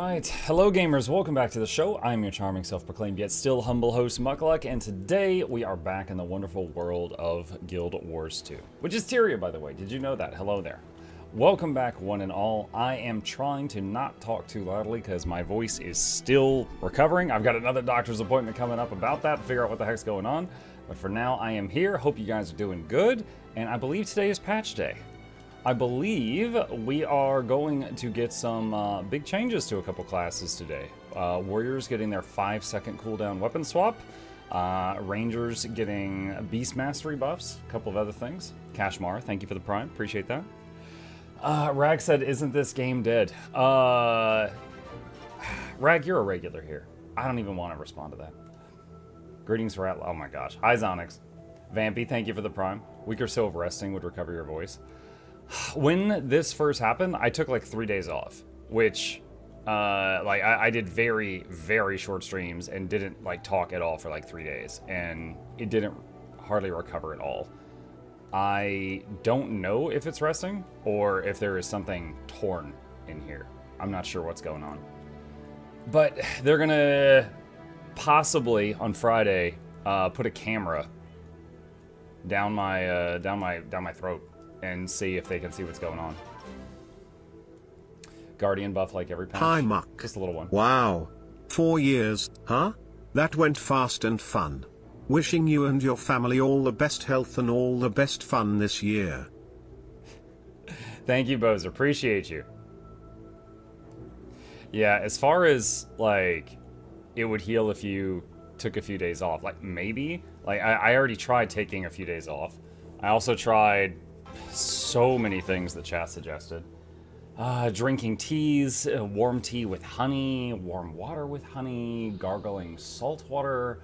Alright, hello gamers, welcome back to the show. I'm your charming, self-proclaimed yet still humble host, Mukluk, and today we are back in the wonderful world of Guild Wars 2. Which is Tyria, by the way, did you know that? Hello there. Welcome back, one and all. I am trying to not talk too loudly because my voice is still recovering. I've got another doctor's appointment coming up about that, figure out what the heck's going on. But for now, I am here. Hope you guys are doing good, and I believe today is patch day. I believe we are going to get some big changes to a couple classes today. Warriors getting their 5-second cooldown weapon swap. Rangers getting Beast Mastery buffs. A couple of other things. Kashmar, thank you for the prime. Appreciate that. Rag said, isn't this game dead? Rag, you're a regular here. I don't even want to respond to that. Greetings for oh my gosh. Hi Zonix. Vampy, thank you for the prime. Week or so of resting would recover your voice. When this first happened, I took like 3 days off, which, I did very, very short streams and didn't like talk at all for like 3 days, and it didn't hardly recover at all. I don't know if it's resting or if there is something torn in here. I'm not sure what's going on, but they're gonna possibly on Friday put a camera down my throat and see if they can see what's going on. Guardian buff like every patch. Hi Muck. Just a little one. Wow. 4 years, huh? That went fast and fun. Wishing you and your family all the best health and all the best fun this year. Thank you, Bozer. Appreciate you. Yeah, as far as, like, it would heal if you took a few days off. Like, maybe. Like, I already tried taking a few days off. I also tried so many things that chat suggested. Drinking teas, warm tea with honey, warm water with honey, gargling salt water,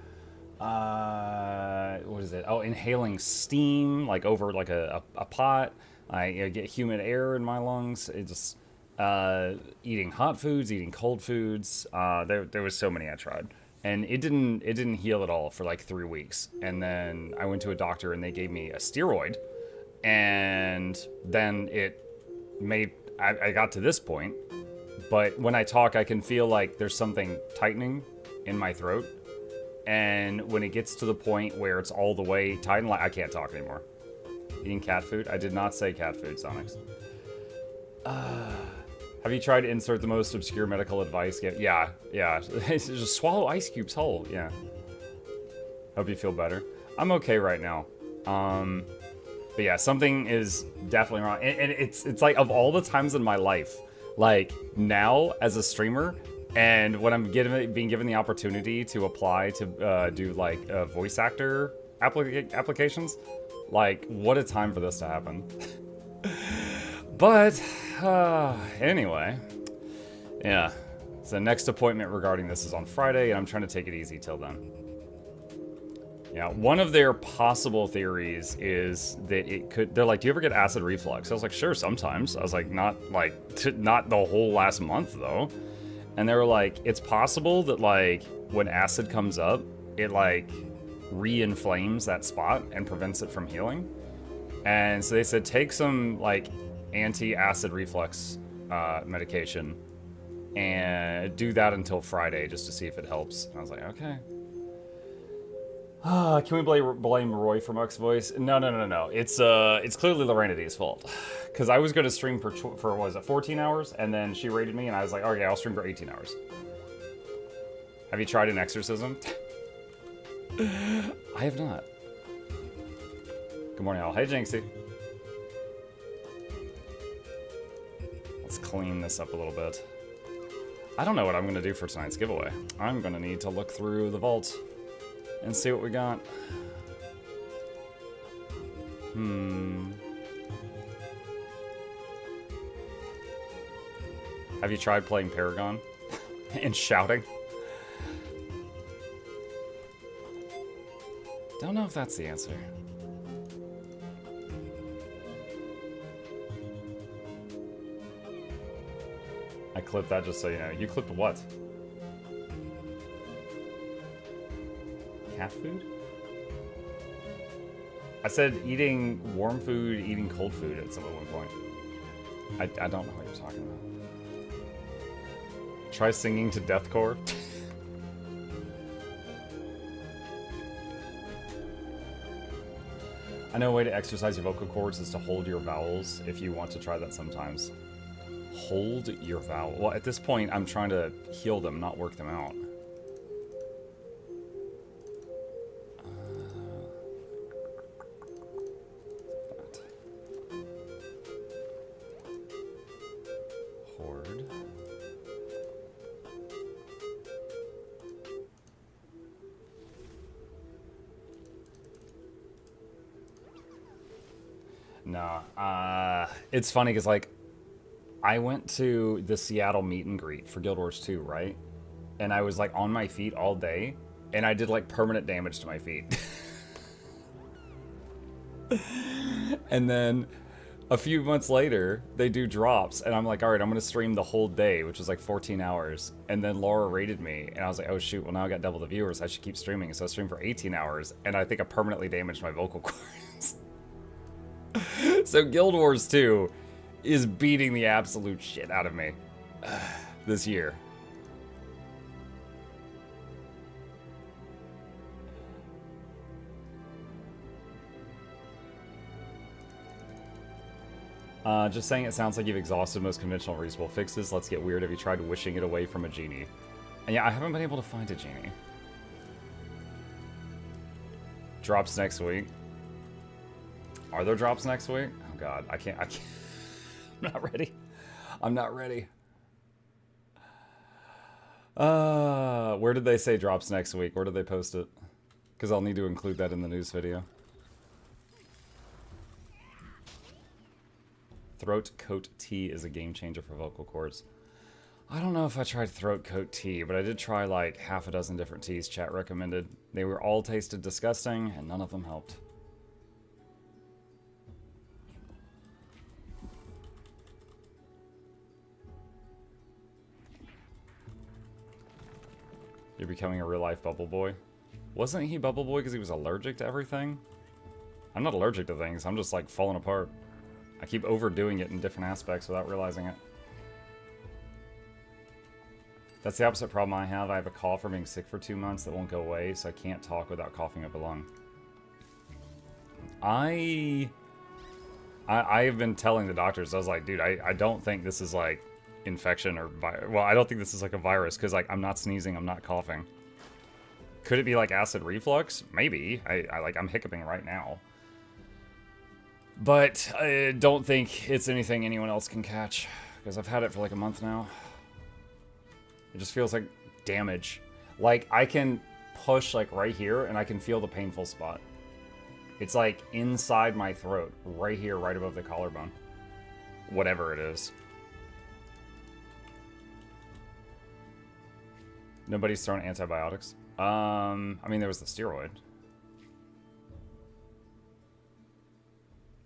what is it? Oh, inhaling steam, like over like a pot. I get humid air in my lungs. It just, eating hot foods, eating cold foods. There was so many I tried. And it didn't heal at all for like 3 weeks. And then I went to a doctor and they gave me a steroid. And then it made, I got to this point, but when I talk, I can feel like there's something tightening in my throat. And when it gets to the point where it's all the way tightened, like I can't talk anymore. Eating cat food? I did not say cat food, Sonics. Have you tried to insert the most obscure medical advice? Yeah. Just swallow ice cubes whole, yeah. Hope you feel better. I'm okay right now. But yeah, something is definitely wrong. And it's like, of all the times in my life, like, now as a streamer, and when I'm being given the opportunity to apply to do, like, voice actor applications, like, what a time for this to happen. But, anyway, yeah. So next appointment regarding this is on Friday, and I'm trying to take it easy till then. Yeah, one of their possible theories is that it could, they're like, do you ever get acid reflux? I was like, sure, sometimes. I was like, not the whole last month though. And they were like, it's possible that like, when acid comes up, it like re-inflames that spot and prevents it from healing. And so they said, take some like anti-acid reflux medication and do that until Friday just to see if it helps. And I was like, okay. Can we blame Roy for Muck's voice? No. It's clearly Lorenity's fault. Because I was going to stream for what was it, 14 hours? And then she raided me, and I was like, okay, I'll stream for 18 hours. Have you tried an exorcism? I have not. Good morning, all. Hey, Jinxie. Let's clean this up a little bit. I don't know what I'm going to do for tonight's giveaway. I'm going to need to look through the vault and see what we got. Have you tried playing Paragon and shouting? Don't know if that's the answer. I clipped that just so you know. You clipped what? Cat food? I said eating warm food, eating cold food at some one point. I don't know what you're talking about. Try singing to deathcore. I know a way to exercise your vocal cords is to hold your vowels if you want to try that sometimes. Hold your vowel. Well, at this point, I'm trying to heal them, not work them out. Horde. Nah, it's funny because, like, I went to the Seattle meet and greet for Guild Wars 2, right? And I was, like, on my feet all day, and I did, like, permanent damage to my feet. And then a few months later, they do drops, and I'm like, all right, I'm going to stream the whole day, which was, like, 14 hours. And then Laura rated me, and I was like, oh, shoot, well, now I got double the viewers. I should keep streaming. So I streamed for 18 hours, and I think I permanently damaged my vocal cords. So Guild Wars 2 is beating the absolute shit out of me this year. Just saying, it sounds like you've exhausted most conventional reasonable fixes. Let's get weird. Have you tried wishing it away from a genie? And yeah, I haven't been able to find a genie. Drops next week. Are there drops next week? Oh god, I can't. I'm not ready. I'm not ready. Where did they say drops next week? Where did they post it? Because I'll need to include that in the news video. Throat Coat Tea is a game changer for vocal cords. I don't know if I tried Throat Coat Tea, but I did try like half a dozen different teas chat recommended. They were all tasted disgusting, and none of them helped. You're becoming a real-life Bubble Boy. Wasn't he Bubble Boy because he was allergic to everything? I'm not allergic to things, I'm just like falling apart. I keep overdoing it in different aspects without realizing it. That's the opposite problem I have. I have a cough from being sick for 2 months that won't go away, so I can't talk without coughing up a lung. I have been telling the doctors, I was like, dude, I don't think this is like infection or well, I don't think this is like a virus because like I'm not sneezing, I'm not coughing. Could it be like acid reflux? Maybe. I'm hiccuping right now. But I don't think it's anything anyone else can catch because I've had it for like a month now. It just feels like damage. Like I can push like right here and I can feel the painful spot. It's like inside my throat, right here, right above the collarbone. Whatever it is. Nobody's thrown antibiotics. I mean, there was the steroid.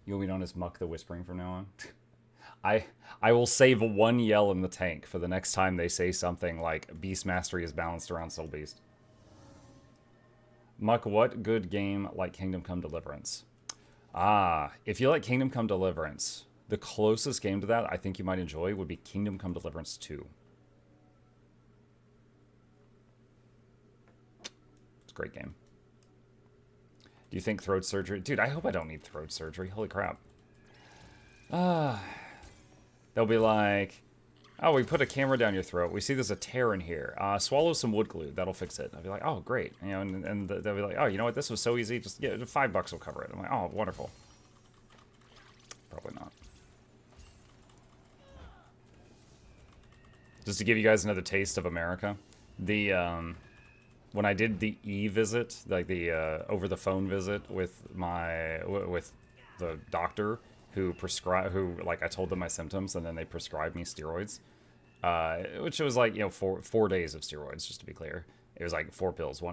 You'll be known as Muck the Whispering from now on. I will save one yell in the tank for the next time they say something like Beast Mastery is balanced around Soul Beast. Muck, what good game like Kingdom Come Deliverance? If you like Kingdom Come Deliverance, the closest game to that I think you might enjoy would be Kingdom Come Deliverance 2. Great game. Do you think throat surgery? Dude, I hope I don't need throat surgery. Holy crap. They'll be like, oh, we put a camera down your throat. We see there's a tear in here. Swallow some wood glue. That'll fix it. I'll be like, oh, great. You know, and they'll be like, oh, you know what? This was so easy. Just, yeah, $5 will cover it. I'm like, oh, wonderful. Probably not. Just to give you guys another taste of America, the, when I did the e-visit, like the over-the-phone visit with the doctor who prescribed, like I told them my symptoms and then they prescribed me steroids, which was like, you know, four days of steroids, just to be clear. It was like 4 pills.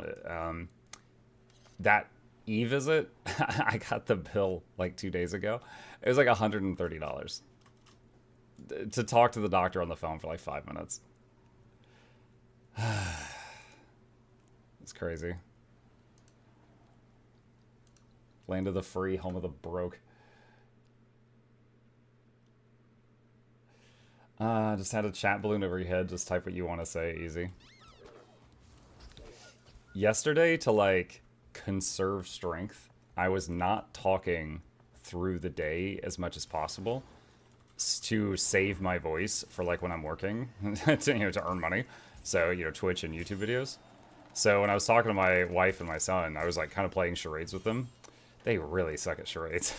That e-visit, I got the bill like 2 days ago. It was like $130 to talk to the doctor on the phone for like 5 minutes. It's crazy. Land of the free, home of the broke. Just had a chat balloon over your head. Just type what you want to say. Easy. Yesterday, to like conserve strength, I was not talking through the day as much as possible to save my voice for like when I'm working, to earn money. So, Twitch and YouTube videos. So when I was talking to my wife and my son, I was like kind of playing charades with them. They really suck at charades.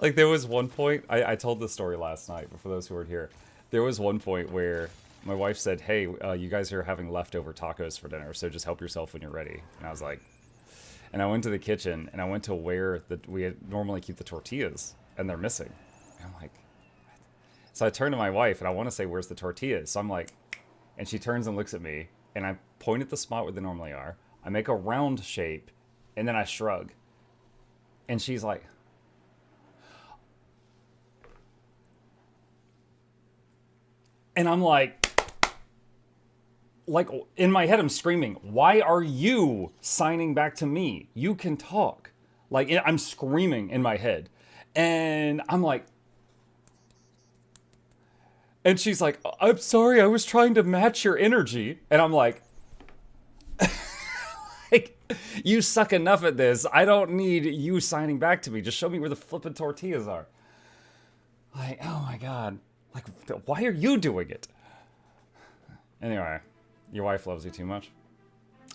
Like there was one point, I told this story last night, but for those who weren't here, there was one point where my wife said, hey, you guys are having leftover tacos for dinner, so just help yourself when you're ready. And I was like, and I went to the kitchen, and I went to where we normally keep the tortillas, and they're missing. And I'm like, what? So I turned to my wife, and I want to say, where's the tortillas? So I'm like, and she turns and looks at me, and I point at the spot where they normally are. I make a round shape, and then I shrug. And she's like, and I'm like in my head, I'm screaming, why are you signing back to me? You can talk. Like, I'm screaming in my head. And I'm like, and she's like, I'm sorry, I was trying to match your energy. And I'm like, you suck enough at this. I don't need you signing back to me. Just show me where the flippin' tortillas are. Like, oh my God. Like, why are you doing it? Anyway, your wife loves you too much.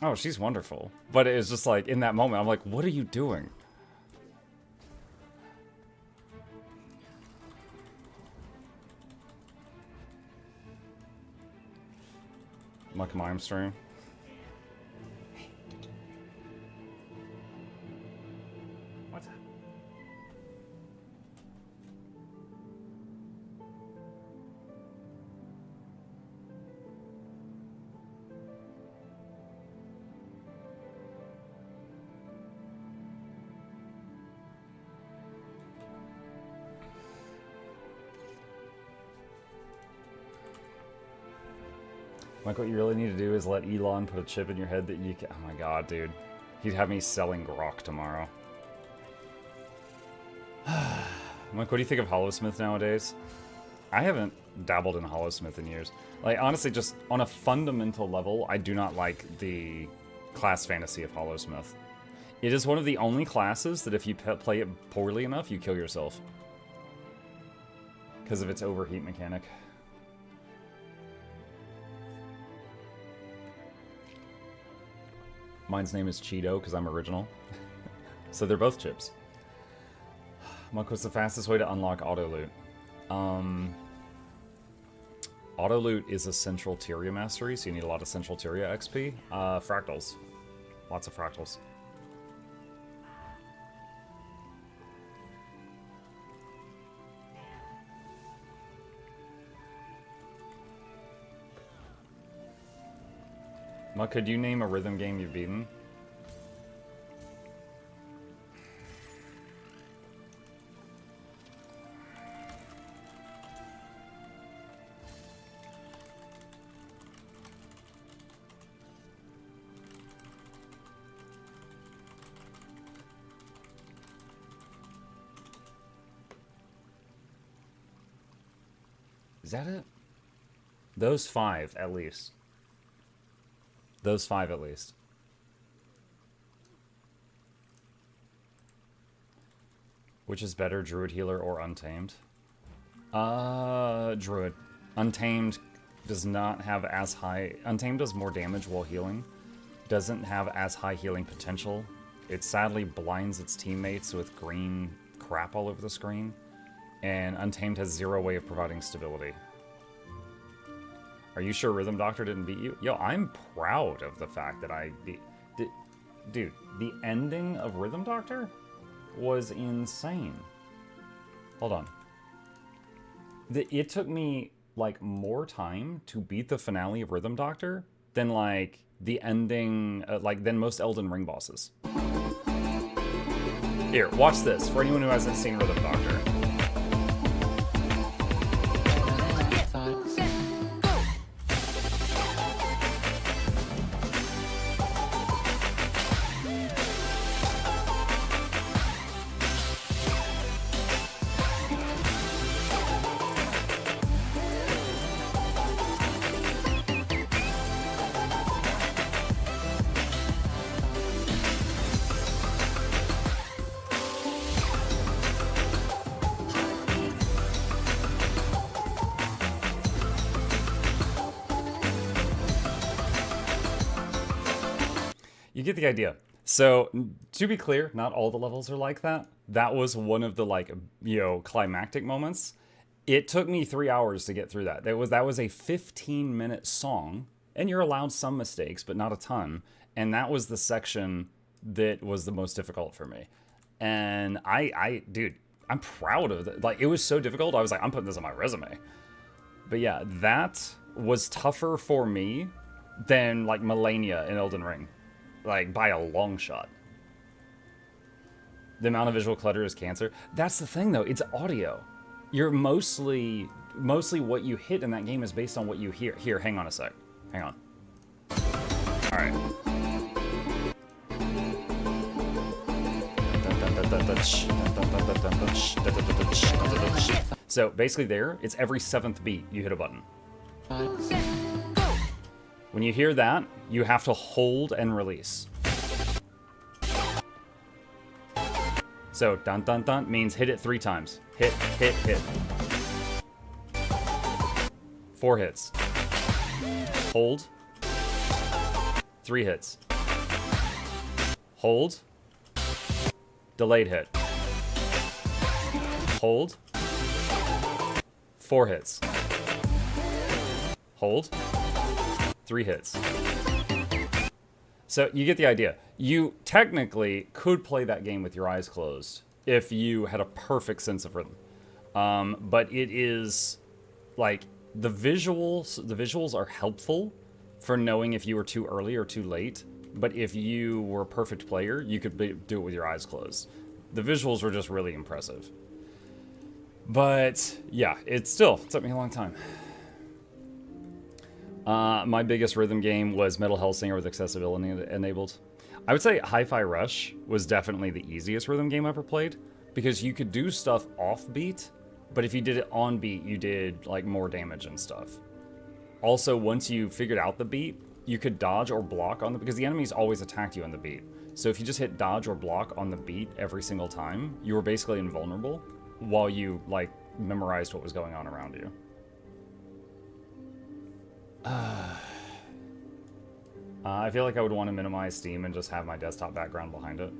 Oh, she's wonderful. But it was just like, in that moment, I'm like, what are you doing? Muck Mime stream. What's that? Like, what you really need to do is let Elon put a chip in your head that you can... Oh my God, dude. He'd have me selling grok tomorrow. Mike, what do you think of Hollowsmith nowadays? I haven't dabbled in Hollowsmith in years. Like, honestly, just on a fundamental level, I do not like the class fantasy of Hollowsmith. It is one of the only classes that if you play it poorly enough, you kill yourself. Because of its overheat mechanic. Mine's name is Cheeto, because I'm original. So they're both chips. Monk, what's the fastest way to unlock auto loot? Auto loot is a central Tyria mastery, so you need a lot of central Tyria XP. Fractals. Lots of fractals. Muck, could you name a rhythm game you've beaten? Is that it? Those 5, at least. Those 5 at least. Which is better, Druid Healer or Untamed? Druid. Untamed does not have as high... Untamed does more damage while healing. Doesn't have as high healing potential. It sadly blinds its teammates with green crap all over the screen. And Untamed has 0 way of providing stability. Are you sure Rhythm Doctor didn't beat you? Yo, I'm proud of the fact that I beat... Dude, the ending of Rhythm Doctor was insane. Hold on. It took me, like, more time to beat the finale of Rhythm Doctor than, like, the ending... than most Elden Ring bosses. Here, watch this, for anyone who hasn't seen Rhythm Doctor. You get the idea. So, to be clear, not all the levels are like that. That was one of the, like, you know, climactic moments. It took me 3 hours to get through that. That was a 15-minute song, and you're allowed some mistakes, but not a ton. And that was the section that was the most difficult for me. And dude, I'm proud of it. Like, it was so difficult, I was like, I'm putting this on my resume. But yeah, that was tougher for me than, like, Melania in Elden Ring. Like, by a long shot. The amount of visual clutter is cancer. That's the thing, though. It's audio. You're mostly what you hit in that game is based on what you hear. Here, hang on a sec. Hang on. All right. So basically there, it's every 7th beat you hit a button. When you hear that, you have to hold and release. So dun dun dun means hit it 3 times. Hit, hit, hit. 4 hits. Hold. 3 hits. Hold. Delayed hit. Hold. 4 hits. Hold. 3 hits. So you get the idea. You technically could play that game with your eyes closed if you had a perfect sense of rhythm. But it is like the visuals are helpful for knowing if you were too early or too late. But if you were a perfect player, you could do it with your eyes closed. The visuals were just really impressive. But yeah, it still took me a long time. My biggest rhythm game was Metal Hellsinger with accessibility enabled. I would say Hi-Fi Rush was definitely the easiest rhythm game I ever played, because you could do stuff off beat, but if you did it on beat, you did like more damage and stuff. Also, once you figured out the beat, you could dodge or block on because the enemies always attacked you on the beat. So if you just hit dodge or block on the beat every single time, you were basically invulnerable while you like memorized what was going on around you. I feel like I would want to minimize Steam and just have my desktop background behind it.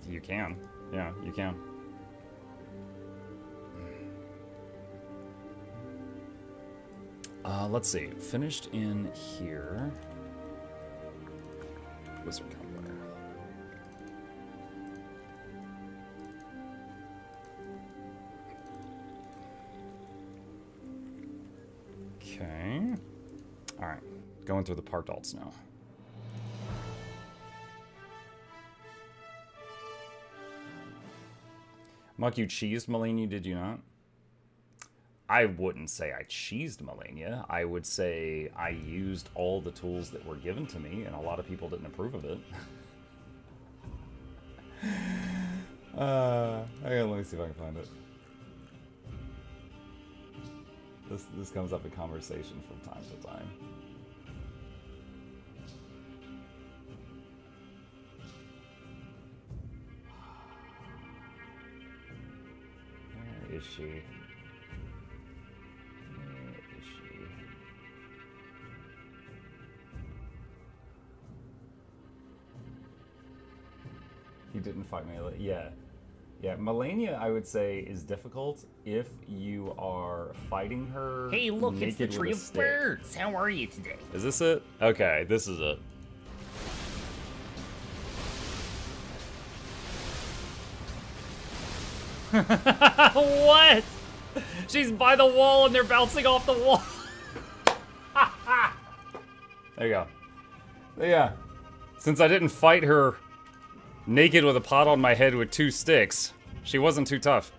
You can. Yeah, you can. Let's see. Finished in here. Wizard Cobbler. Okay. Alright. Going through the parked alts now. Muck, you cheesed Melania, did you not? I wouldn't say I cheesed Melania. I would say I used all the tools that were given to me, and a lot of people didn't approve of it. Let me see if I can find it. This comes up in conversation from time to time. Where is she? Where is she? You didn't fight me. Yeah. Yeah, Melania, I would say, is difficult if you are fighting her. Hey, look, it's the naked Tree with a of stick. Birds. How are you today? Is this it? Okay, this is it. What? She's by the wall and they're bouncing off the wall. There you go. Yeah. Since I didn't fight her naked with a pot on my head with 2 sticks, she wasn't too tough.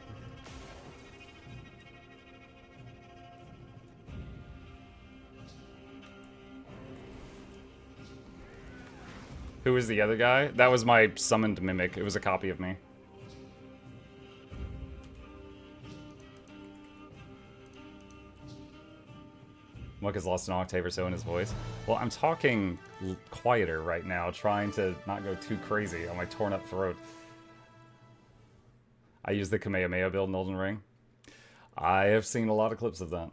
Who was the other guy? That was my summoned mimic. It was a copy of me. Muck has lost an octave or so in his voice. Well, I'm talking quieter right now, trying to not go too crazy on my torn up throat. I use the Kamehameha build in Elden Ring. I have seen a lot of clips of that.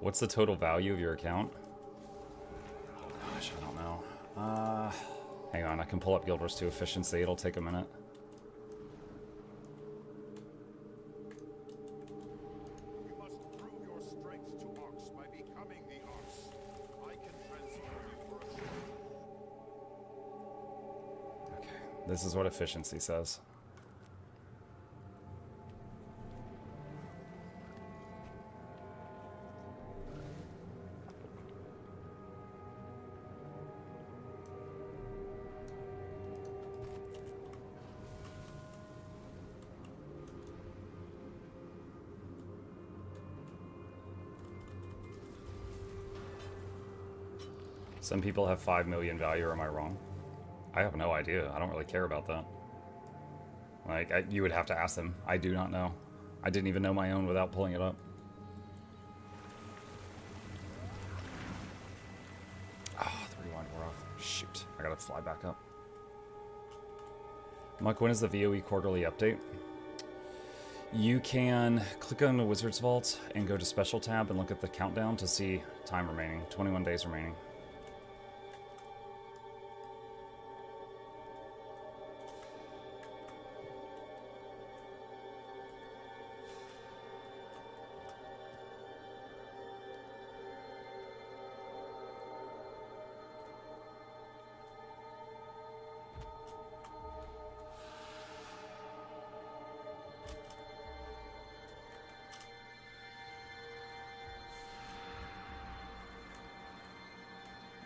What's the total value of your account? Gosh, I don't know. Hang on, I can pull up Guild Wars 2 efficiency. It'll take a minute. You must prove your strength to Ox by becoming the Ox. I can transform you for a short. Okay, this is what efficiency says. Some people have 5 million value, or am I wrong? I have no idea. I don't really care about that. Like, you would have to ask them. I do not know. I didn't even know my own without pulling it up. Oh, the rewind wore off. Shoot. I gotta fly back up. Mike, when is the VOE quarterly update? You can click on the Wizard's Vault and go to Special tab and look at the countdown to see time remaining. 21 days remaining.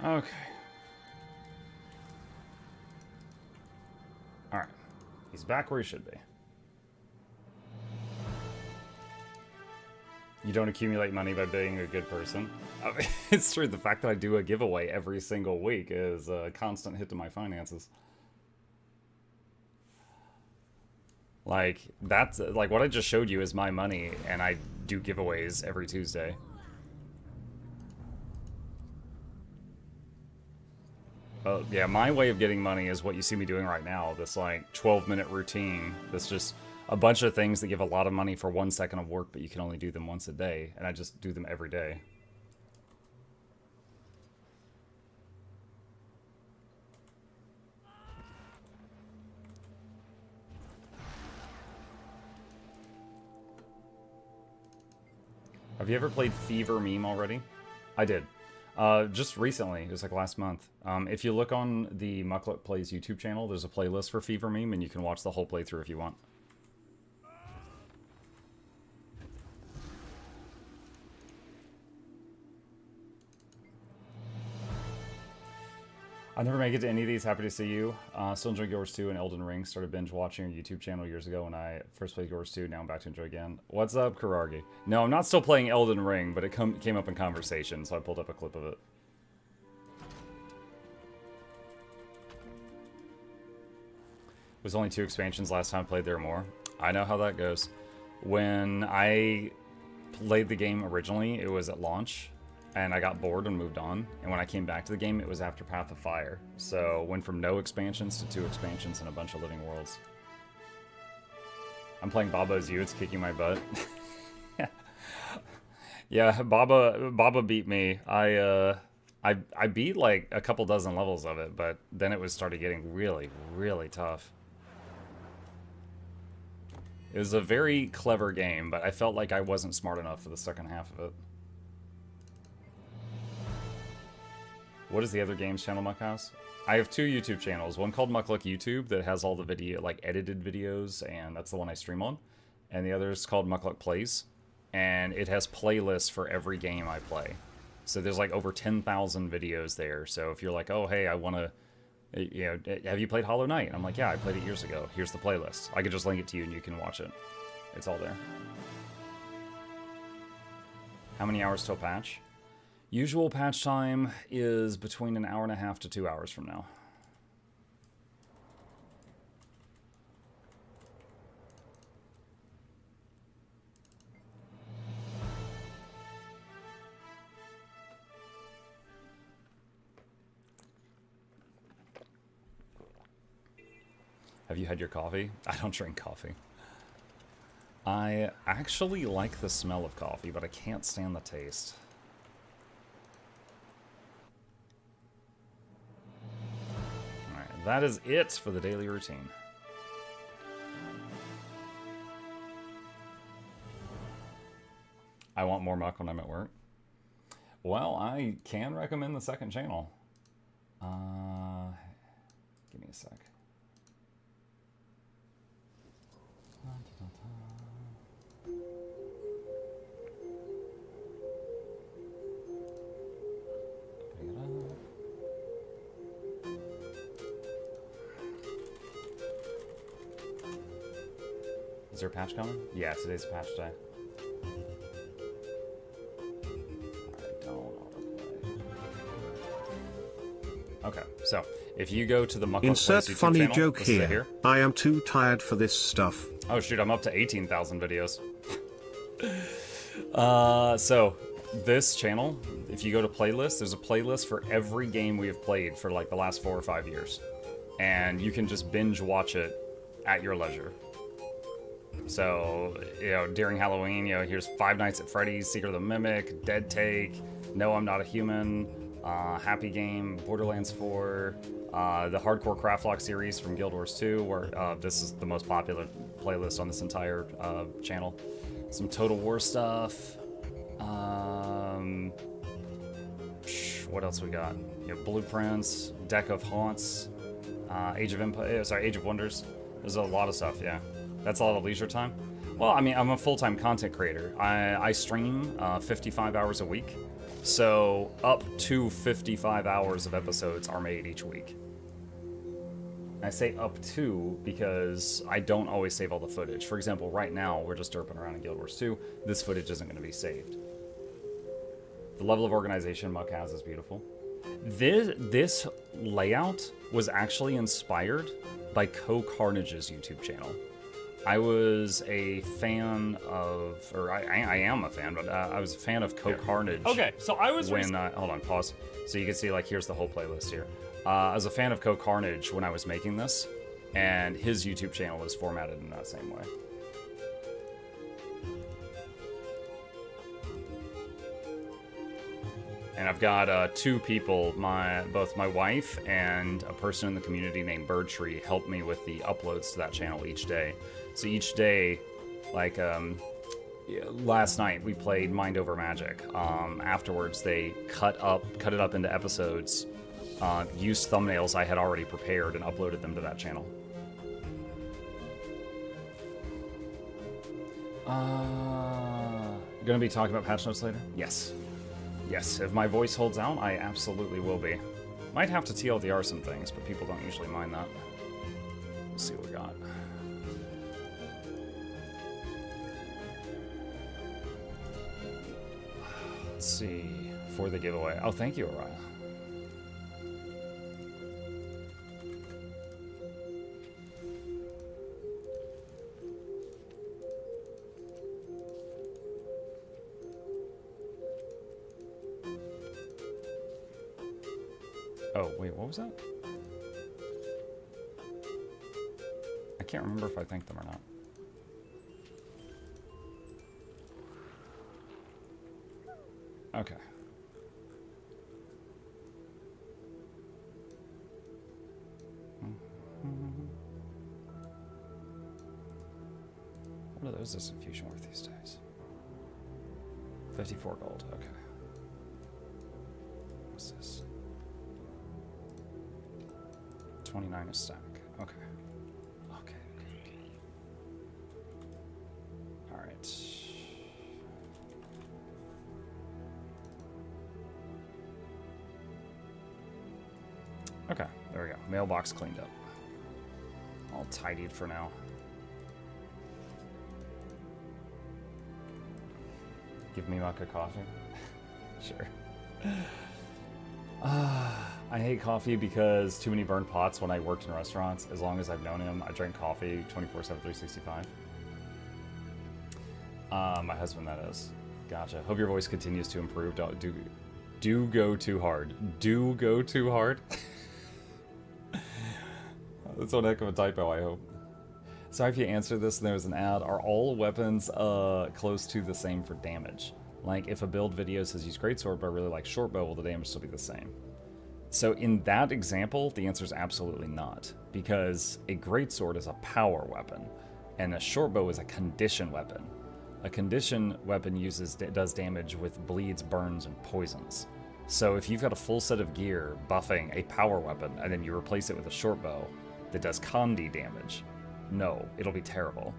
Okay. Alright. He's back where he should be. You don't accumulate money by being a good person. I mean, it's true, the fact that I do a giveaway every single week is a constant hit to my finances. Like, that's, like, what I just showed you is my money, and I do giveaways every Tuesday. Yeah, my way of getting money is what you see me doing right now. This, like, 12-minute routine. That's just a bunch of things that give a lot of money for 1 second of work, but you can only do them once a day. And I just do them every day. Have you ever played Fever Meme already? I did. Just recently, it was like last month. If you look on the Mukluk Plays YouTube channel, there's a playlist for Fever Meme, and you can watch the whole playthrough if you want. I never make it to any of these. Happy to see you. Still enjoying Guild Wars 2 and Elden Ring. Started binge watching your YouTube channel years ago when I first played Guild Wars 2. Now I'm back to enjoy again. What's up, Karargi? No, I'm not still playing Elden Ring, but it came up in conversation, so I pulled up a clip of it. It was only 2 expansions last time I played. There are more. I know how that goes. When I played the game originally, it was at launch. And I got bored and moved on. And when I came back to the game, it was after Path of Fire. So went from no expansions to 2 expansions and a bunch of living worlds. I'm playing Baba's You. It's kicking my butt. Yeah, Baba beat me. I beat like a couple dozen levels of it, but then it started getting really, really tough. It was a very clever game, but I felt like I wasn't smart enough for the second half of it. What is the other games channel Muck has? I have 2 YouTube channels. One called MuklukYoutube that has all the video, like edited videos, and that's the one I stream on. And the other is called Mukluk Plays, and it has playlists for every game I play. So there's like over 10,000 videos there. So if you're like, oh hey, I want to, you know, have you played Hollow Knight? And I'm like, yeah, I played it years ago. Here's the playlist. I could just link it to you and you can watch it. It's all there. How many hours till patch? Usual patch time is between an hour and a half to 2 hours from now. Have you had your coffee? I don't drink coffee. I actually like the smell of coffee, but I can't stand the taste. that is it for the daily routine. I want more muck when I'm at work. Well, I can recommend the second channel. Give me a sec. Is there a patch coming? Yeah, today's patch day. Okay, so if you go to the MuklukYoutube Insert YouTube funny channel, joke this is it here. I am too tired for this stuff. Oh shoot, I'm up to 18,000 videos. So this channel, if you go to playlist, there's a playlist for every game we have played for like the last 4 or 5 years. And you can just binge watch it at your leisure. So, you know, during Halloween, you know, here's Five Nights at Freddy's, Secret of the Mimic, Dead Take, No, I'm Not a Human, Happy Game, Borderlands 4, the Hardcore Craftlock series from Guild Wars 2, where this is the most popular playlist on this entire channel. Some Total War stuff. What else we got? You know, Blueprints, Deck of Haunts, Age of Wonders. There's a lot of stuff, yeah. That's a lot of leisure time. Well, I mean, I'm a full-time content creator. I stream 55 hours a week. So up to 55 hours of episodes are made each week. I say up to because I don't always save all the footage. For example, right now, we're just derping around in Guild Wars 2. This footage isn't going to be saved. The level of organization Muck has is beautiful. This layout was actually inspired by Co-Carnage's YouTube channel. I was a fan of, or I am a fan, but I was a fan of Co-Carnage. Okay, so I was when hold on, pause. So you can see, like, here's the whole playlist here. I was a fan of Co-Carnage when I was making this, and his YouTube channel is formatted in that same way. And I've got 2 people, both my wife and a person in the community named Birdtree, help me with the uploads to that channel each day. So each day, like last night we played Mind Over Magic. Afterwards, they cut it up into episodes, used thumbnails I had already prepared, and uploaded them to that channel. Gonna be talking about patch notes later? Yes. Yes, if my voice holds out, I absolutely will be. Might have to TLDR some things, but people don't usually mind that. Let's see what we got. Let's see. For the giveaway. Oh, thank you, Araya. Oh, wait, what was that? I can't remember if I thanked them or not. Okay. What are those disinfusion worth these days? 54 gold, okay. What's this? 29 a stack. Okay. Okay. Alright. Okay, there we go. Mailbox cleaned up. All tidied for now. Give me Muck a coffee? Sure. I hate coffee because too many burned pots when I worked in restaurants. As long as I've known him, I drank coffee 24/7, 365. My husband, that is. Gotcha. Hope your voice continues to improve. Do go too hard. Do go too hard. That's one heck of a typo, I hope. Sorry if you answered this and there was an ad. Are all weapons close to the same for damage? Like, if a build video says use greatsword, but I really like shortbow, will the damage still be the same? So in that example, the answer is absolutely not, because a greatsword is a power weapon, and a shortbow is a condition weapon. A condition weapon does damage with bleeds, burns, and poisons. So if you've got a full set of gear buffing a power weapon, and then you replace it with a shortbow that does condi damage, no, it'll be terrible.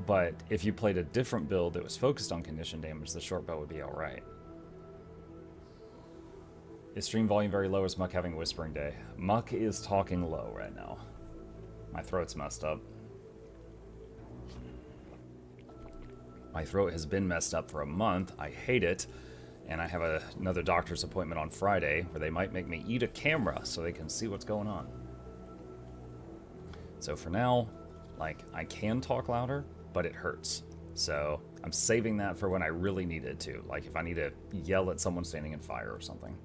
But if you played a different build that was focused on condition damage, the shortbow would be alright. Is stream volume very low? Is Muck having a whispering day? Muck is talking low right now. My throat's messed up. My throat has been messed up for a month. I hate it. And I have another doctor's appointment on Friday where they might make me eat a camera so they can see what's going on. So for now, like, I can talk louder, but it hurts. So I'm saving that for when I really need it to. Like if I need to yell at someone standing in fire or something.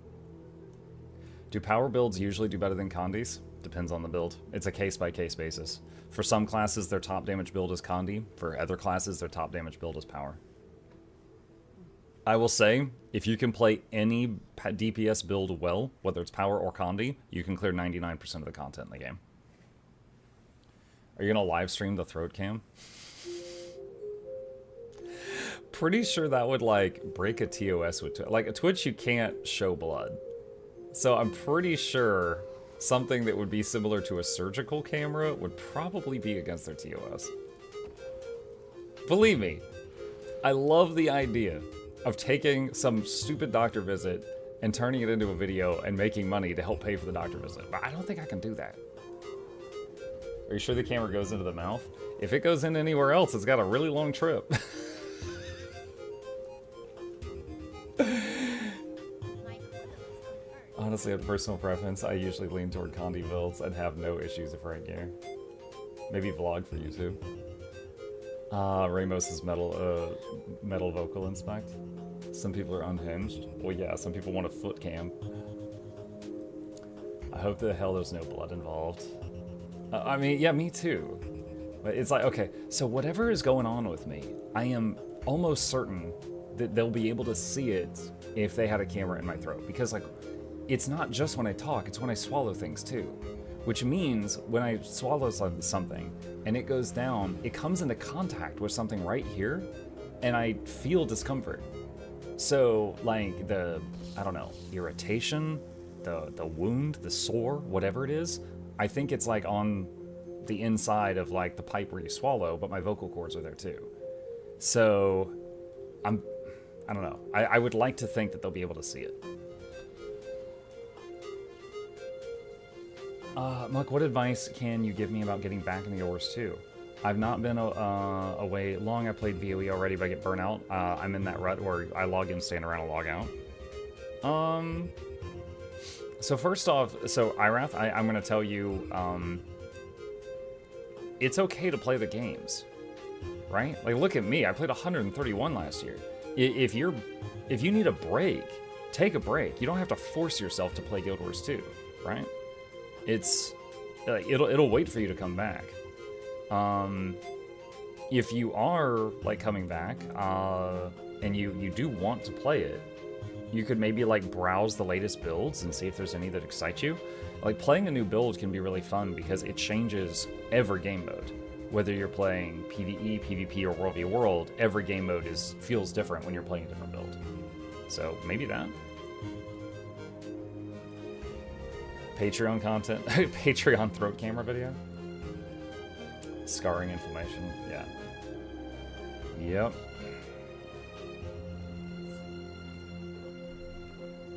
Do power builds usually do better than condis? Depends on the build. It's a case-by-case basis. For some classes, their top damage build is condi. For other classes, their top damage build is power. I will say, if you can play any DPS build well, whether it's power or condi, you can clear 99% of the content in the game. Are you going to live stream the throat cam? Pretty sure that would, like, break a TOS with Twitch. Like, a Twitch, you can't show blood. So I'm pretty sure something that would be similar to a surgical camera would probably be against their TOS. Believe me, I love the idea of taking some stupid doctor visit and turning it into a video and making money to help pay for the doctor visit. But I don't think I can do that. Are you sure the camera goes into the mouth? If it goes in anywhere else, it's got a really long trip. Honestly, a personal preference, I usually lean toward condi builds and have no issues with right gear. Maybe vlog for YouTube. Ramos is metal vocal inspect. Some people are unhinged. Well, yeah, some people want a foot cam. I hope the hell there's no blood involved. I mean, yeah, me too. But it's like, okay, so whatever is going on with me, I am almost certain that they'll be able to see it if they had a camera in my throat. Because, like, it's not just when I talk, it's when I swallow things too. Which means when I swallow something and it goes down, it comes into contact with something right here and I feel discomfort. So like I don't know, irritation, the wound, the sore, whatever it is, I think it's like on the inside of like the pipe where you swallow, but my vocal cords are there too. So I don't know. I would like to think that they'll be able to see it. Muck, what advice can you give me about getting back into yours too? I've not been away long. I played VOE already, but I get burnt out. I'm in that rut where I log in, stand around, and log out. So first off, so Irath, I'm going to tell you, it's okay to play the games, right? Like, look at me. I played 131 last year. If you need a break, take a break. You don't have to force yourself to play Guild Wars 2, right? It's like it'll wait for you to come back. If you are like coming back and you do want to play it, you could maybe like browse the latest builds and see if there's any that excite you. Like playing a new build can be really fun because it changes every game mode. Whether you're playing PvE, PvP, or World v World, every game mode feels different when you're playing a different build. So maybe that. Patreon content, Patreon throat camera video. Scarring inflammation, yeah. Yep.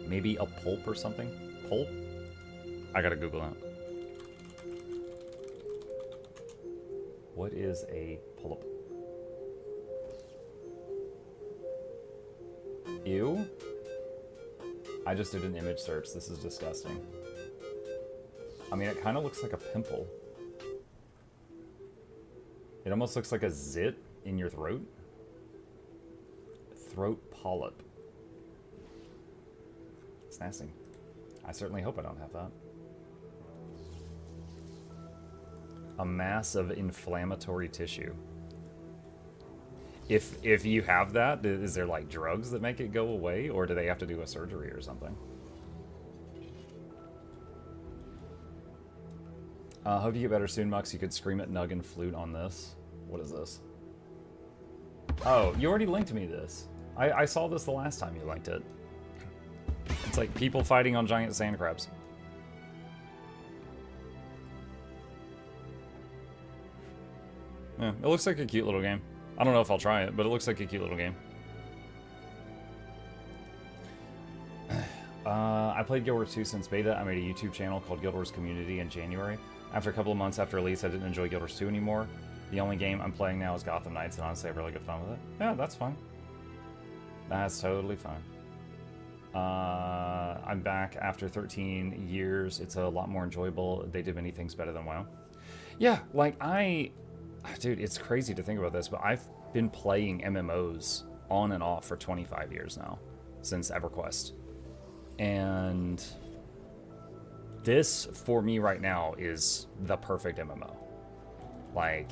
Maybe a pulp or something? Pulp? I gotta Google that. What is a pulp? Ew? I just did an image search. This is disgusting. I mean, it kind of looks like a pimple. It almost looks like a zit in your throat. Throat polyp. It's nasty. I certainly hope I don't have that. A mass of inflammatory tissue. If you have that, is there like drugs that make it go away, or do they have to do a surgery or something? Hope you get better soon, Mux. You could scream at Nug and Flute on this. What is this? Oh, you already linked me this. I saw this the last time you linked it. It's like people fighting on giant sand crabs. Yeah, it looks like a cute little game. I don't know if I'll try it, but it looks like a cute little game. I played Guild Wars 2 since beta. I made a YouTube channel called Guild Wars Community in January. After a couple of months after release, I didn't enjoy Guild Wars 2 anymore. The only game I'm playing now is Gotham Knights, and honestly, I have really good fun with it. Yeah, that's fine. That's totally fine. I'm back after 13 years. It's a lot more enjoyable. They did many things better than WoW. Yeah, like dude, it's crazy to think about this, but I've been playing MMOs on and off for 25 years now, since EverQuest. And this, for me right now, is the perfect MMO. Like,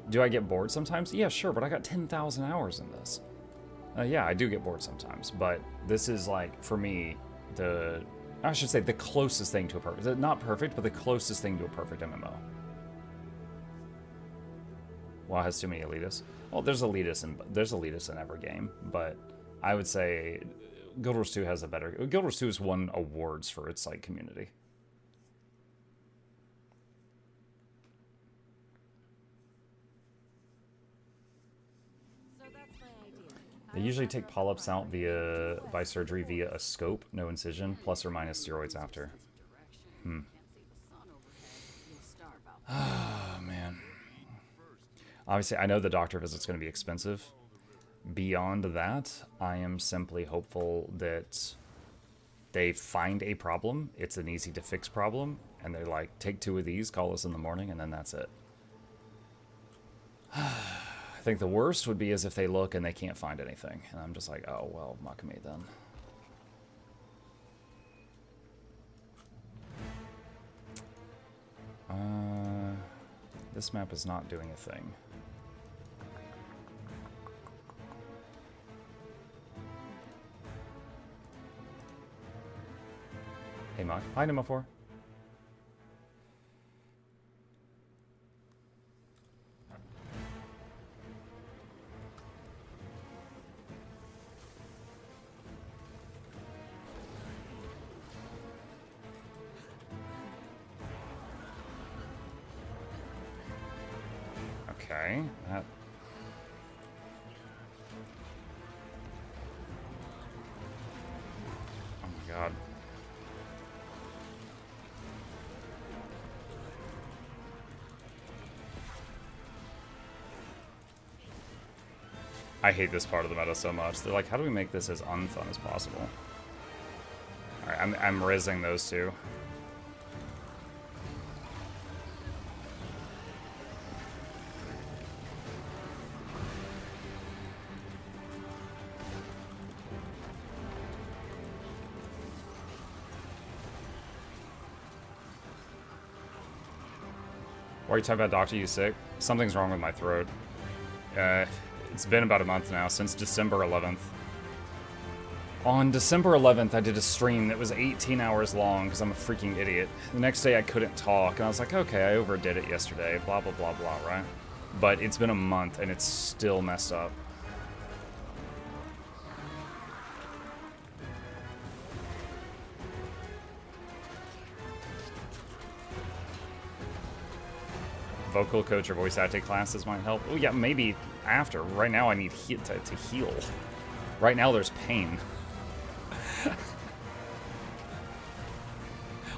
do I get bored sometimes? Yeah, sure, but I got 10,000 hours in this. Yeah, I do get bored sometimes, but this is, like, for me, I should say the closest thing to a perfect, not perfect, but the closest thing to a perfect MMO. WoW has too many elitists. Well, there's elitists in every game, but I would say Guild Wars 2 has a better... Guild Wars 2 has won awards for its, like, community. They usually take polyps out by surgery via a scope, no incision, plus or minus steroids after. Oh, man. Obviously, I know the doctor visit's going to be expensive. Beyond that, I am simply hopeful that they find a problem. It's an easy to fix problem. And they're like, take 2 of these, call us in the morning, and then that's it. I think the worst would be is if they look and they can't find anything. And I'm just like, oh, well, muck me then. This map is not doing a thing. Hey, Muck. Hi, Number 4. Okay, that... Oh my god. I hate this part of the meta so much. They're like, how do we make this as unfun as possible? Alright, I'm rizzing those two. Why are you talking about Doctor? You sick? Something's wrong with my throat. It's been about a month now, since December 11th. On December 11th, I did a stream that was 18 hours long because I'm a freaking idiot. The next day, I couldn't talk, and I was like, okay, I overdid it yesterday, blah, blah, blah, blah, right? But it's been a month, and it's still messed up. Vocal coach or voice acting classes might help. Oh yeah, maybe after. Right now I need to heal. Right now there's pain.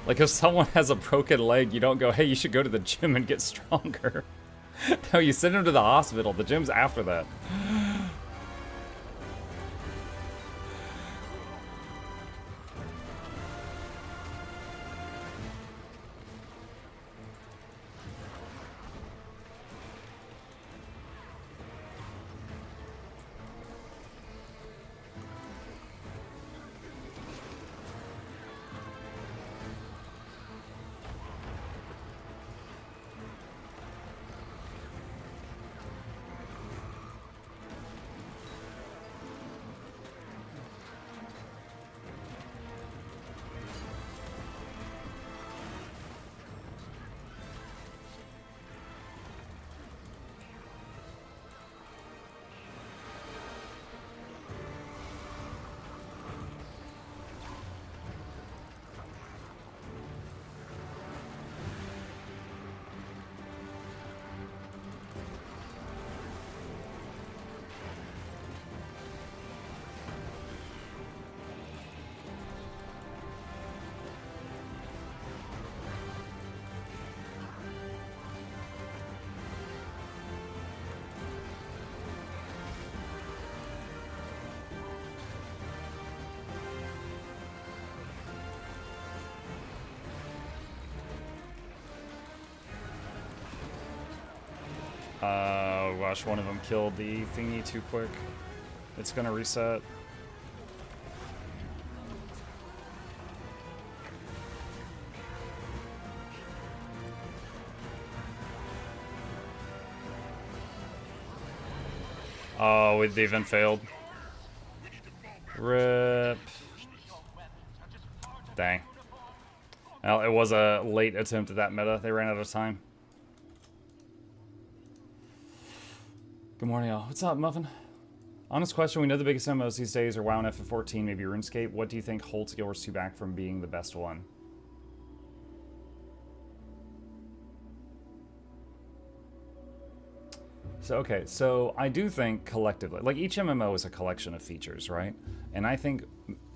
Like if someone has a broken leg, you don't go, hey, you should go to the gym and get stronger. No, you send them to the hospital. The gym's after that. Oh gosh, one of them killed the thingy too quick. It's gonna reset. Oh, the event failed. Rip. Dang. Well, it was a late attempt at that meta. They ran out of time. Good morning, y'all. What's up, Muffin? Honest question, we know the biggest MMOs these days are WoW and FF14, maybe RuneScape. What do you think holds Guild Wars 2 back from being the best one? So I do think collectively, like each MMO is a collection of features, right? And I think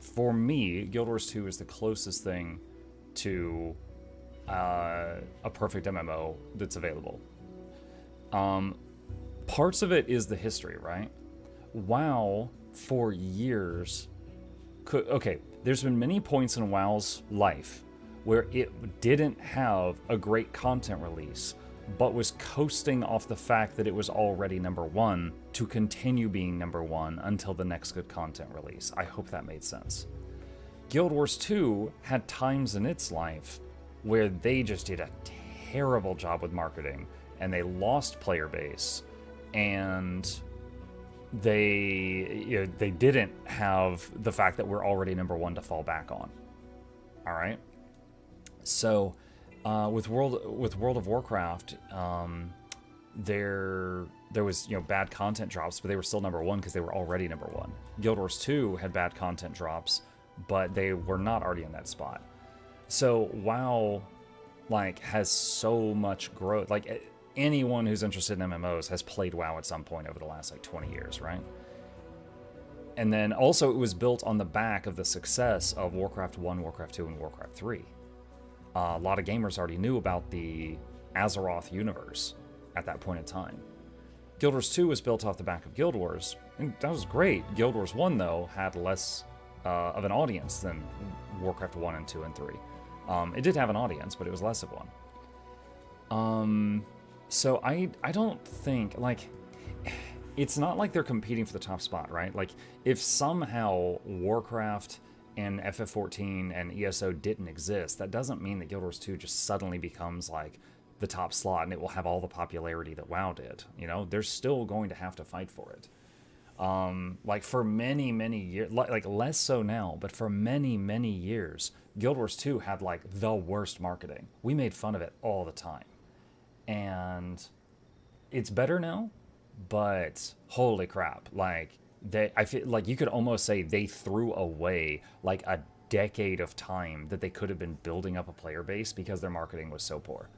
for me, Guild Wars 2 is the closest thing to a perfect MMO that's available. Parts of it is the history, right? WoW, for years, there's been many points in WoW's life where it didn't have a great content release, but was coasting off the fact that it was already #1 to continue being #1 until the next good content release. I hope that made sense. Guild Wars 2 had times in its life where they just did a terrible job with marketing, and they lost player base, and they didn't have the fact that we're already #1 to fall back on. All right, so with World of Warcraft, there was bad content drops, but they were still #1 because they were already #1. Guild Wars 2 had bad content drops, but they were not already in that spot. So WoW has so much growth. Like anyone who's interested in MMOs has played WoW at some point over the last 20 years, right? And then also it was built on the back of the success of Warcraft 1, Warcraft 2, and Warcraft 3. A lot of gamers already knew about the Azeroth universe at that point in time. Guild Wars 2 was built off the back of Guild Wars, and that was great. Guild Wars 1, though, had less of an audience than Warcraft 1 and 2 and 3. It did have an audience, but it was less of one. So I don't think, it's not like they're competing for the top spot, right? Like, if somehow Warcraft and FF14 and ESO didn't exist, that doesn't mean that Guild Wars 2 just suddenly becomes the top slot and it will have all the popularity that WoW did. They're still going to have to fight for it. For many years, less so now, but for many years, Guild Wars 2 had the worst marketing. We made fun of it all the time. And it's better now, but holy crap, I feel like you could almost say they threw away a decade of time that they could have been building up a player base because their marketing was so poor.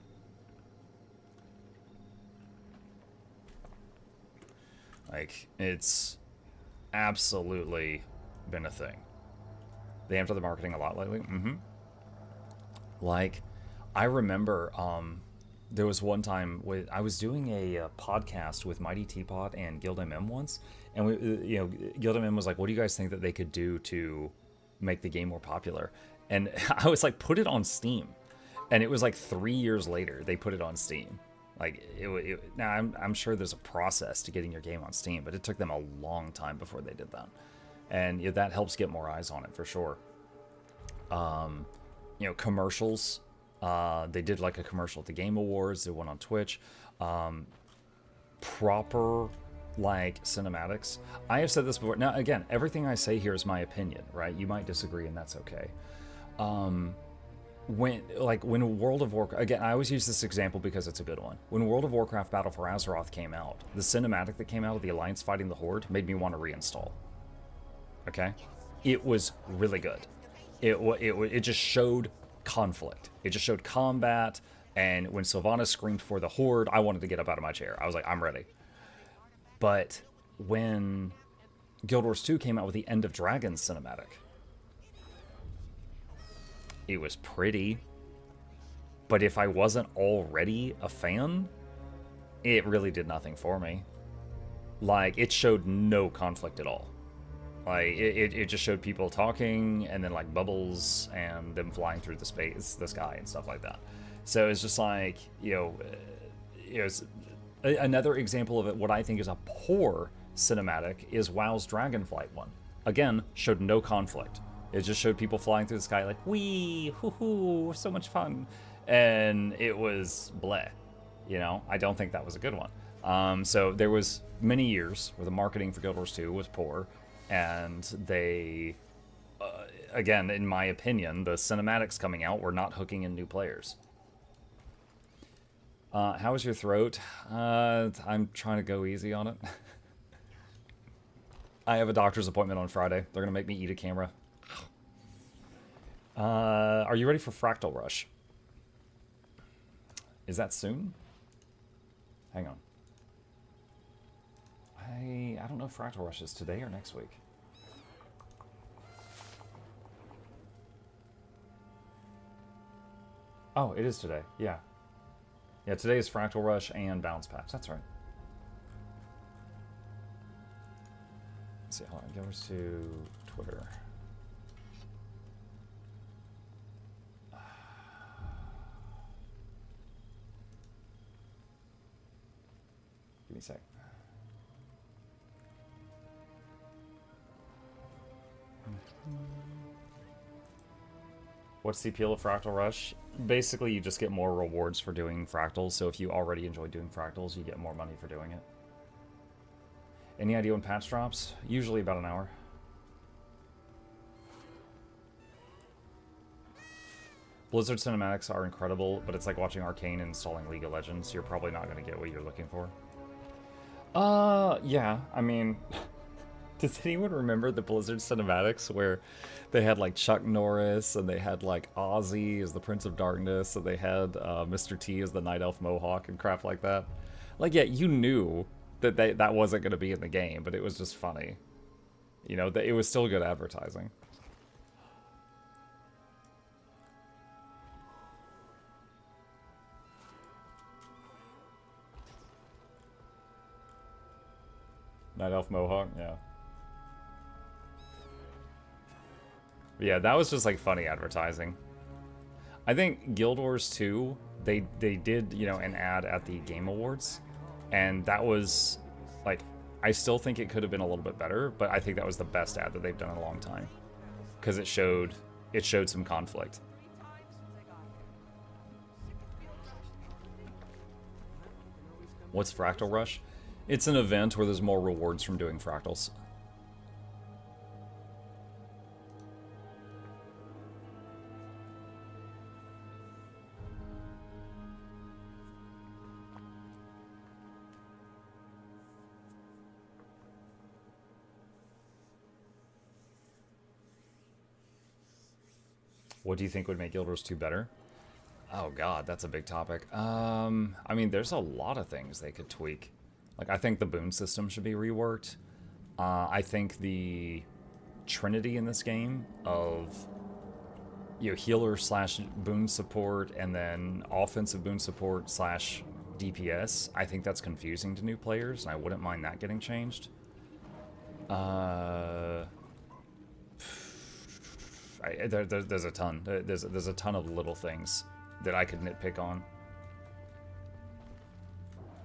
It's absolutely been a thing. They amped up the marketing a lot lately. I remember there was one time I was doing a podcast with Mighty Teapot and Guild MM once, and Guild MM was like, "What do you guys think that they could do to make the game more popular?" And I was like, "Put it on Steam." And it was 3 years later they put it on Steam. Now I'm sure there's a process to getting your game on Steam, but it took them a long time before they did that, and that helps get more eyes on it for sure. Commercials. They did a commercial at the Game Awards. They went on Twitch. Proper cinematics. I have said this before. Now again, everything I say here is my opinion, right? You might disagree, and that's okay. When World of Warcraft, again, I always use this example because it's a good one. When World of Warcraft Battle for Azeroth came out, the cinematic that came out of the Alliance fighting the Horde made me want to reinstall. Okay, it was really good. It just showed conflict. It just showed combat, and when Sylvanas screamed for the Horde, I wanted to get up out of my chair. I was like, I'm ready. But when Guild Wars 2 came out with the End of Dragons cinematic, it was pretty, but if I wasn't already a fan, it really did nothing for me. It showed no conflict at all. It just showed people talking, and then bubbles and them flying through the sky and stuff like that. So it's just Another example of it, what I think is a poor cinematic, is WoW's Dragonflight one. Again, showed no conflict. It just showed people flying through the sky like, wee, hoo hoo, so much fun. And it was bleh. You know, I don't think that was a good one. So there was many years where the marketing for Guild Wars 2 was poor, and they, again, in my opinion, the cinematics coming out were not hooking in new players. How is your throat? I'm trying to go easy on it. I have a doctor's appointment on Friday. They're going to make me eat a camera. Are you ready for Fractal Rush? Is that soon? Hang on. I don't know if Fractal Rush is today or next week. Oh, it is today. Yeah. Yeah, today is Fractal Rush and Bounce Patch. That's right. Let's see, hold on. Goes to Twitter. Give me a sec. What's the appeal of Fractal Rush? Basically, you just get more rewards for doing fractals, so if you already enjoy doing fractals, you get more money for doing it. Any idea when patch drops? Usually about an hour. Blizzard cinematics are incredible, but it's like watching Arcane and installing League of Legends. You're probably not going to get what you're looking for. Yeah, I mean... Does anyone remember the Blizzard cinematics where they had like Chuck Norris and they had like Ozzy as the Prince of Darkness and they had Mr. T as the Night Elf Mohawk and crap like that? Like, yeah, you knew that that wasn't going to be in the game, but it was just funny. You know, it was still good advertising. Night Elf Mohawk, yeah. Yeah, that was just like funny advertising. I think Guild Wars 2, they did, you know, an ad at the Game Awards, and that was like, I still think it could have been a little bit better, but I think that was the best ad that they've done in a long time because it showed some conflict. What's Fractal Rush? It's an event where there's more rewards from doing fractals. What do you think would make Guild Wars 2 better? Oh god, that's a big topic. I mean, there's a lot of things they could tweak. Like, I think the Boon system should be reworked. I think the trinity in this game of, you know, healer slash Boon support and then offensive Boon support slash DPS, I think that's confusing to new players, and I wouldn't mind that getting changed. There's a ton. There's a ton of little things that I could nitpick on.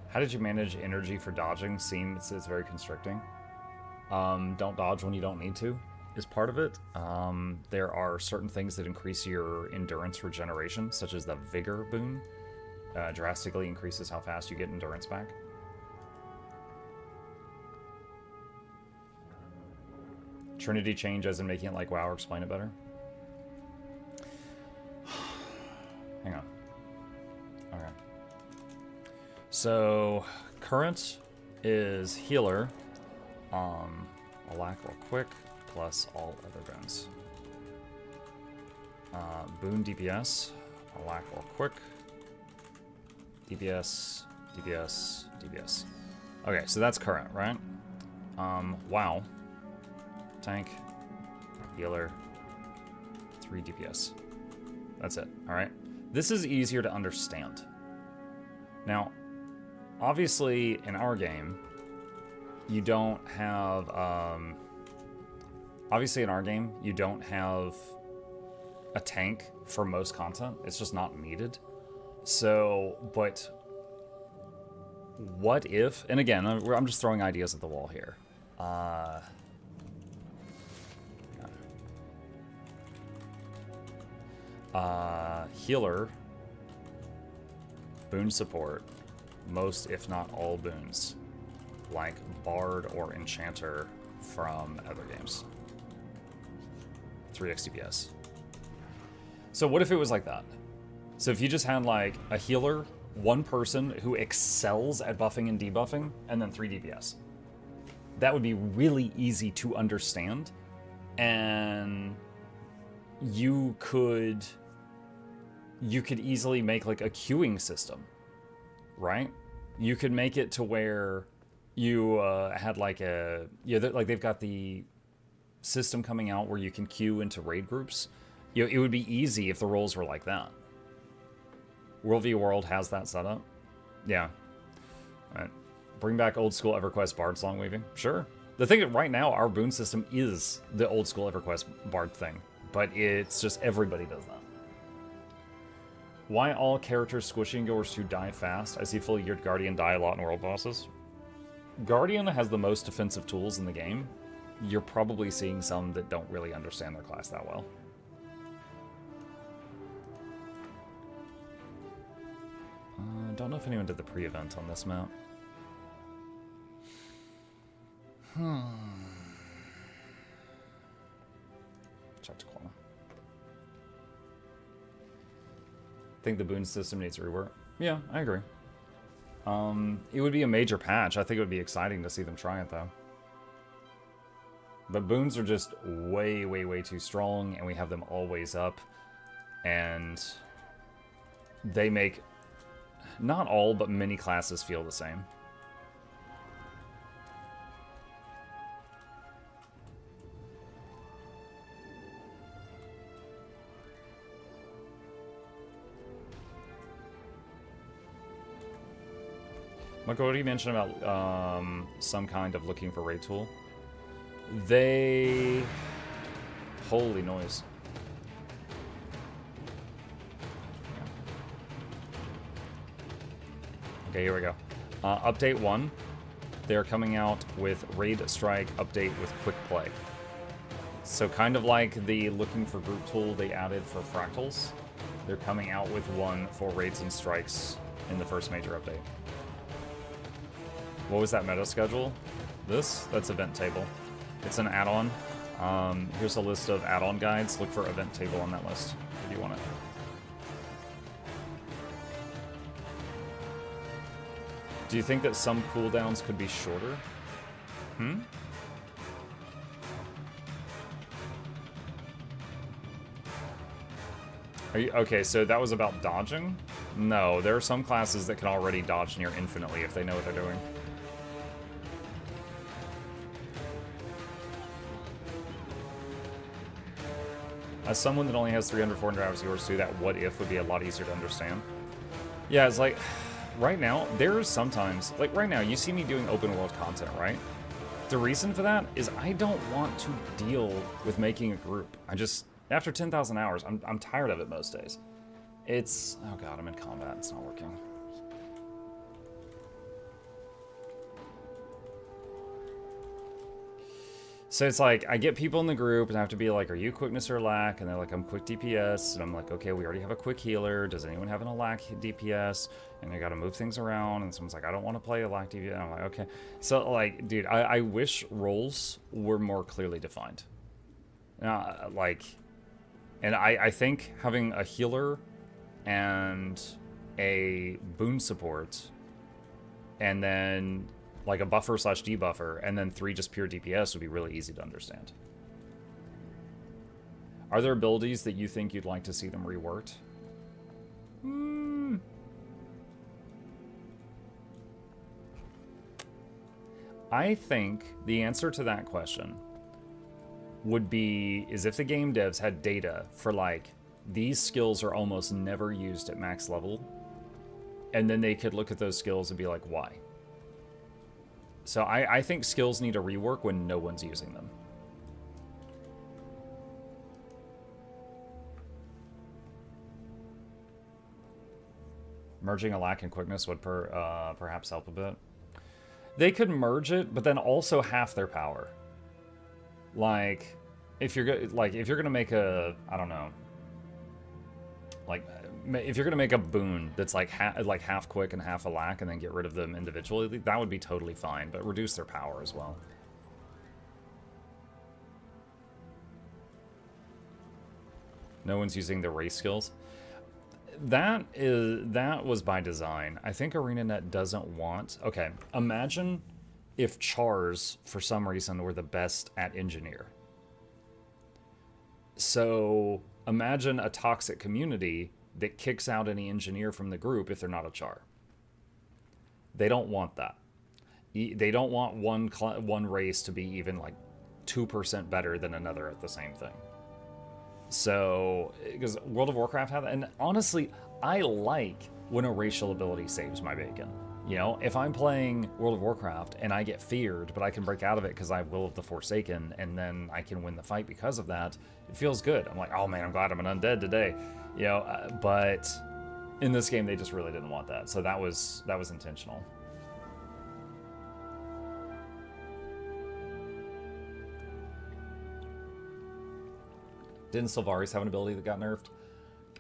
How did you manage energy for dodging? Seems it's very constricting. Don't dodge when you don't need to is part of it. There are certain things that increase your endurance regeneration, such as the Vigor boon. Drastically increases how fast you get endurance back. Trinity change as in making it like WoW, or explain it better. Hang on. Okay. So, current is healer. Alack real quick, plus all other boons. Boon DPS. Alack real quick. DPS, DPS, DPS. Okay, so that's current, right? WoW. Tank, healer, 3 DPS. That's it, alright? This is easier to understand. Now, obviously, in our game, you don't have, obviously in our game, you don't have a tank for most content. It's just not needed. So, but what if, and again, I'm just throwing ideas at the wall here. Healer, boon support, most if not all boons, like Bard or Enchanter from other games. 3x DPS. So what if it was like that? So if you just had like a healer, one person who excels at buffing and debuffing, and then 3 DPS. That would be really easy to understand, and you could easily make like a queuing system, right? You could make it to where you had like a, like they've got the system coming out where you can queue into raid groups. It would be easy if the roles were like that. Worldview World has that set up. Yeah. All right. Bring back old school EverQuest Bard song weaving. Sure. The thing is, right now, our boon system is the old school EverQuest Bard thing, but it's just everybody does that. Why all characters squishing Guild Wars 2 die fast? I see fully geared Guardian die a lot in world bosses. Guardian has the most defensive tools in the game. You're probably seeing some that don't really understand their class that well. Don't know if anyone did the pre-event on this map. Chapter corner. Think the boon system needs a rework. Yeah, I agree. It would be a major patch. I think it would be exciting to see them try it, though. But boons are just way, way, way too strong, and we have them always up. And they make, not all, but many classes feel the same. Michael, what do you mention about some kind of looking for raid tool? They... Holy noise. Okay, here we go. Update 1. They're coming out with Raid Strike update with Quick Play. So kind of like the looking for group tool they added for Fractals, they're coming out with one for Raids and Strikes in the first major update. What was that meta schedule? That's Event Table. It's an add-on. Here's a list of add-on guides. Look for Event Table on that list if you want it. Do you think that some cooldowns could be shorter? Are you, okay, so that was about dodging? No, there are some classes that can already dodge near infinitely if they know what they're doing. As someone that only has 300, 400 hours of yours too, that what if would be a lot easier to understand. Yeah, it's like, right now, there's sometimes, like right now, you see me doing open world content, right? The reason for that is I don't want to deal with making a group. I just, after 10,000 hours, I'm tired of it most days. It's, oh god, I'm in combat, it's not working. So it's like, I get people in the group and I have to be like, are you quickness or lack? And they're like, I'm quick DPS. And I'm like, okay, we already have a quick healer. Does anyone have a lack DPS? And I got to move things around. And someone's like, I don't want to play a lack DPS. And I'm like, okay. So like, dude, I wish roles were more clearly defined. Like, and I think having a healer and a boon support and then like a buffer slash debuffer, and then 3 just pure DPS would be really easy to understand. Are there abilities that you think you'd like to see them reworked? I think the answer to that question would be, is if the game devs had data for like, these skills are almost never used at max level, and then they could look at those skills and be like, why? So I think skills need a rework when no one's using them. Merging a lack and quickness would perhaps help a bit. They could merge it, but then also half their power. Like, if you're gonna make a, I don't know, like if you're gonna make a boon that's like half quick and half a lack, and then get rid of them individually, that would be totally fine. But reduce their power as well. No one's using the race skills. That was by design. I think ArenaNet doesn't want... Okay, imagine if Chars, for some reason, were the best at engineer. So imagine a toxic community that kicks out any engineer from the group if they're not a Char. They don't want that. They don't want one race to be even like 2% better than another at the same thing. So, because World of Warcraft had that, and honestly, I like when a racial ability saves my bacon. You know, if I'm playing World of Warcraft and I get feared, but I can break out of it because I have Will of the Forsaken, and then I can win the fight because of that, it feels good. I'm like, oh man, I'm glad I'm an undead today. You know, but in this game, they just really didn't want that. So that was intentional. Didn't Sylvaris have an ability that got nerfed?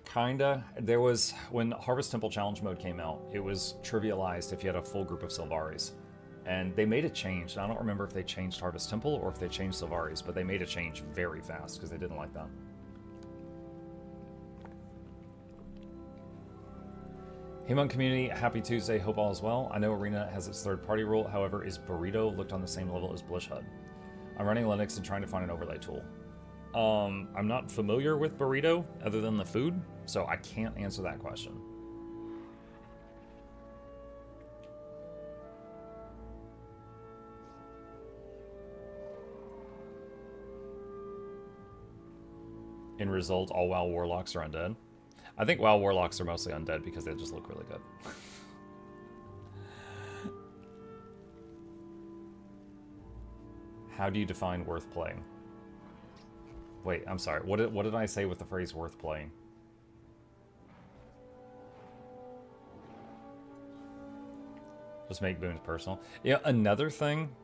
Kinda. There was, when Harvest Temple Challenge mode came out, it was trivialized if you had a full group of Sylvaris. And they made a change. And I don't remember if they changed Harvest Temple or if they changed Sylvaris, but they made a change very fast because they didn't like that. Hemon community, happy Tuesday, hope all is well. I know Arena has its third-party rule, however, is Burrito looked on the same level as Blish HUD? I'm running Linux and trying to find an overlay tool. I'm not familiar with Burrito other than the food, so I can't answer that question. In result, all WoW Warlocks are undead. I think WoW Warlocks are mostly undead because they just look really good. How do you define worth playing? Wait, I'm sorry. What did I say with the phrase worth playing? Just make boons personal. Yeah, another thing,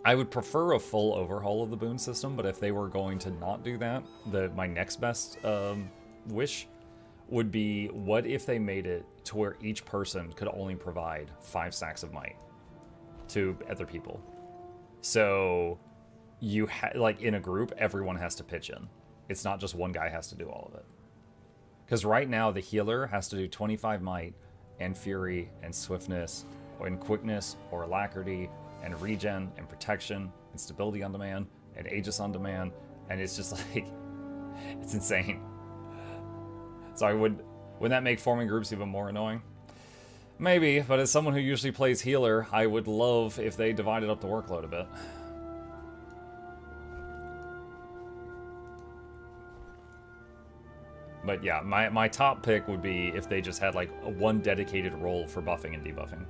I would prefer a full overhaul of the boon system, but if they were going to not do that, my next best wish would be, what if they made it to where each person could only provide 5 stacks of might to other people? So you like in a group, everyone has to pitch in. It's not just one guy has to do all of it. Because right now the healer has to do 25 might and fury and swiftness and quickness or alacrity and regen and protection and stability on demand and Aegis on demand, and it's just like, it's insane. So wouldn't that make forming groups even more annoying? Maybe, but as someone who usually plays healer, I would love if they divided up the workload a bit. But yeah, my top pick would be if they just had like one dedicated role for buffing and debuffing.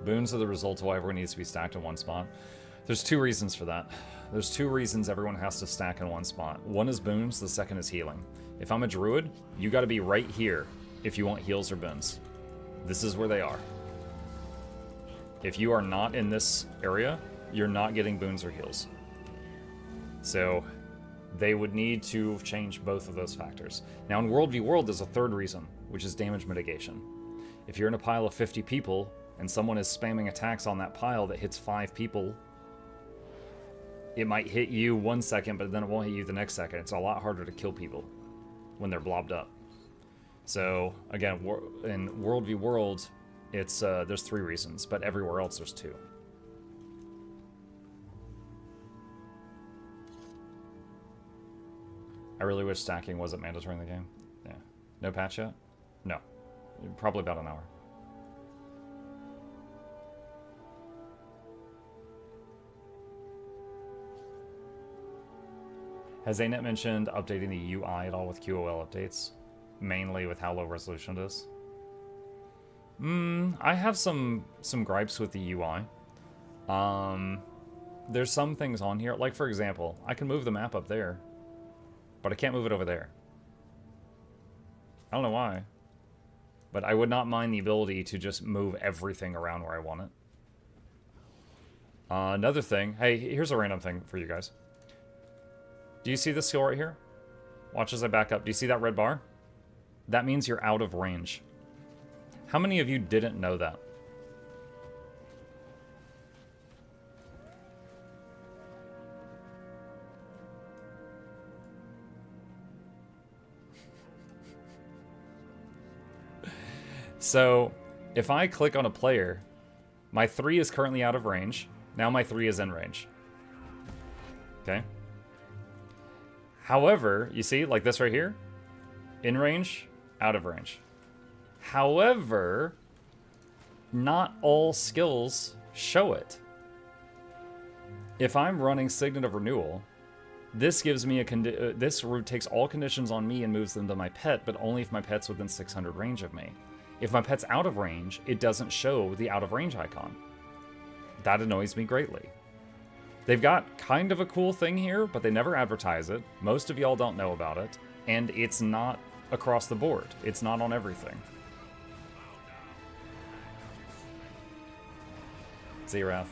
Boons are the result of why everyone needs to be stacked in one spot. There's 2 reasons for that. There's 2 reasons everyone has to stack in one spot. One is boons, the second is healing. If I'm a druid, you gotta be right here if you want heals or boons. This is where they are. If you are not in this area, you're not getting boons or heals. So they would need to change both of those factors. Now in World v World, there's a 3rd reason, which is damage mitigation. If you're in a pile of 50 people and someone is spamming attacks on that pile that hits 5 people, it might hit you 1 second, but then it won't hit you the next second. It's a lot harder to kill people when they're blobbed up. So again, in World v World, it's there's 3 reasons, but everywhere else there's 2. I really wish stacking wasn't mandatory in the game. Yeah. No patch yet? No. Probably about an hour. Has ANET mentioned updating the UI at all with QOL updates? Mainly with how low resolution it is? I have some gripes with the UI. there's some things on here, like for example, I can move the map up there, but I can't move it over there. I don't know why, but I would not mind the ability to just move everything around where I want it. Another thing, hey, here's a random thing for you guys. Do you see this skill right here? Watch as I back up. Do you see that red bar? That means you're out of range. How many of you didn't know that? So, if I click on a player, my 3 is currently out of range. Now my 3 is in range. Okay? However, you see, like this right here, in range, out of range. However, not all skills show it. If I'm running Signet of Renewal, this gives me a this route takes all conditions on me and moves them to my pet, but only if my pet's within 600 range of me. If my pet's out of range, it doesn't show the out of range icon. That annoys me greatly. They've got kind of a cool thing here, but they never advertise it. Most of y'all don't know about it, and it's not across the board. It's not on everything. See you, Raph.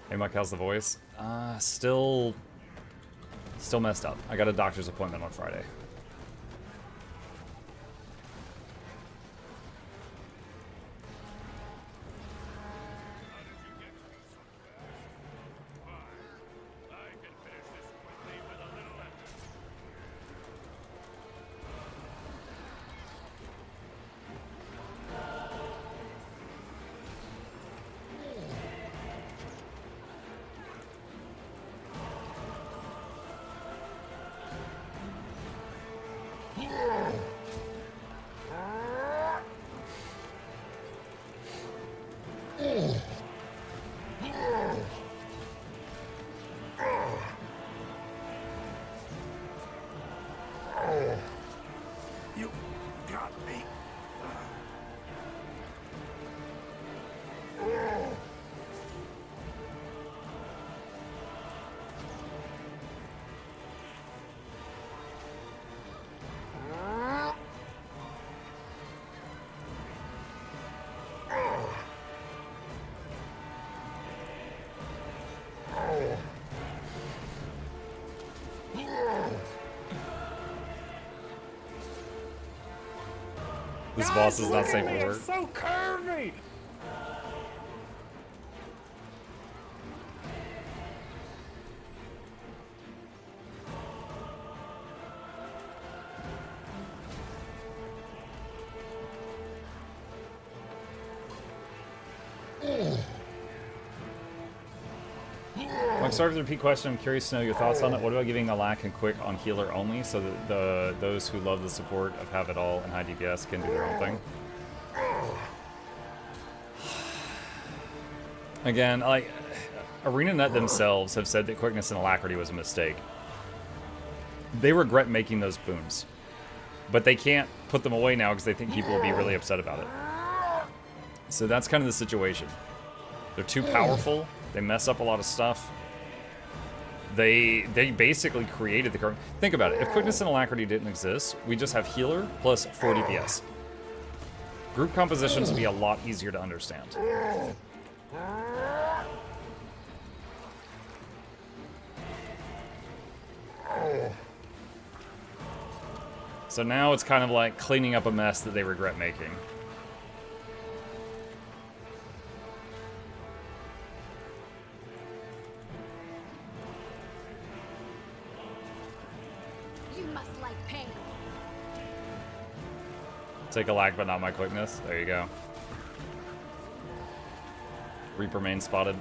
Hey, Mike, how's the voice? Still messed up. I got a doctor's appointment on Friday. You got me. This boss is not safe for work. It's so curvy. Mike, sorry for the repeat question. I'm curious to know your thoughts on it. What about giving a lack and quick on healer only so that those who love the support of Have It All and high DPS can do their own thing? Again, like, ArenaNet themselves have said that quickness and alacrity was a mistake. They regret making those boons. But they can't put them away now because they think people will be really upset about it. So that's kind of the situation. They're too powerful. They mess up a lot of stuff. They basically created the current... Think about it. If quickness and alacrity didn't exist, we just have healer plus 4 DPS. Group compositions would be a lot easier to understand. So now it's kind of like cleaning up a mess that they regret making. Take a lag, but not my quickness. There you go. Reaper main spotted.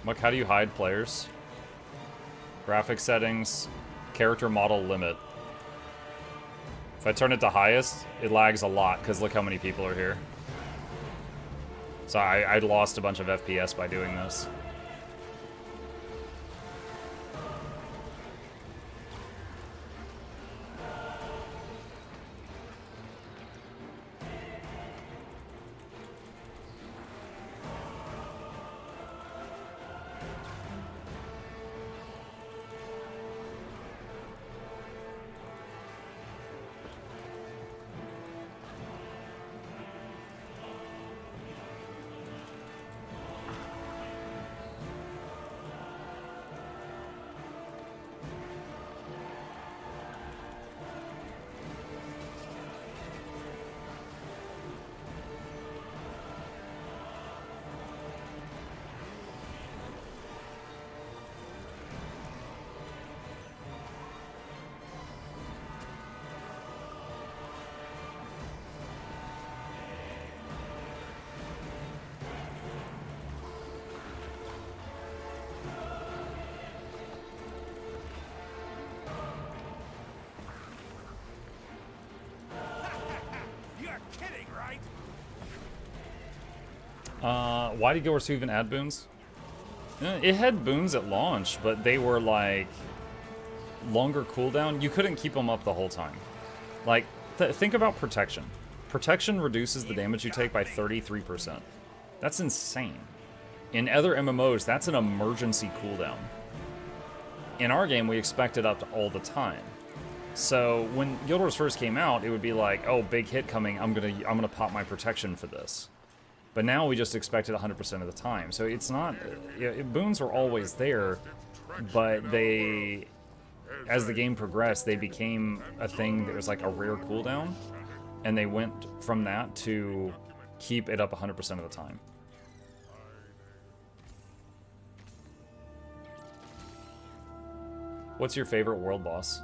Look, how do you hide players? Graphic settings, character model limit. If I turn it to highest, it lags a lot because look how many people are here. So I lost a bunch of FPS by doing this. Why did Guild Wars 2 even add boons? It had boons at launch, but they were like longer cooldown. You couldn't keep them up the whole time. Like, think about protection. Protection reduces the damage you take by 33%. That's insane. In other MMOs, that's an emergency cooldown. In our game, we expect it up to all the time. So when Guild Wars first came out, it would be like, oh, big hit coming, I'm gonna pop my protection for this. But now we just expect it 100% of the time. So it's not... boons were always there, but they... As the game progressed, they became a thing that was like a rare cooldown. And they went from that to keep it up 100% of the time. What's your favorite world boss?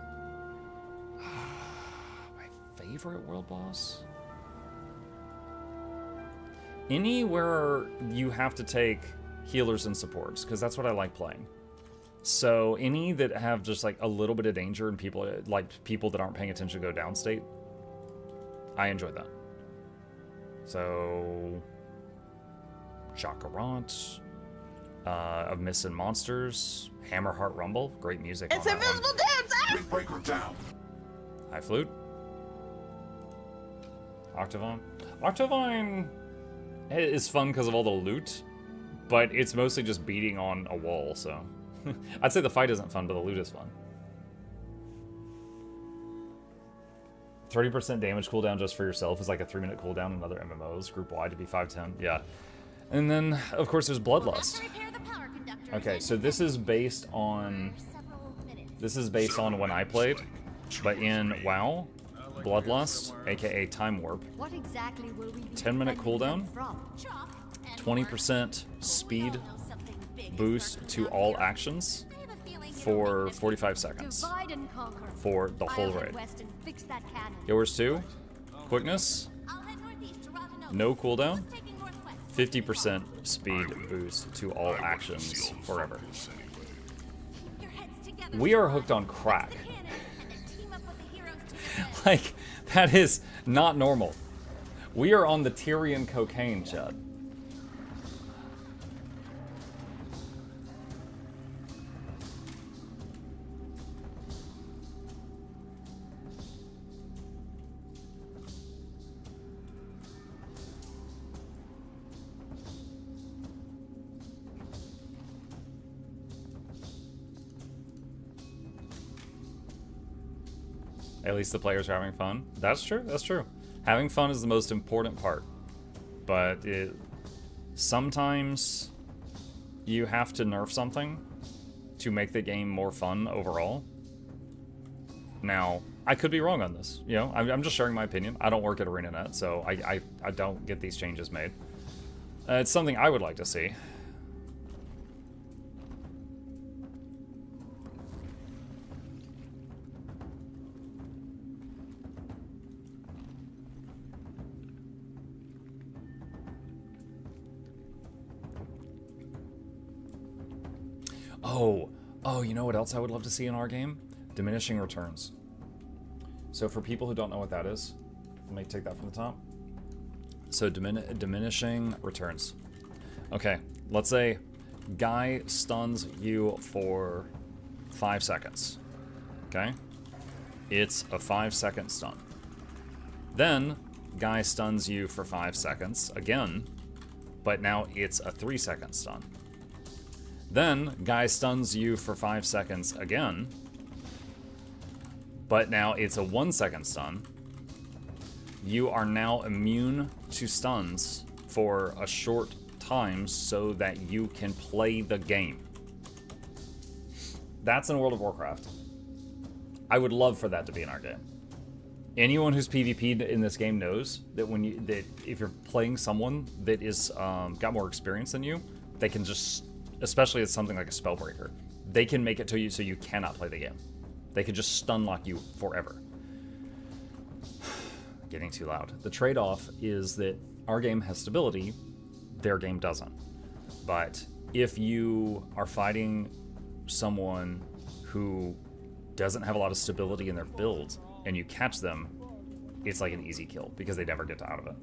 My favorite world boss? Anywhere you have to take healers and supports, because that's what I like playing. So any that have just like a little bit of danger and people that aren't paying attention go downstate, I enjoy that. So Chakarant, of Myths and Monsters, Hammerheart Rumble, great music. It's invisible dance! Breaker down. High Flute. Octavine. Octavine is fun because of all the loot, but it's mostly just beating on a wall, so... I'd say the fight isn't fun, but the loot is fun. 30% damage cooldown just for yourself is like a 3-minute cooldown in other MMOs, group-wide to be 510, yeah. And then, of course, there's Bloodlust. Okay, so this is based on... This is based on when I played, but in WoW, Bloodlust, aka Time Warp, 10-minute cooldown, 20% speed boost to all actions for 45 seconds for the whole raid. Guild Wars 2, quickness, no cooldown, 50% speed boost to all actions forever. We are hooked on crack. Like, that is not normal. We are on the Tyrion cocaine, Chad. At least the players are having fun. That's true, that's true. Having fun is the most important part. But sometimes you have to nerf something to make the game more fun overall. Now, I could be wrong on this. You know, I'm just sharing my opinion. I don't work at ArenaNet, so I don't get these changes made. It's something I would like to see. Oh, you know what else I would love to see in our game? Diminishing returns. So for people who don't know what that is, let me take that from the top. So diminishing returns. Okay, let's say guy stuns you for 5 seconds. Okay? It's a 5-second stun. Then, guy stuns you for 5 seconds again, but now it's a 3-second stun. Then, guy stuns you for 5 seconds again, but now it's a 1-second stun. You are now immune to stuns for a short time so that you can play the game. That's in World of Warcraft. I would love for that to be in our game. Anyone who's PvP'd in this game knows that if you're playing someone that is got more experience than you, they can just, especially it's something like a Spellbreaker, they can make it to you so you cannot play the game. They could just stun lock you forever. Getting too loud. The trade-off is that our game has stability, their game doesn't. But if you are fighting someone who doesn't have a lot of stability in their build, and you catch them, it's like an easy kill, because they never get out of it.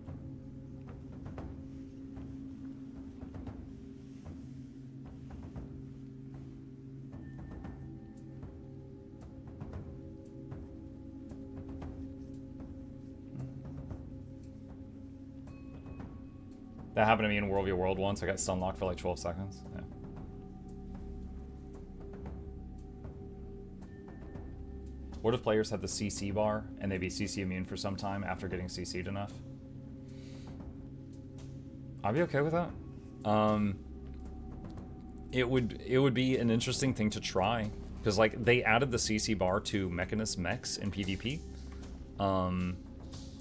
That happened to me in World v. World once. I got stun locked for like 12 seconds. Yeah. What if players had the CC bar and they'd be CC immune for some time after getting CC'd enough? I'd be okay with that. It would be an interesting thing to try, because like they added the CC bar to Mechanist mechs in PvP.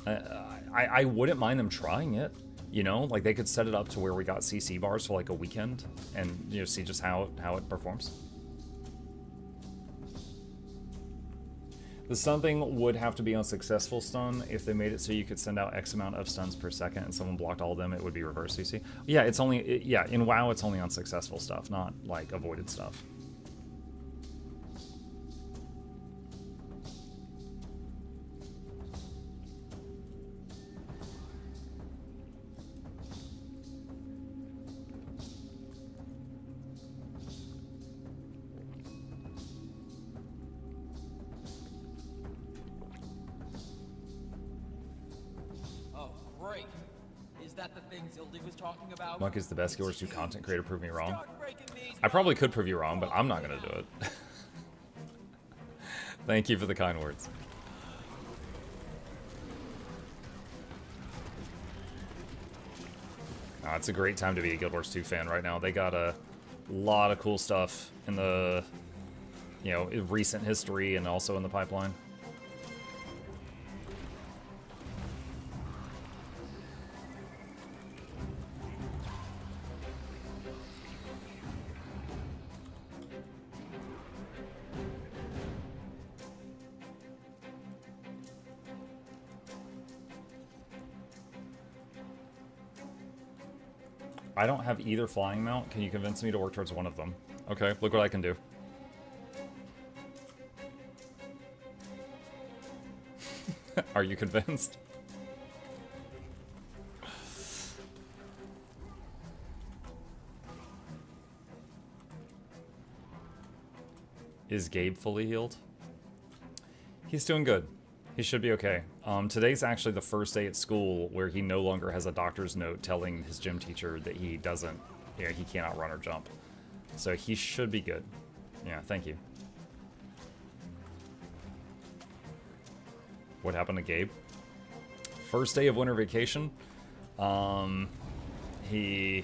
I wouldn't mind them trying it. You know, like they could set it up to where we got CC bars for like a weekend, and you know, see just how it performs. The stun thing would have to be on successful stun. If they made it so you could send out X amount of stuns per second and someone blocked all of them, it would be reverse CC. Yeah, it's only, yeah, in WoW it's only on successful stuff, not like avoided stuff. Muck is the best Guild Wars 2 content creator, prove me wrong. I probably could prove you wrong, but I'm not going to do it. Thank you for the kind words. It's a great time to be a Guild Wars 2 fan right now. They got a lot of cool stuff in the, you know, recent history and also in the pipeline. I don't have either flying mount. Can you convince me to work towards one of them? Okay, look what I can do. Are you convinced? Is Gabe fully healed? He's doing good. He should be okay. Today's actually the first day at school where he no longer has a doctor's note telling his gym teacher that he doesn't, you know, he cannot run or jump. So he should be good. Yeah, thank you. What happened to Gabe? First day of winter vacation. He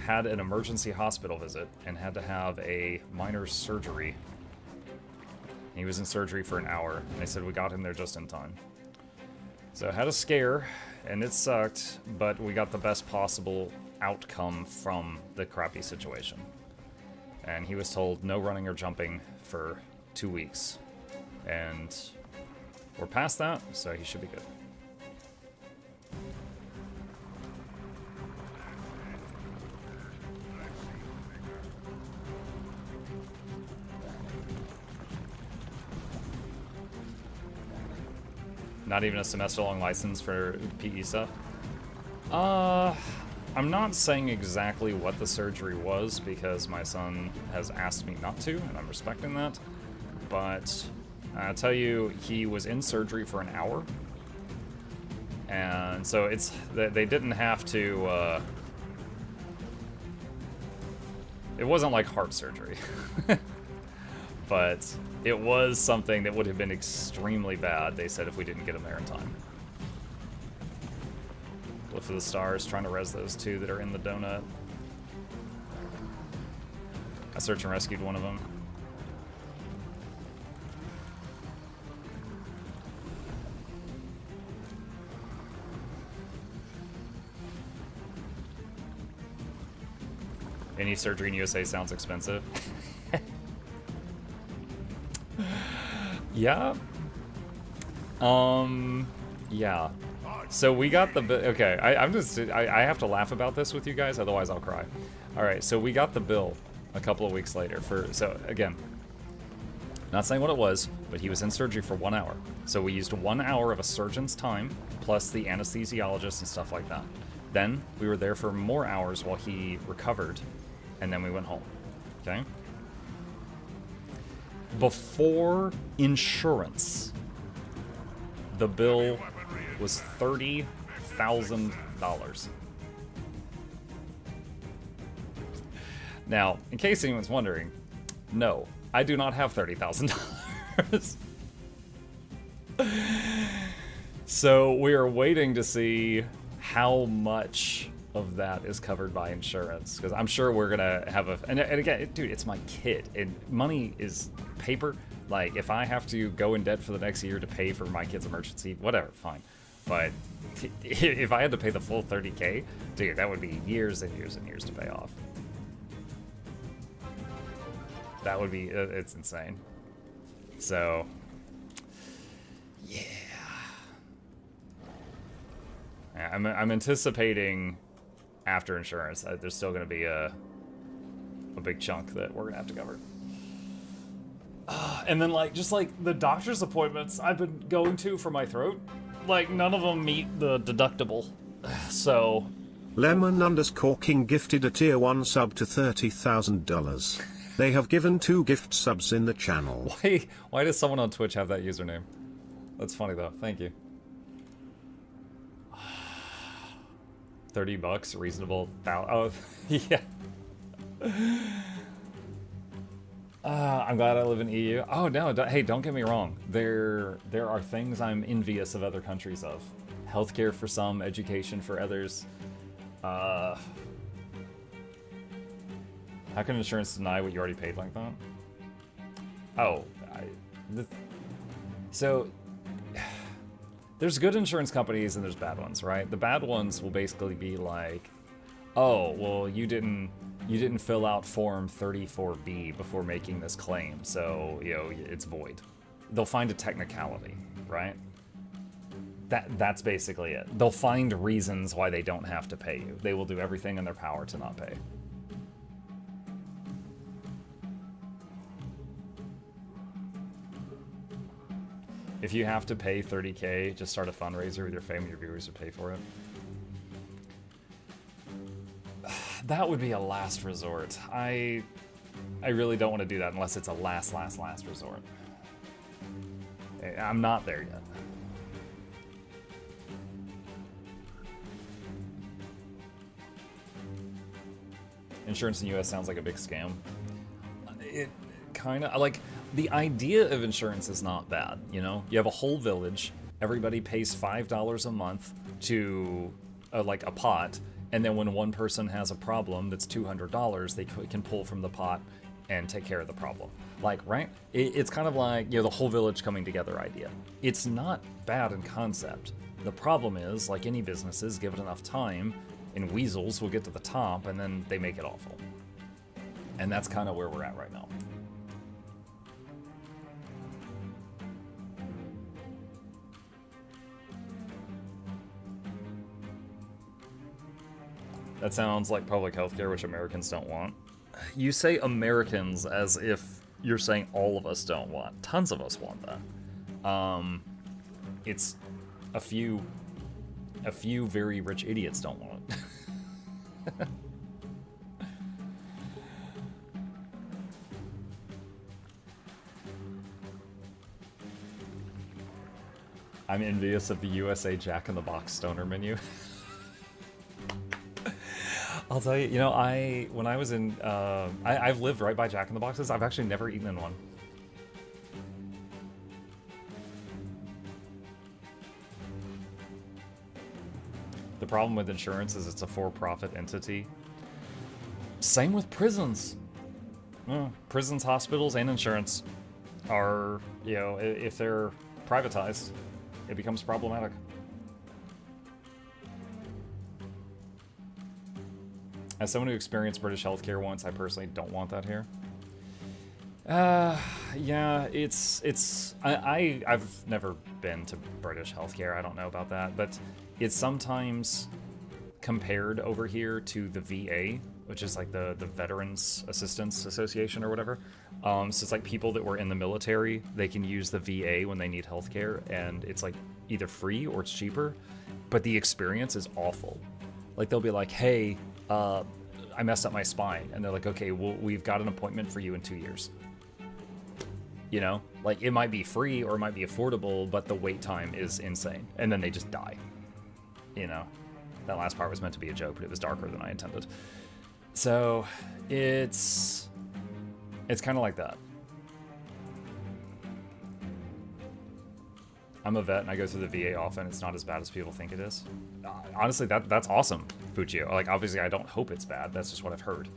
had an emergency hospital visit and had to have a minor surgery. He was in surgery for an hour, and they said we got him there just in time. So I had a scare, and it sucked, but we got the best possible outcome from the crappy situation. And he was told no running or jumping for 2 weeks. And we're past that, so he should be good. Not even a semester-long license for PE stuff? I'm not saying exactly what the surgery was because my son has asked me not to, and I'm respecting that. But I'll tell you, he was in surgery for an hour. And so it's, they didn't have to, it wasn't like heart surgery. But it was something that would have been extremely bad, they said, if we didn't get him there in time. Look for the stars, trying to res those two that are in the donut. I search and rescued one of them. Any surgery in USA sounds expensive. Yeah. Yeah. So we got the bill. Okay, I have to laugh about this with you guys, otherwise I'll cry. All right, so we got the bill a couple of weeks later so again, not saying what it was, but he was in surgery for 1 hour. So we used 1 hour of a surgeon's time, plus the anesthesiologist and stuff like that. Then we were there for more hours while he recovered, and then we went home, okay? Before insurance, the bill was $30,000. Now, in case anyone's wondering, no, I do not have $30,000. So we are waiting to see how much of that is covered by insurance, because I'm sure we're gonna have a and again, dude, it's my kid, and money is paper. Like, if I have to go in debt for the next year to pay for my kid's emergency, whatever, fine. But if I had to pay the full 30K, dude, that would be years and years and years to pay off. That would be, it's insane. So, yeah. I'm anticipating after insurance, there's still going to be a big chunk that we're going to have to cover. And then, like, just like the doctor's appointments I've been going to for my throat, like, none of them meet the deductible. So. Lemon_King gifted a tier 1 sub to $30,000. They have given 2 gift subs in the channel. Why does someone on Twitch have that username? That's funny though. Thank you. $30, reasonable. Oh, yeah. I'm glad I live in EU. Oh no, hey, don't get me wrong. There are things I'm envious of other countries of. Healthcare for some, education for others. How can insurance deny what you already paid like that? Oh, so there's good insurance companies and there's bad ones, right? The bad ones will basically be like, oh, well, you didn't fill out form 34B before making this claim, so, you know, it's void. They'll find a technicality, right? That's basically it. They'll find reasons why they don't have to pay you. They will do everything in their power to not pay. If you have to pay 30K, just start a fundraiser with your family, your viewers to pay for it. That would be a last resort. I really don't want to do that unless it's a last resort. I'm not there yet. Insurance in the US sounds like a big scam. It kind of, like, the idea of insurance is not bad, you know? You have a whole village, everybody pays $5 a month to, like, a pot, and then when one person has a problem that's $200, they can pull from the pot and take care of the problem. Like, right? It's kind of like, you know, the whole village coming together idea. It's not bad in concept. The problem is, like any businesses, give it enough time, and weasels will get to the top, and then they make it awful. And that's kind of where we're at right now. That sounds like public healthcare, which Americans don't want. You say Americans as if you're saying all of us don't want. Tons of us want that. It's a few very rich idiots don't want it. I'm envious of the USA Jack in the Box stoner menu. I'll tell you, you know, when I was in, I've lived right by Jack in the Boxes. I've actually never eaten in one. The problem with insurance is it's a for-profit entity. Same with prisons. Prisons, hospitals, and insurance are, you know, if they're privatized, it becomes problematic. As someone who experienced British healthcare once, I personally don't want that here. Yeah, I've never been to British healthcare. I don't know about that, but it's sometimes compared over here to the VA, which is like the Veterans Assistance Association or whatever. So it's like people that were in the military, they can use the VA when they need healthcare, and it's like either free or it's cheaper, but the experience is awful. Like they'll be like, hey, I messed up my spine, and they're like, okay, well, we've got an appointment for you in 2 years. You know, like it might be free or it might be affordable, but the wait time is insane, and then they just die. You know, that last part was meant to be a joke, but it was darker than I intended. So it's kind of like that. I'm a vet and I go through the VA often. It's not as bad as people think it is. Honestly, that's awesome, Fuchio. Like, obviously, I don't hope it's bad. That's just what I've heard.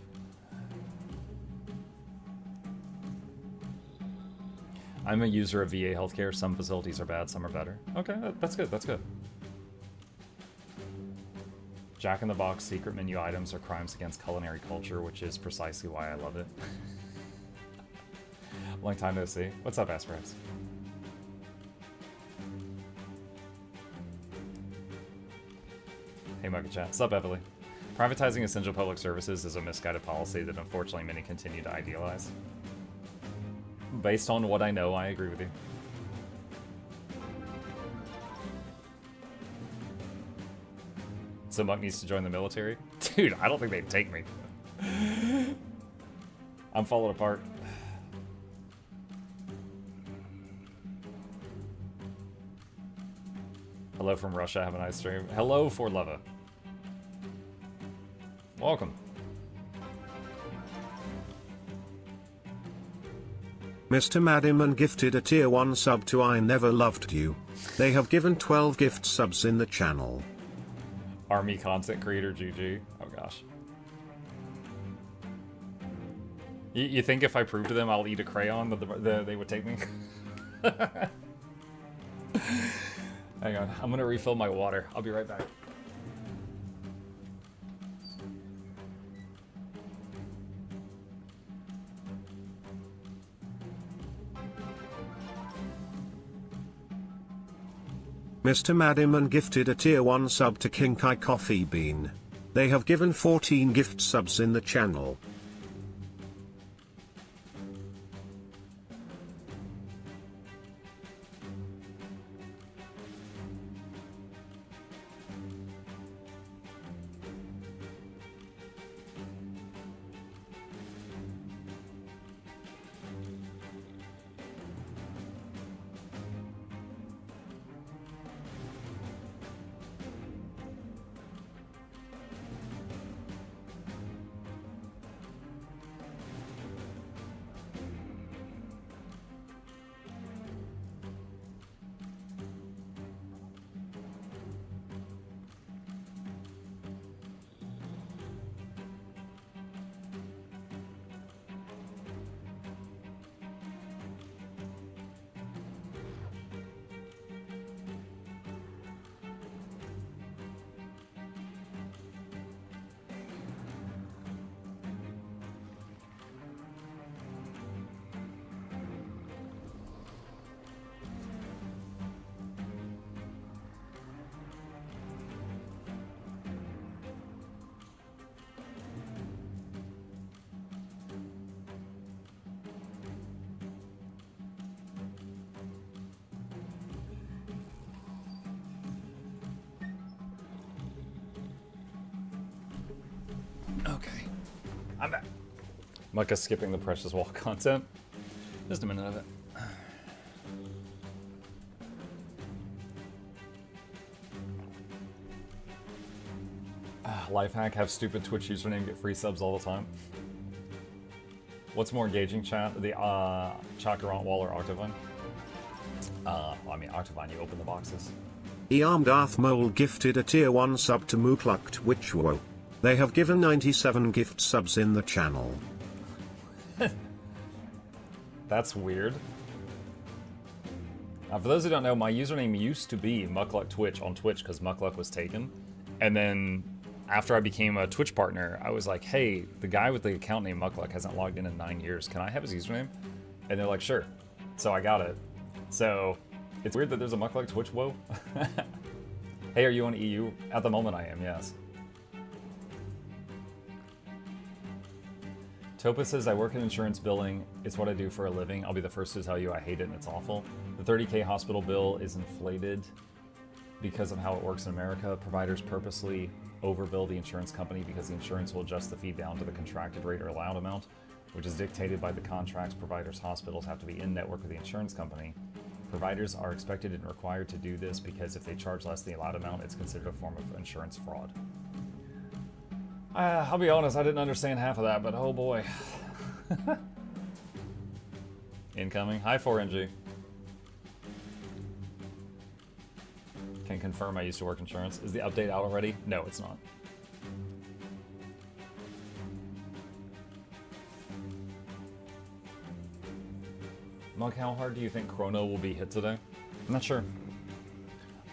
I'm a user of VA healthcare. Some facilities are bad, some are better. Okay, that's good. That's good. Jack in the Box secret menu items are crimes against culinary culture, which is precisely why I love it. Long time no see. What's up, Aspirax? Hey, Mugga Chat. What's up, Evelyn? Privatizing essential public services is a misguided policy that unfortunately many continue to idealize. Based on what I know, I agree with you. So Muck needs to join the military? Dude, I don't think they'd take me. I'm falling apart. Hello from Russia, have a nice stream. Hello, Ford Leva. Welcome. Mr. Madiman gifted a tier 1 sub to I Never Loved You. They have given 12 gift subs in the channel. Army content creator GG. Oh gosh. You think if I prove to them I'll eat a crayon that they would take me? Hang on, I'm gonna refill my water. I'll be right back. Mr. Madiman gifted a tier 1 sub to King Kai Coffee Bean. They have given 14 gift subs in the channel. Okay. I'm back. Micah skipping the precious wall content. Just a minute of it. Life hack, have stupid Twitch username, get free subs all the time. What's more engaging, chat? The Chakarant wall or Octavine? Well, I mean, Octavine, you open the boxes. Earm Darth Mole gifted a tier 1 sub to MuklukYoutube. They have given 97 gift subs in the channel. That's weird. For those who don't know, my username used to be MuklukTwitch on Twitch because Mukluk was taken. And then after I became a Twitch partner, I was like, hey, the guy with the account name Mukluk hasn't logged in 9 years. Can I have his username? And they're like, sure. So I got it. So it's weird that there's a MuklukTwitch whoa. Hey, are you on EU? At the moment I am, yes. Topa says, I work in insurance billing. It's what I do for a living. I'll be the first to tell you I hate it and it's awful. The 30K hospital bill is inflated because of how it works in America. Providers purposely overbill the insurance company because the insurance will adjust the fee down to the contracted rate or allowed amount, which is dictated by the contracts. Providers' hospitals have to be in network with the insurance company. Providers are expected and required to do this because if they charge less than the allowed amount, it's considered a form of insurance fraud. I'll be honest, I didn't understand half of that, but oh boy. Incoming. Hi, 4NG. Can confirm I used to work insurance. Is the update out already? No, it's not. Mug, how hard do you think Chrono will be hit today? I'm not sure.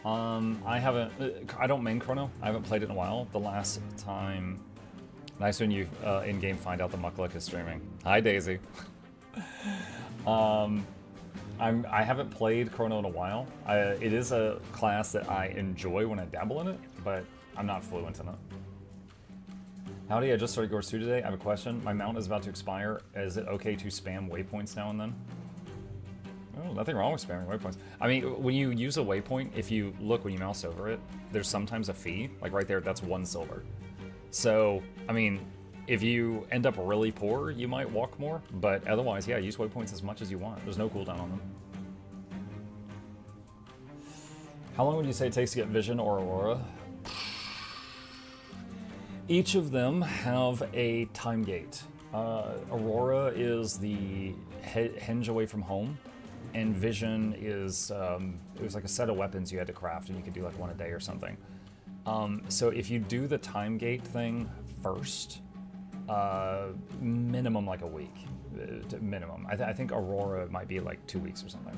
I don't main Chrono. I haven't played it in a while. The last time... Nice when you in-game find out the Mukluk is streaming. Hi, Daisy. I haven't played Chrono in a while. It is a class that I enjoy when I dabble in it, but I'm not fluent in it. Howdy, I just started GW2 today. I have a question. My mount is about to expire. Is it okay to spam waypoints now and then? Oh, nothing wrong with spamming waypoints. I mean, when you use a waypoint, if you look when you mouse over it, there's sometimes a fee. Like right there, that's 1 silver. So, I mean, if you end up really poor, you might walk more. But otherwise, yeah, use waypoints as much as you want. There's no cooldown on them. How long would you say it takes to get Vision or Aurora? Each of them have a time gate. Aurora is the hinge away from home. And Vision is, it was like a set of weapons you had to craft, and you could do like 1 a day or something. So if you do the time gate thing first, minimum like a week, minimum. I think Aurora might be like 2 weeks or something.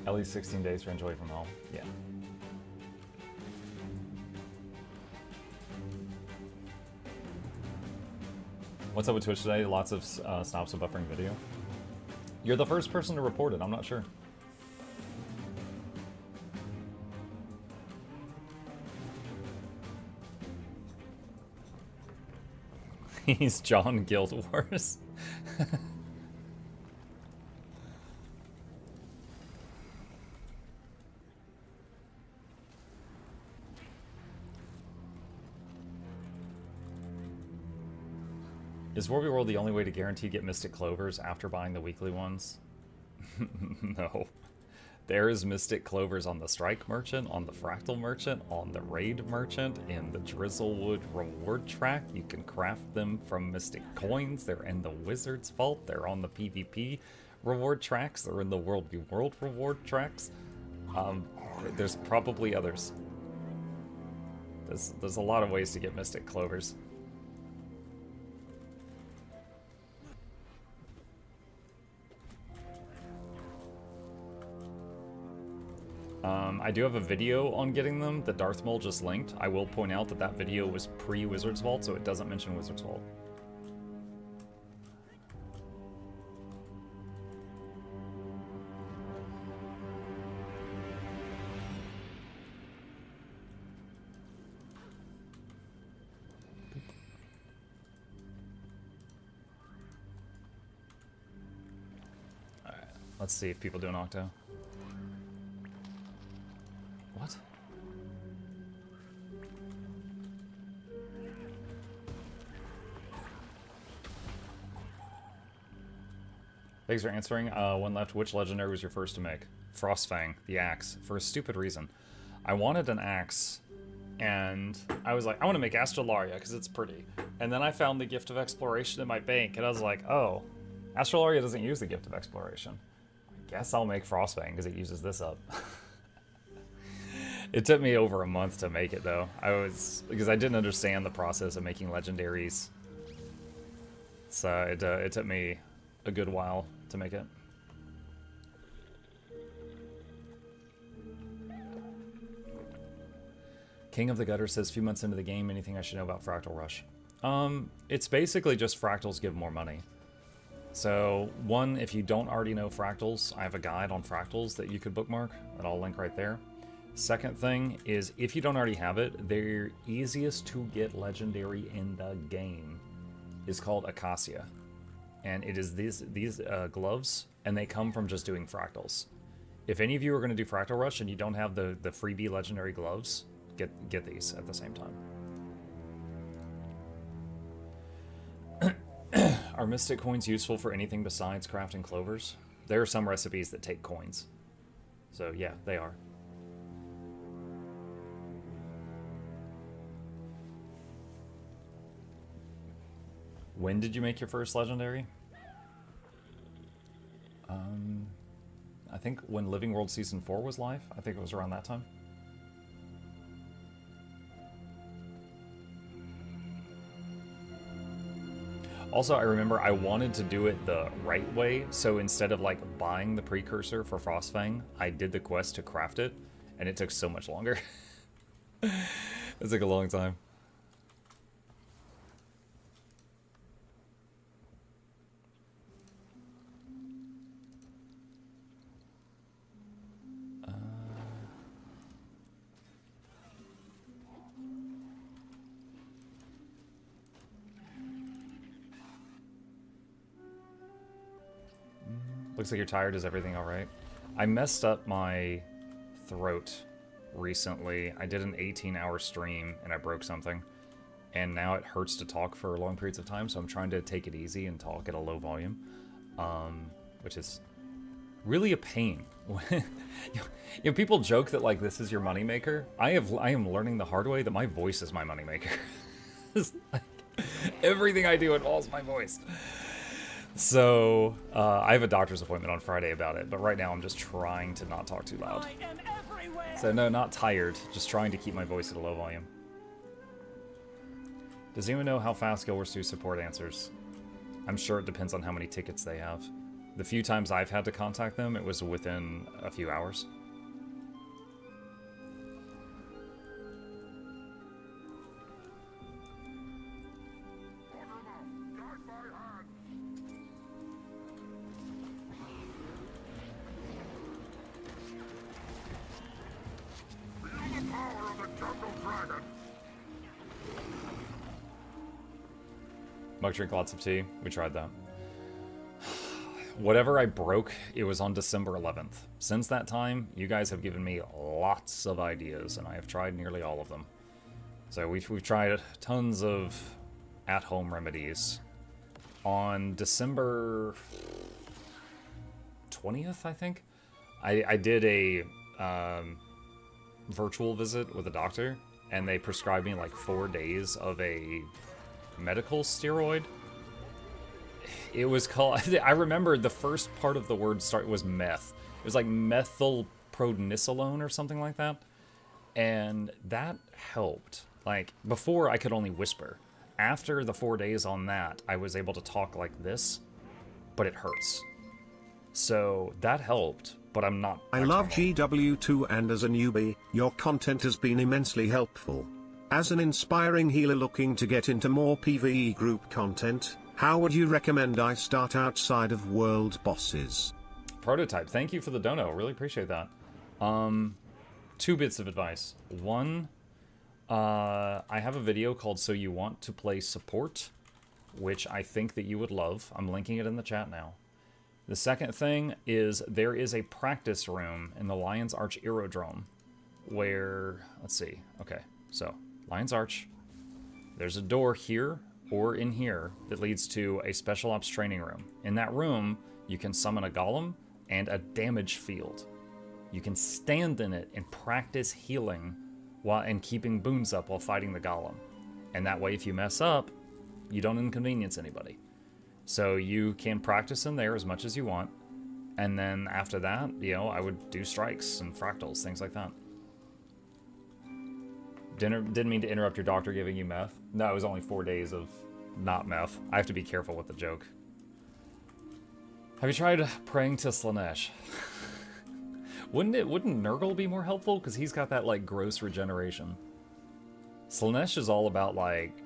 At least 16 days for enjoy from home. Yeah. What's up with Twitch today? Lots of stops of buffering video. You're the first person to report it. I'm not sure. He's John Guild Wars. Is Warby World the only way to guarantee get Mystic Clovers after buying the weekly ones? No. There is Mystic Clovers on the Strike Merchant, on the Fractal Merchant, on the Raid Merchant, in the Drizzlewood Reward Track. You can craft them from Mystic Coins. They're in the Wizard's Vault. They're on the PvP Reward Tracks. They're in the World v World Reward Tracks. There's probably others. There's a lot of ways to get Mystic Clovers. I do have a video on getting them that Darth Maul just linked. I will point out that that video was pre-Wizard's Vault, so it doesn't mention Wizard's Vault. Let's see if people do an Octo. What? Thanks for answering. One left. Which legendary was your first to make? Frostfang, the axe, for a stupid reason. I wanted an axe, and I was like, I want to make Astrolaria because it's pretty. And then I found the Gift of Exploration in my bank, and I was like, oh, Astrolaria doesn't use the Gift of Exploration. I guess I'll make Frostfang because it uses this up. It took me over a month to make it, though. Because I didn't understand the process of making legendaries. So it took me a good while to make it. King of the Gutter says, few months into the game, anything I should know about Fractal Rush? It's basically just fractals give more money. So, one, if you don't already know fractals, I have a guide on fractals that you could bookmark, that I'll link right there. Second thing is, if you don't already have it, their easiest to get legendary in the game is called Acacia. And it is these gloves, and they come from just doing fractals. If any of you are going to do Fractal Rush and you don't have the freebie legendary gloves, get these at the same time. Are Mystic Coins useful for anything besides crafting clovers? There are some recipes that take coins. So yeah, they are. When did you make your first legendary? I think when Living World Season 4 was live. I think it was around that time. Also, I remember I wanted to do it the right way, so instead of like buying the precursor for Frostfang, I did the quest to craft it, and it took so much longer. It took a long time. Looks like you're tired. Is everything all right? I messed up my throat recently. I did an 18-hour stream and I broke something. And now it hurts to talk for long periods of time, so I'm trying to take it easy and talk at a low volume. Which is really a pain. You know, people joke that like this is your moneymaker. I am learning the hard way that my voice is my moneymaker. Like, everything I do involves my voice. So, I have a doctor's appointment on Friday about it, but right now I'm just trying to not talk too loud. So no, not tired, just trying to keep my voice at a low volume. Does anyone know how fast Guild Wars 2 support answers? I'm sure it depends on how many tickets they have. The few times I've had to contact them, it was within a few hours. Mug drink lots of tea. We tried that. Whatever I broke, it was on December 11th. Since that time, you guys have given me lots of ideas, and I have tried nearly all of them. So we've tried tons of at-home remedies. On December 20th, I think, I did a virtual visit with a doctor, and they prescribed me like 4 days of a medical steroid. It was called, I remember the first part of the word was meth. It was like methylprednisolone or something like that. And that helped. Like, before I could only whisper. After the 4 days on that, I was able to talk like this, but it hurts. So that helped, but I'm not. I love GW2, and as a newbie, your content has been immensely helpful. As an inspiring healer looking to get into more PvE group content, how would you recommend I start outside of world bosses? Prototype, thank you for the dono. Really appreciate that. 2 bits of advice. One, I have a video called So You Want to Play Support, which I think that you would love. I'm linking it in the chat now. The second thing is there is a practice room in the Lion's Arch Aerodrome where, let's see, okay, so Lion's Arch, there's a door here or in here that leads to a special ops training room. In that room, you can summon a golem and a damage field. You can stand in it and practice healing and keeping boons up while fighting the golem. And that way, if you mess up, you don't inconvenience anybody. So you can practice in there as much as you want. And then after that, you know, I would do strikes and fractals, things like that. Didn't mean to interrupt your doctor giving you meth. No, it was only 4 days of not meth. I have to be careful with the joke. Have you tried praying to Slanesh? Wouldn't Nurgle be more helpful? Because he's got that, like, gross regeneration. Slanesh is all about, like,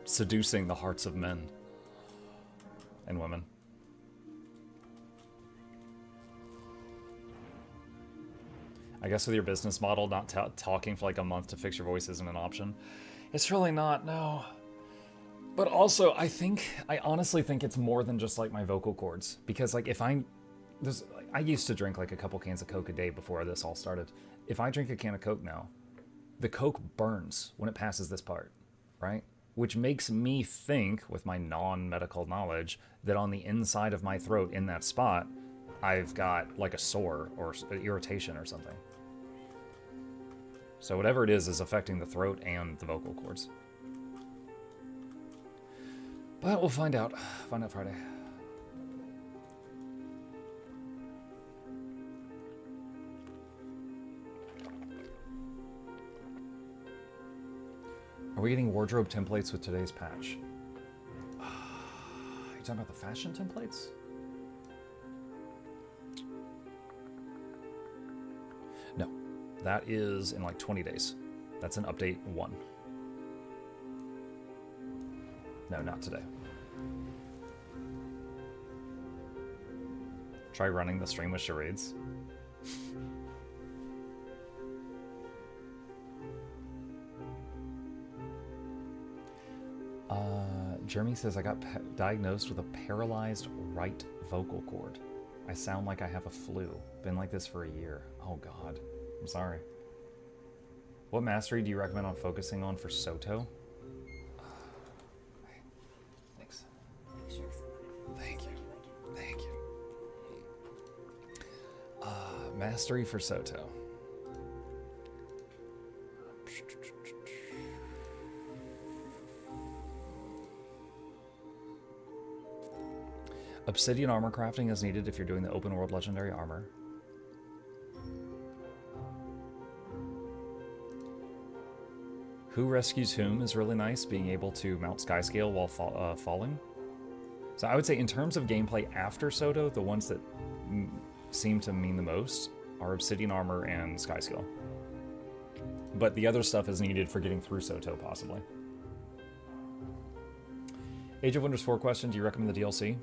seducing the hearts of men. And women. I guess with your business model, not talking for like a month to fix your voice isn't an option. It's really not, no. But also, I honestly think it's more than just like my vocal cords. Because like if I used to drink like a couple cans of Coke a day before this all started. If I drink a can of Coke now, the Coke burns when it passes this part, right? Which makes me think, with my non-medical knowledge, that on the inside of my throat in that spot, I've got like a sore or irritation or something. So whatever it is affecting the throat and the vocal cords. But we'll find out. Find out Friday. Are we getting wardrobe templates with today's patch? Are you talking about the fashion templates? No, that is in like 20 days. That's an update 1. No, not today. Try running the stream with charades. Jeremy says, I got diagnosed with a paralyzed right vocal cord. I sound like I have a flu. Been like this for a year. Oh God, I'm sorry. What mastery do you recommend on focusing on for Soto? Thanks. Thank you. Thank you. Mastery for Soto. Obsidian armor crafting is needed if you're doing the open world legendary armor. Who rescues whom is really nice, being able to mount skyscale while falling. So I would say in terms of gameplay after Soto, the ones that seem to mean the most are Obsidian Armor and Skyscale. But the other stuff is needed for getting through Soto, possibly. Age of Wonders 4 question, do you recommend the DLC?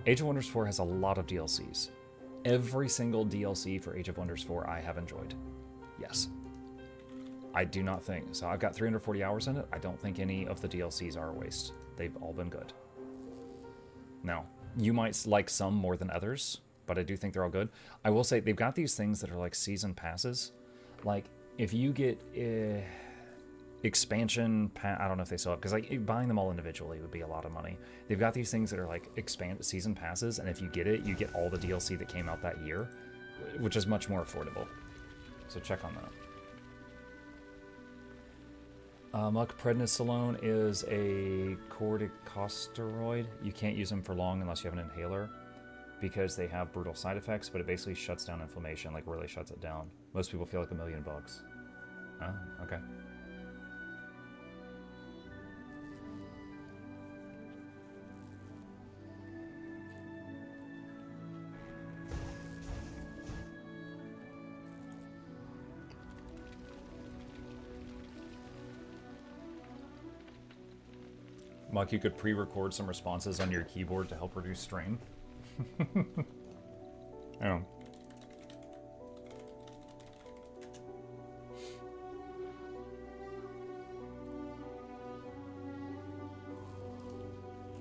Age of Wonders 4 has a lot of DLCs. Every single DLC for Age of Wonders 4 I have enjoyed. Yes. I do not think. So I've got 340 hours in it. I don't think any of the DLCs are a waste. They've all been good. Now, you might like some more than others, but I do think they're all good. I will say they've got these things that are like season passes. Like if you get expansion, I don't know if they still have, because like buying them all individually would be a lot of money. They've got these things that are like season passes, and if you get it, you get all the DLC that came out that year, which is much more affordable. So check on that. Prednisolone is a corticosteroid. You can't use them for long unless you have an inhaler because they have brutal side effects, but it basically shuts down inflammation, like really shuts it down. Most people feel like $1 million. Oh, okay. Muck, you could pre-record some responses on your keyboard to help reduce strain. Oh.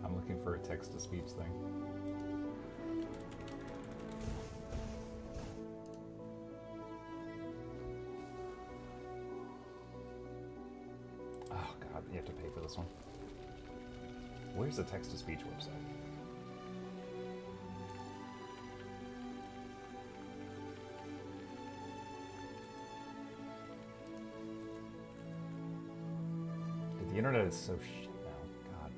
I'm looking looking for a text-to-speech thing. Oh god, you have to pay for this one. Where's the text-to-speech website? Dude, the internet is so shit now. God.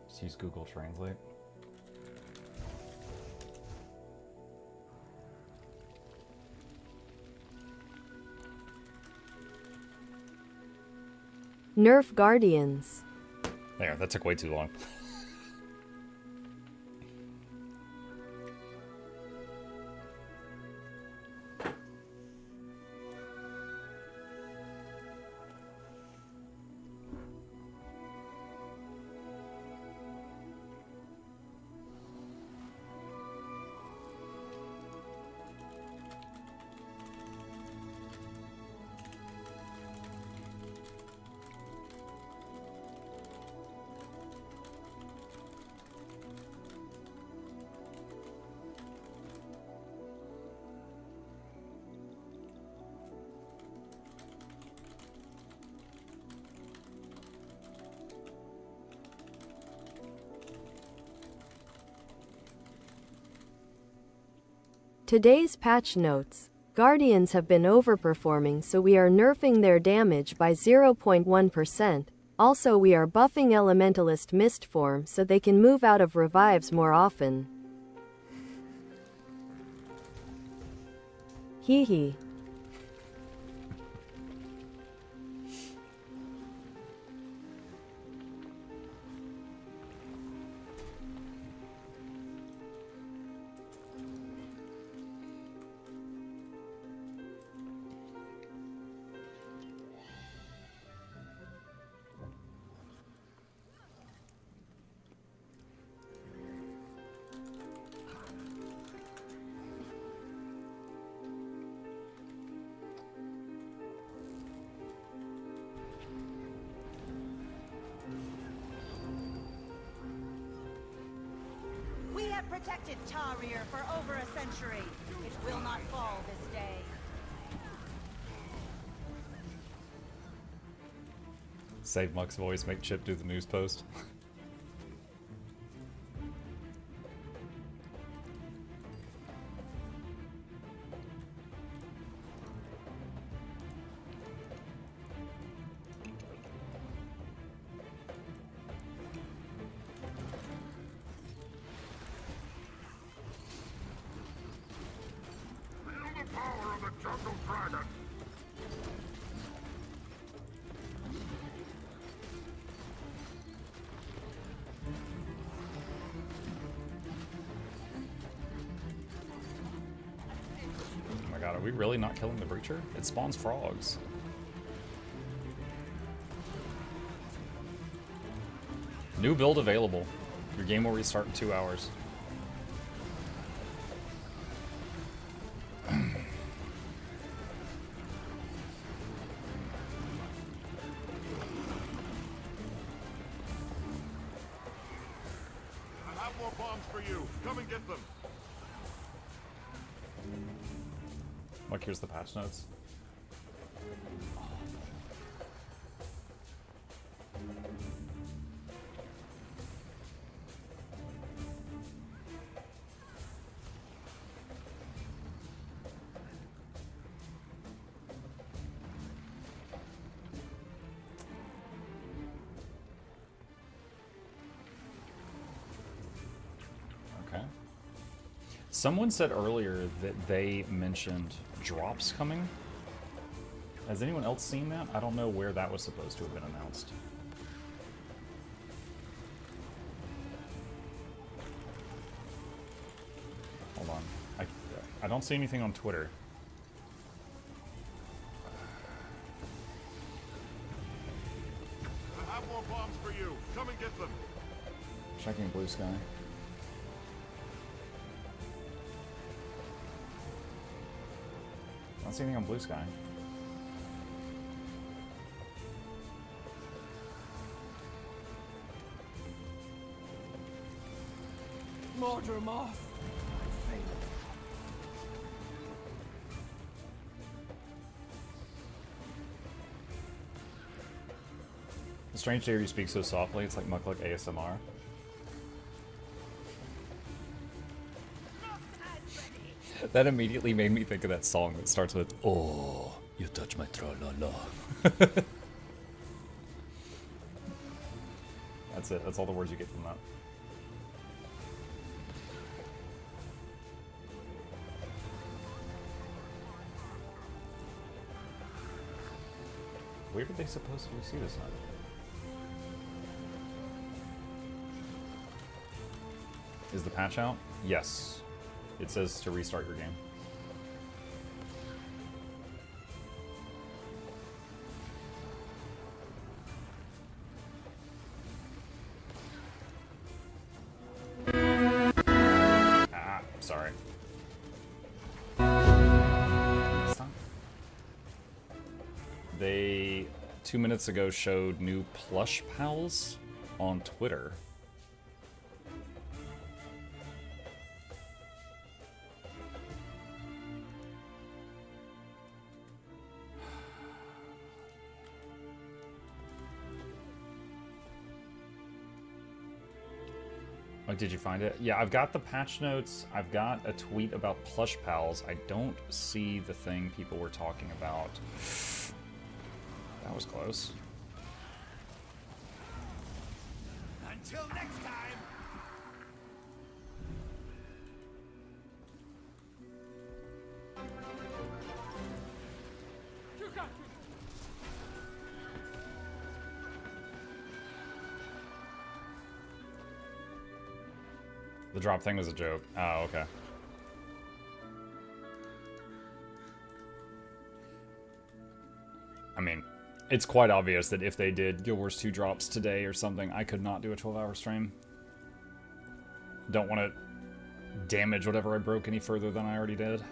Just use Google Translate. Nerf Guardians. There, that took way too long. Today's patch notes. Guardians have been overperforming, so we are nerfing their damage by 0.1%. Also, we are buffing Elementalist Mist form so they can move out of revives more often. Hee hee. We have protected Tarir for over a century. It will not fall this day. Save Muck's voice, make Chip do the news post. Feel the power of the jungle dragon. Oh my god, are we really not killing the Breacher? It spawns frogs. New build available. Your game will restart in 2 hours. I have more bombs for you. Come and get them. Look, here's the patch notes. Okay. Someone said earlier that they mentioned drops coming. Has anyone else seen that? I don't know where that was supposed to have been announced. Hold on. I don't see anything on Twitter. I have more bombs for you. Come and get them. Checking Blue Sky. Not see anything on Blue Sky. Murder Moth. I failed. It's strange to hear you speak so softly. It's like Mukluk ASMR. That immediately made me think of that song that starts with, "Oh, you touch my tra-la-la." That's it. That's all the words you get from that. Where did they supposedly see this at? Is the patch out? Yes. It says to restart your game. Ah, sorry. Stop. They 2 minutes ago showed new plush pals on Twitter. Oh, did you find it? Yeah, I've got the patch notes. I've got a tweet about plush pals. I don't see the thing people were talking about. That was close. Until next time. The drop thing was a joke. Oh, okay. I mean, it's quite obvious that if they did Guild Wars 2 drops today or something, I could not do a 12-hour stream. Don't want to damage whatever I broke any further than I already did.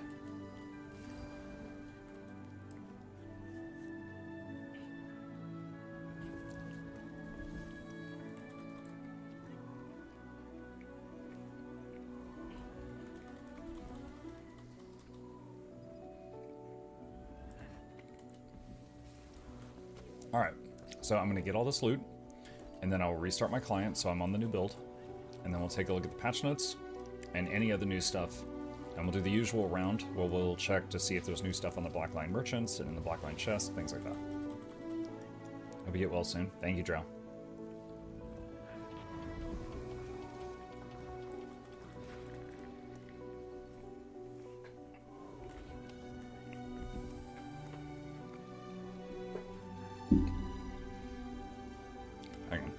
Alright, so I'm going to get all this loot, and then I'll restart my client so I'm on the new build, and then we'll take a look at the patch notes and any other new stuff, and we'll do the usual round where we'll check to see if there's new stuff on the Blackline merchants and in the Blackline chest, things like that. Hope you get well soon. Thank you, Drow. Hang on.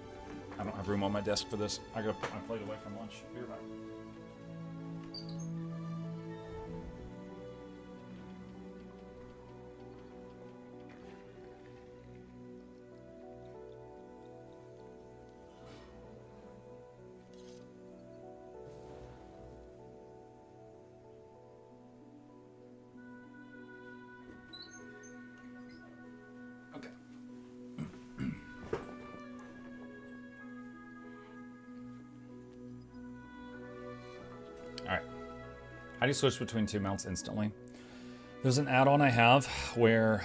I don't have room on my desk for this. I gotta put my plate away from lunch. Be right back. Okay. Alright. How do you switch between two mounts instantly? There's an add-on I have where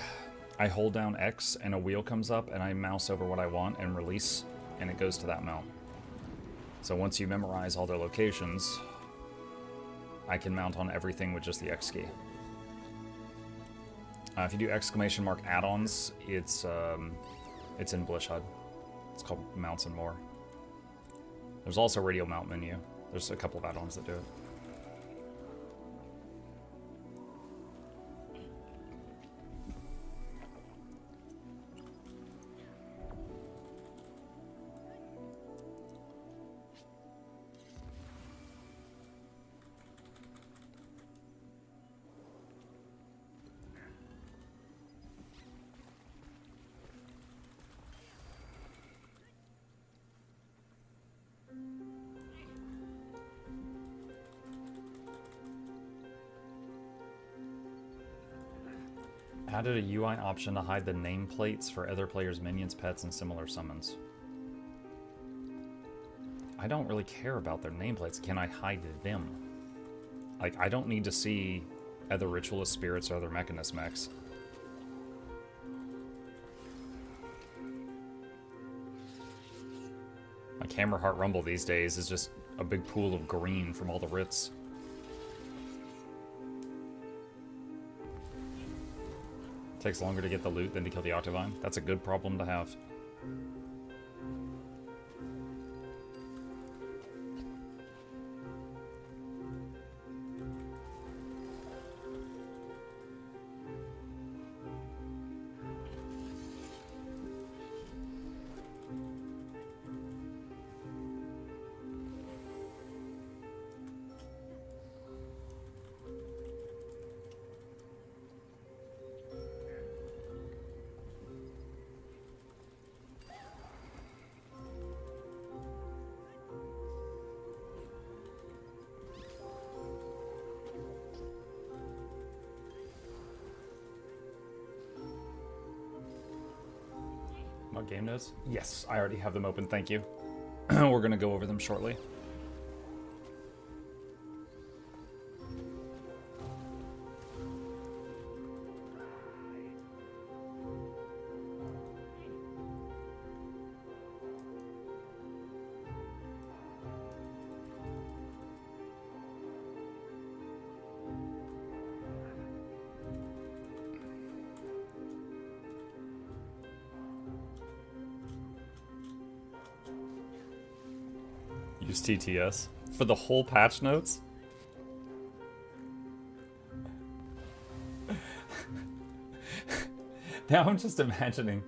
I hold down X and a wheel comes up and I mouse over what I want and release and it goes to that mount. So once you memorize all their locations, I can mount on everything with just the X key. If you do exclamation mark add-ons, it's in Blish HUD. It's called Mounts and More. There's also Radial Mount menu. There's a couple of add-ons that do it. Added a UI option to hide the nameplates for other players' minions, pets, and similar summons. I don't really care about their nameplates. Can I hide them? Like, I don't need to see other Ritualist spirits or other Mechanist mechs. My Camera Heart Rumble these days is just a big pool of green from all the writs. Takes longer to get the loot than to kill the Octavine. That's a good problem to have. What game notes? Yes, I already have them open, thank you. We're gonna go over them shortly. Use TTS for the whole patch notes? Now I'm just imagining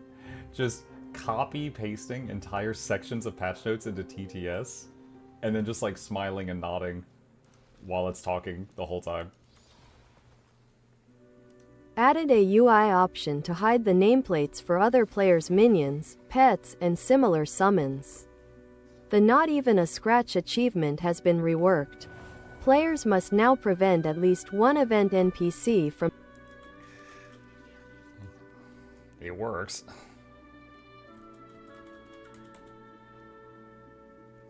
just copy pasting entire sections of patch notes into TTS and then just like smiling and nodding while it's talking the whole time. Added a UI option to hide the nameplates for other players' minions, pets, and similar summons. The Not Even a Scratch achievement has been reworked. Players must now prevent at least one event NPC from... It works.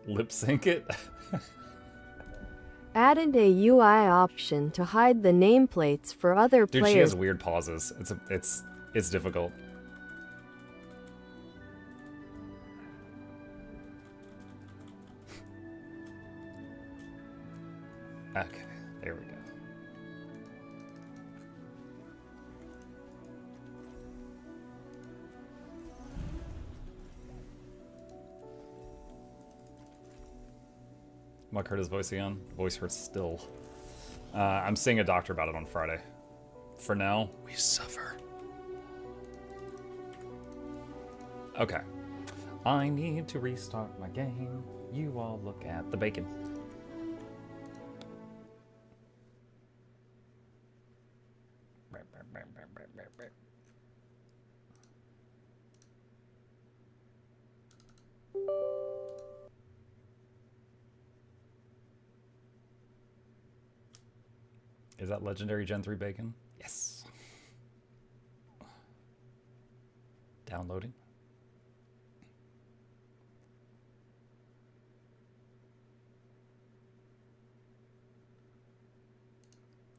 Lip sync it? Added a UI option to hide the nameplates for other Dude, players. she has weird pauses. It's difficult. Okay, there we go. Muck hurt his voice again. Voice hurts still. I'm seeing a doctor about it on Friday. For now, we suffer. Okay. I need to restart my game. You all look at the bacon. Is that legendary Gen 3 bacon? Yes. Downloading.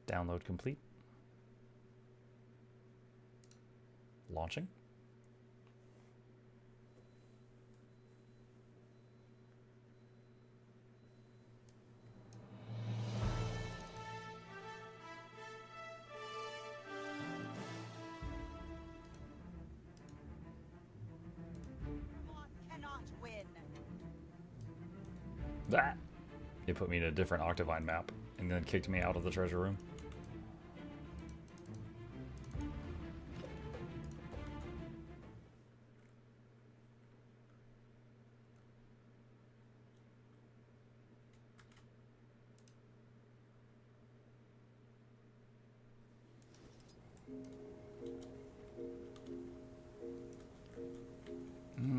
Download complete. Launching. Cannot win. That. It put me in a different Octavine map and then kicked me out of the treasure room.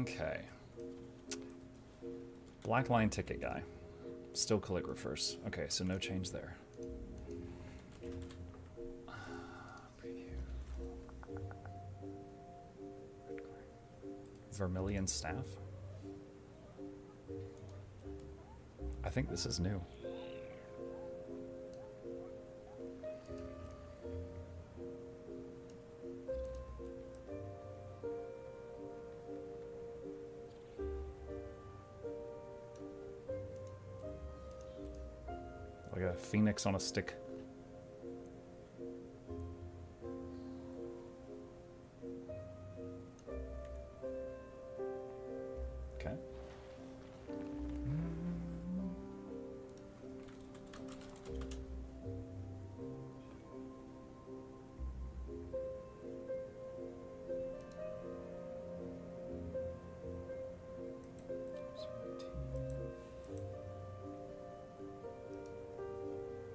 Okay. Black line ticket guy. Still calligraphers. Okay, so no change there. Preview. Vermilion staff. I think this is new. Like a phoenix on a stick. Okay.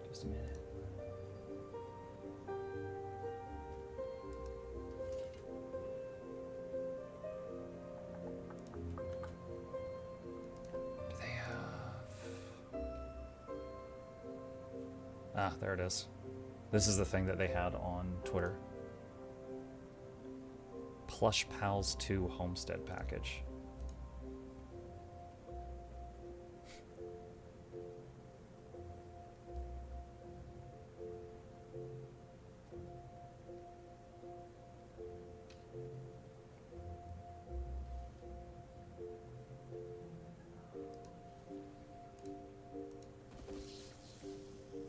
Just a minute. Do they have... Ah, there it is. This is the thing that they had on Twitter. Plush Pals 2 Homestead Package.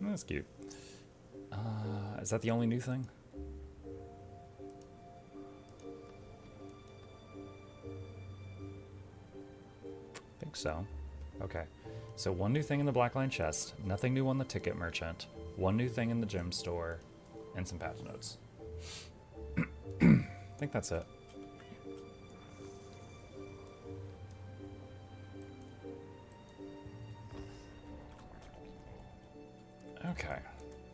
That's cute. Is that the only new thing? I think so. Okay. So one new thing in the Blackline chest, nothing new on the ticket merchant, one new thing in the gem store, and some patch notes. I think that's it. Okay,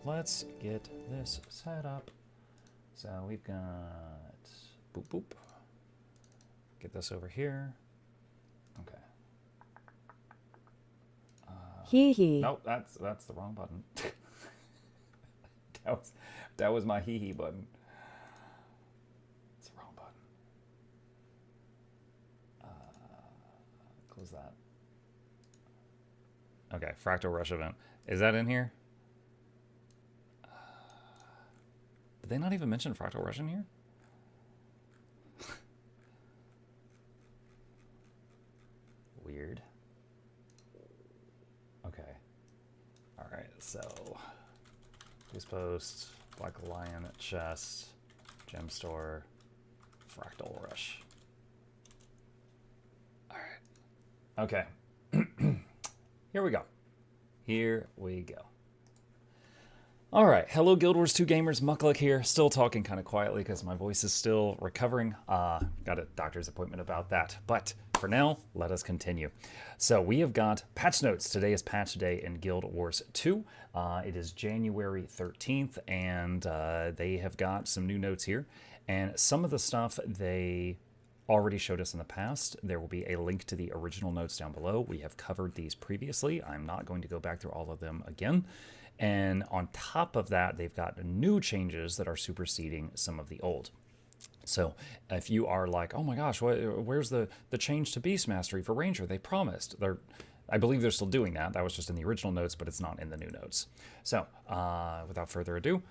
let's get this set up. So we've got boop boop. Get this over here. Okay. Hee hee. Nope, that's the wrong button. that was my hee hee button. It's the wrong button. Close that. Okay, Fractal Rush event. Is that in here? Did they not even mention Fractal Rush in here? Weird. Okay. Alright, so Goose Post, Black Lion chest, Gem Store, Fractal Rush. Alright. Okay. Here we go. Here we go. All right, hello Guild Wars 2 gamers, Mukluk here, still talking kind of quietly because my voice is still recovering. Got a doctor's appointment about that, but for now, let us continue. So we have got patch notes. Today is patch day in Guild Wars 2. It is January 13th, and they have got some new notes here. And some of the stuff they already showed us in the past. There will be a link to the original notes down below. We have covered these previously. I'm not going to go back through all of them again. And on top of that, they've got new changes that are superseding some of the old. So if you are like, oh my gosh, where's the change to Beast Mastery for Ranger? They promised. I believe they're still doing that. That was just in the original notes, but it's not in the new notes. So without further ado,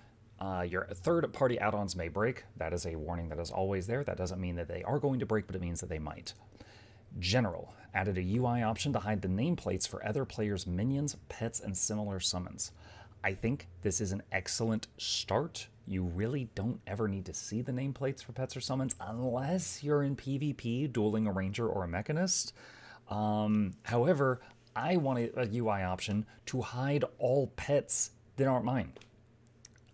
your third-party add-ons may break. That is a warning that is always there. That doesn't mean that they are going to break, but it means that they might. General added a UI option to hide the nameplates for other players' minions, pets, and similar summons. I think this is an excellent start. You really don't ever need to see the nameplates for pets or summons unless you're in PvP dueling a ranger or a mechanist. However, I want a UI option to hide all pets that aren't mine.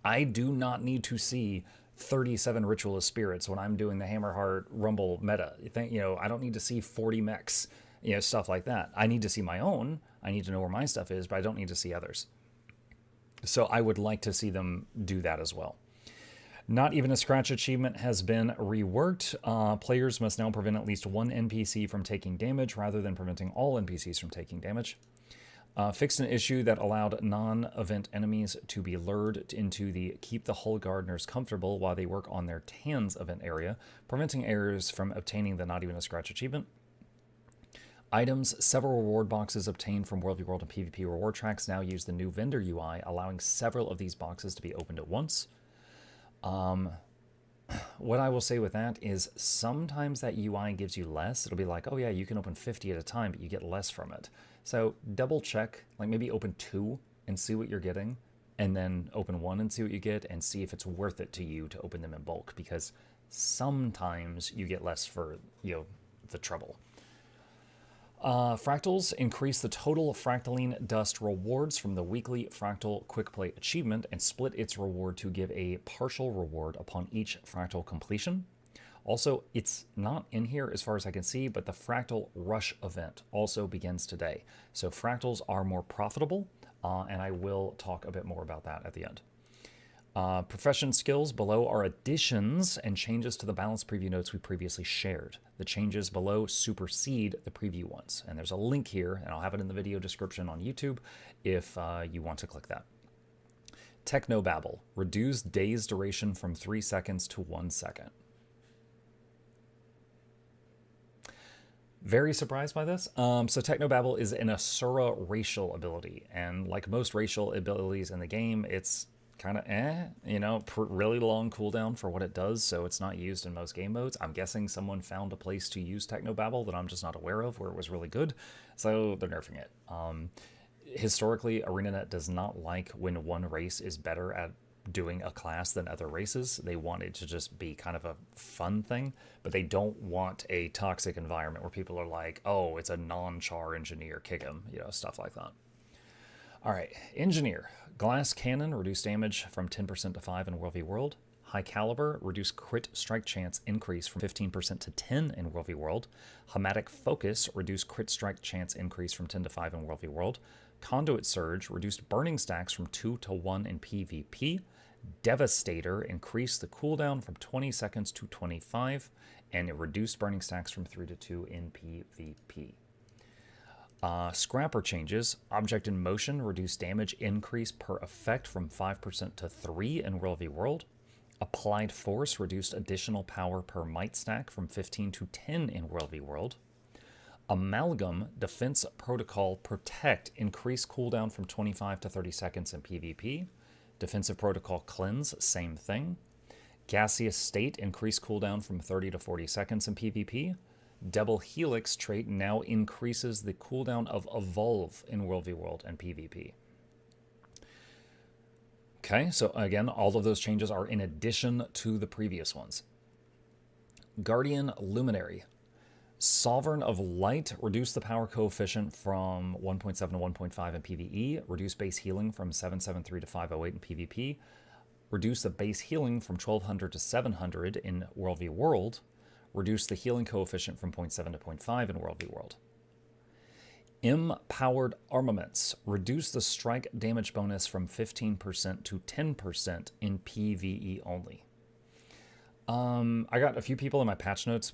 I do not need to see 37 Ritualist Spirits when I'm doing the Hammerheart Rumble meta. I don't need to see 40 mechs, stuff like that. I need to see my own. I need to know where my stuff is, but I don't need to see others. So I would like to see them do that as well. Not Even a Scratch achievement has been reworked. Players must now prevent at least one NPC from taking damage rather than preventing all NPCs from taking damage. Fixed an issue that allowed non-event enemies to be lured into the Keep the Hull Gardeners Comfortable while they work on their Tans event area, preventing errors from obtaining the Not Even a Scratch achievement. Items, several reward boxes obtained from World v World and PvP reward tracks now use the new vendor UI, allowing several of these boxes to be opened at once. What I will say with that is sometimes that UI gives you less. It'll be like, oh yeah, you can open 50 at a time, but you get less from it. So double check, like maybe open 2 and see what you're getting, and then open 1 and see what you get, and see if it's worth it to you to open them in bulk, because sometimes you get less for, you know, the trouble. Fractals increase the total Fractaline Dust rewards from the weekly Fractal Quick Play achievement and split its reward to give a partial reward upon each Fractal completion. Also, it's not in here as far as I can see, but the Fractal Rush event also begins today. So Fractals are more profitable, and I will talk a bit more about that at the end. Profession skills below are additions and changes to the balance preview notes we previously shared. The changes below supersede the preview ones. And there's a link here, and I'll have it in the video description on YouTube if you want to click that. Technobabble. Reduce day's duration from 3 seconds to 1 second. Very surprised by this. So Technobabble is an Asura racial ability. And like most racial abilities in the game, it's kind of you know, really long cooldown for what it does, so it's not used in most game modes. I'm guessing someone found a place to use Technobabble that I'm just not aware of where it was really good, so they're nerfing it. Historically, ArenaNet does not like when one race is better at doing a class than other races. They want it to just be kind of a fun thing, but they don't want a toxic environment where people are like, oh, it's a non-char engineer, kick him, you know, stuff like that. All right, Engineer. Glass Cannon, reduce damage from 10% to 5 in World v World. High Caliber, reduce crit strike chance increase from 15% to 10 in World v World. Hematic Focus, reduce crit strike chance increase from 10 to 5 in World v World. Conduit Surge, reduced burning stacks from 2 to 1 in PvP. Devastator, increase the cooldown from 20 seconds to 25, and it reduced burning stacks from 3 to 2 in PvP. Scrapper changes. Object in motion, reduce damage increase per effect from 5% to 3 in World v World. Applied force, reduced additional power per might stack from 15 to 10 in World v World. Amalgam, defense protocol protect, increase cooldown from 25 to 30 seconds in PvP. Defensive protocol cleanse, same thing. Gaseous state, increase cooldown from 30 to 40 seconds in PvP. Double Helix trait now increases the cooldown of Evolve in World v World and PvP. Okay, so again, all of those changes are in addition to the previous ones. Guardian Luminary. Sovereign of Light, reduce the power coefficient from 1.7 to 1.5 in PvE. Reduce base healing from 773 to 508 in PvP. Reduce the base healing from 1200 to 700 in World v World. Reduce the healing coefficient from 0.7 to 0.5 in World v World. M-Powered Armaments. Reduce the strike damage bonus from 15% to 10% in PvE only. I got a few people in my patch notes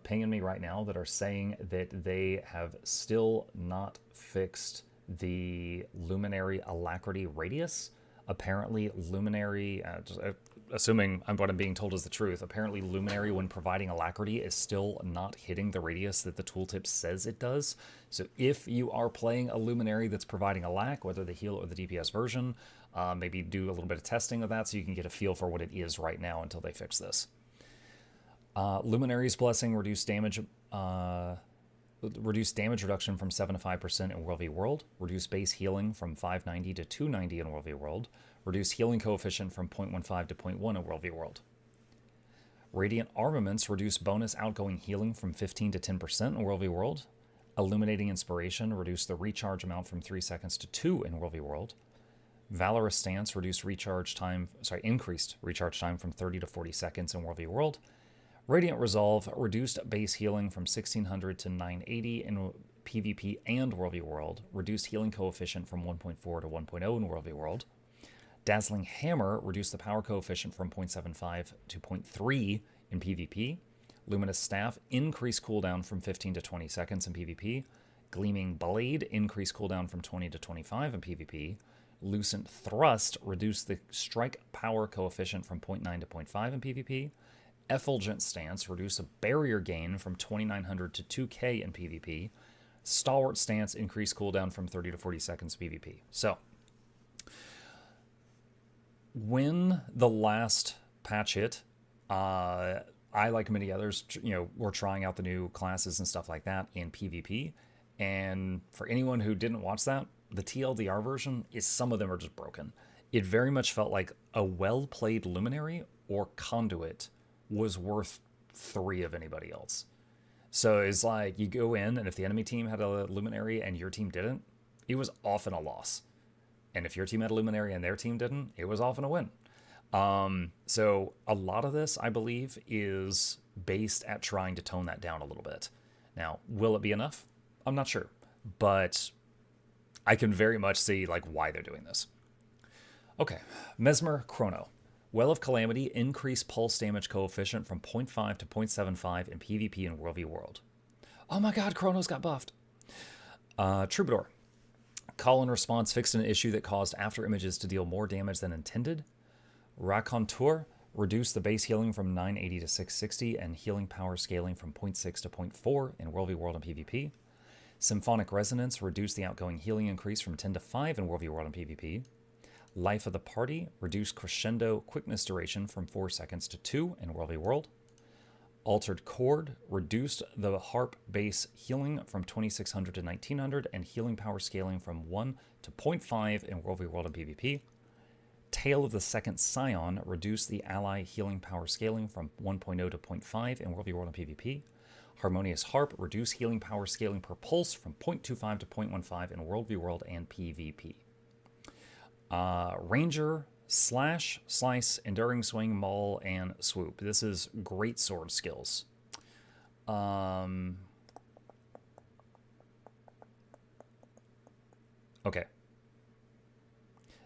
pinging me right now that are saying that they have still not fixed the Luminary Alacrity Radius. Apparently, Luminary, assuming what I'm being told is the truth, apparently Luminary, when providing Alacrity, is still not hitting the radius that the tooltip says it does. So if you are playing a Luminary that's providing Alac, whether the heal or the DPS version, maybe do a little bit of testing of that so you can get a feel for what it is right now until they fix this. Luminary's Blessing, reduce damage reduction from 7 to 5% in World v World. Reduce base healing from 590 to 290 in World v World. Reduce healing coefficient from 0.15 to 0.1 in World v World. Radiant Armaments, reduce bonus outgoing healing from 15 to 10% in World v World. Illuminating Inspiration, reduce the recharge amount from 3 seconds to 2 in World v World. Valorous Stance, increased recharge time from 30 to 40 seconds in World v World. Radiant Resolve, reduced base healing from 1600 to 980 in PvP and World v World. Reduced healing coefficient from 1.4 to 1.0 in World v World. Dazzling Hammer, reduced the power coefficient from 0.75 to 0.3 in PvP. Luminous Staff, increased cooldown from 15 to 20 seconds in PvP. Gleaming Blade, increased cooldown from 20 to 25 in PvP. Lucent Thrust, reduced the strike power coefficient from 0.9 to 0.5 in PvP. Effulgent Stance, reduce a barrier gain from 2900 to 2k in PvP. Stalwart Stance, increased cooldown from 30 to 40 seconds PvP. So, when the last patch hit, I, like many others, were trying out the new classes and stuff like that in PvP. And for anyone who didn't watch that, the TLDR version is, some of them are just broken. It very much felt like a well-played Luminary or Conduit was worth 3 of anybody else. So it's like you go in, and if the enemy team had a Luminary and your team didn't, it was often a loss. And if your team had a Luminary and their team didn't, it was often a win. So a lot of this, I believe, is based at trying to tone that down a little bit. Now, will it be enough? I'm not sure, but I can very much see like why they're doing this. Okay, Mesmer Chrono. Well of Calamity, increased pulse damage coefficient from 0.5 to 0.75 in PvP and World v World. Oh my god, Chrono's got buffed. Troubadour. Call and response fixed an issue that caused after images to deal more damage than intended. Raconteur reduced the base healing from 980 to 660 and healing power scaling from 0.6 to 0.4 in World v World and PvP. Symphonic Resonance reduced the outgoing healing increase from 10 to 5 in World v World and PvP. Life of the Party reduced crescendo quickness duration from 4 seconds to 2 in World v World. Altered Chord reduced the harp base healing from 2600 to 1900 and healing power scaling from 1 to 0.5 in World v World and PvP. Tale of the Second Scion reduced the ally healing power scaling from 1.0 to 0.5 in World v World and PvP. Harmonious Harp reduced healing power scaling per pulse from 0.25 to 0.15 in World v World and PvP. Ranger, Slash, Slice, Enduring Swing, Maul, and Swoop. This is great sword skills. Okay.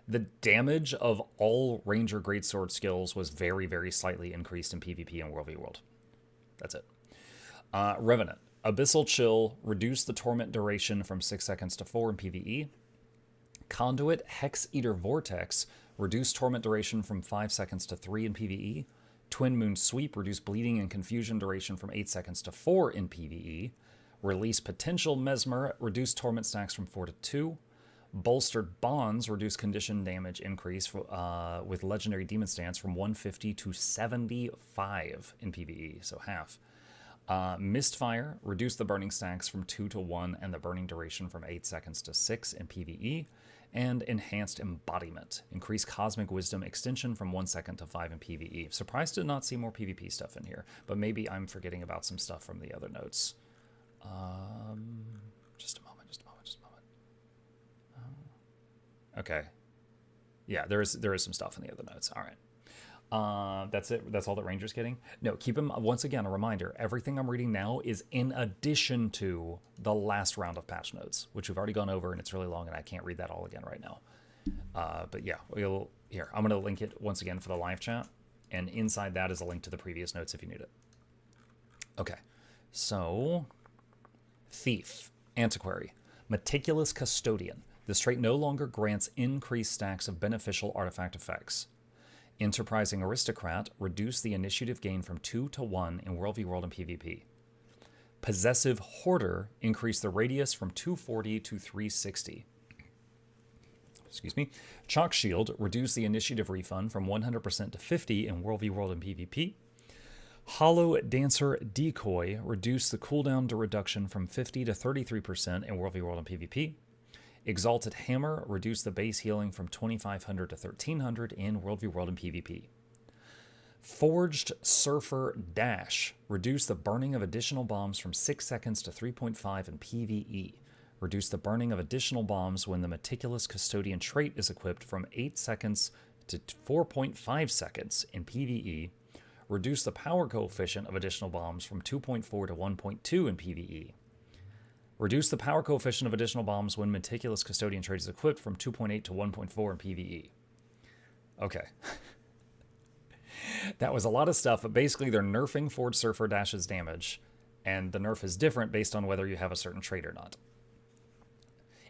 The damage of all Ranger Greatsword skills was very, very slightly increased in PvP and World v World. That's it. Revenant. Abyssal Chill reduced the torment duration from 6 seconds to 4 in PvE. Conduit Hex Eater Vortex reduced torment duration from 5 seconds to 3 in PvE. Twin Moon Sweep reduced bleeding and confusion duration from 8 seconds to 4 in PvE. Release Potential Mesmer reduced torment stacks from 4 to 2. Bolstered Bonds reduced condition damage increase with Legendary Demon Stance from 150 to 75 in PvE, so half. Mistfire reduced the burning stacks from 2 to 1 and the burning duration from 8 seconds to 6 in PvE. And Enhanced Embodiment increased Cosmic Wisdom extension from 1 second to 5 in PvE. Surprised to not see more PvP stuff in here, but maybe I'm forgetting about some stuff from the other notes. Just a moment. Okay. Yeah, there is some stuff in the other notes. All right. That's it. That's all that Ranger's getting. No, keep him, once again, a reminder. Everything I'm reading now is in addition to the last round of patch notes, which we've already gone over, and it's really long, and I can't read that all again right now. But yeah, here, I'm going to link it once again for the live chat, and inside that is a link to the previous notes if you need it. Okay, so Thief, Antiquary, Meticulous Custodian. This trait no longer grants increased stacks of beneficial artifact effects. Enterprising Aristocrat reduced the initiative gain from 2 to 1 in World v World and PvP. Possessive Hoarder increased the radius from 240 to 360. Excuse me. Chalk Shield reduced the initiative refund from 100% to 50 in World v World and PvP. Hollow Dancer Decoy reduced the cooldown to reduction from 50 to 33% in World v World and PvP. Exalted Hammer reduced the base healing from 2500 to 1300 in World v World and PvP. Forged Surfer Dash reduced the burning of additional bombs from 6 seconds to 3.5 in PvE. Reduced the burning of additional bombs when the Meticulous Custodian trait is equipped from 8 seconds to 4.5 seconds in PvE. Reduced the power coefficient of additional bombs from 2.4 to 1.2 in PvE. Reduce the power coefficient of additional bombs when Meticulous Custodian trait is equipped from 2.8 to 1.4 in PvE. Okay. That was a lot of stuff, but basically they're nerfing Forged Surfer Dash's damage, and the nerf is different based on whether you have a certain trait or not.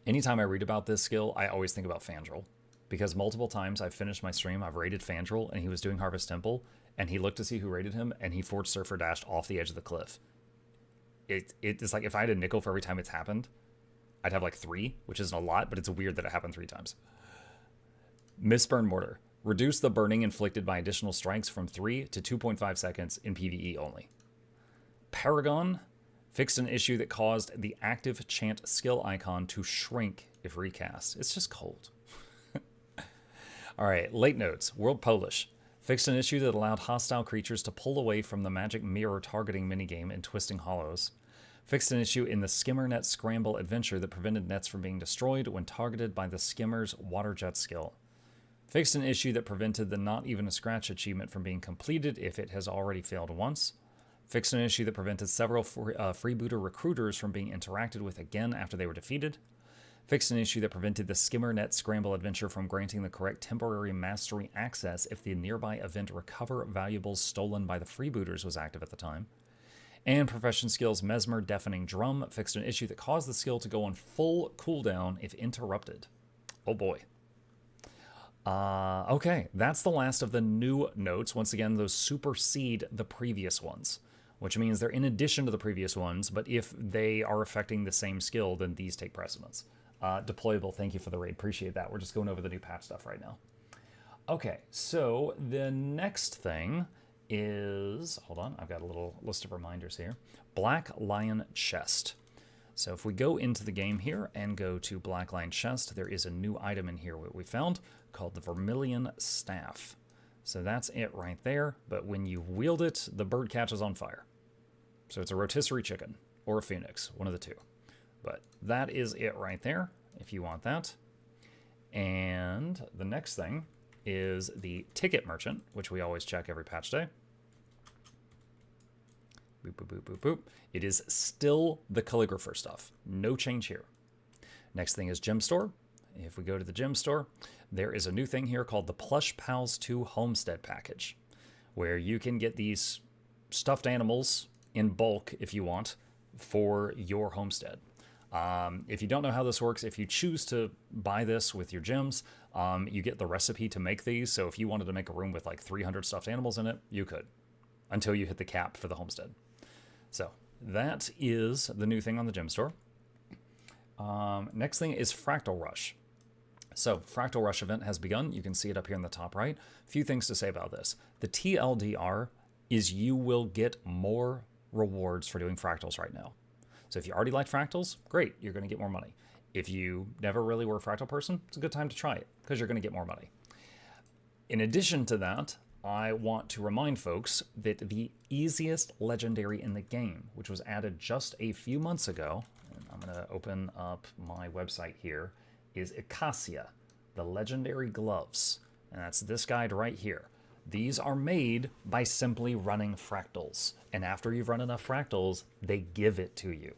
Anytime I read about this skill, I always think about Fandral, because multiple times I've finished my stream, I've raided Fandral, and he was doing Harvest Temple, and he looked to see who raided him, and he Forged Surfer Dashed off the edge of the cliff. It's like if I had a nickel for every time it's happened, I'd have like 3, which isn't a lot, but it's weird that it happened 3 times. Mistburn Mortar. Reduce the burning inflicted by additional strikes from 3 to 2.5 seconds in PvE only. Paragon. Fixed an issue that caused the active chant skill icon to shrink if recast. It's just cold. All right, late notes. World Polish. Fixed an issue that allowed hostile creatures to pull away from the magic mirror targeting minigame in Twisting Hollows. Fixed an issue in the Skimmer Net Scramble adventure that prevented nets from being destroyed when targeted by the Skimmer's water jet skill. Fixed an issue that prevented the Not Even a Scratch achievement from being completed if it has already failed once. Fixed an issue that prevented several freebooter recruiters from being interacted with again after they were defeated. Fixed an issue that prevented the Skimmer Net Scramble adventure from granting the correct temporary mastery access if the nearby event Recover Valuables Stolen by the Freebooters was active at the time. And Profession Skills Mesmer Deafening Drum fixed an issue that caused the skill to go on full cooldown if interrupted. Oh boy. Okay, that's the last of the new notes. Once again, those supersede the previous ones, which means they're in addition to the previous ones, but if they are affecting the same skill, then these take precedence. Deployable, thank you for the raid. Appreciate that. We're just going over the new patch stuff right now. Okay, so the next thing is, hold on, I've got a little list of reminders here. Black Lion Chest. So if we go into the game here and go to Black Lion Chest, there is a new item in here that we found called the Vermilion Staff. So that's it right there, but when you wield it, the bird catches on fire. So it's a rotisserie chicken or a phoenix, one of the two. But that is it right there, if you want that. And the next thing is the Ticket Merchant, which we always check every patch day. Boop, boop, boop, boop, boop. It is still the calligrapher stuff. No change here. Next thing is Gem Store. If we go to the Gem Store, there is a new thing here called the Plush Pals 2 Homestead Package, where you can get these stuffed animals in bulk, if you want, for your homestead. If you don't know how this works, if you choose to buy this with your gems, you get the recipe to make these. So if you wanted to make a room with like 300 stuffed animals in it, you could, until you hit the cap for the homestead. So that is the new thing on the Gem Store. Next thing is Fractal Rush. So Fractal Rush event has begun. You can see it up here in the top right. A few things to say about this. The TLDR is you will get more rewards for doing fractals right now. So if you already like fractals, great, you're going to get more money. If you never really were a fractal person, it's a good time to try it because you're going to get more money. In addition to that, I want to remind folks that the easiest legendary in the game, which was added just a few months ago, and I'm going to open up my website here, is Acacia, the legendary gloves. And that's this guide right here. These are made by simply running fractals. And after you've run enough fractals, they give it to you.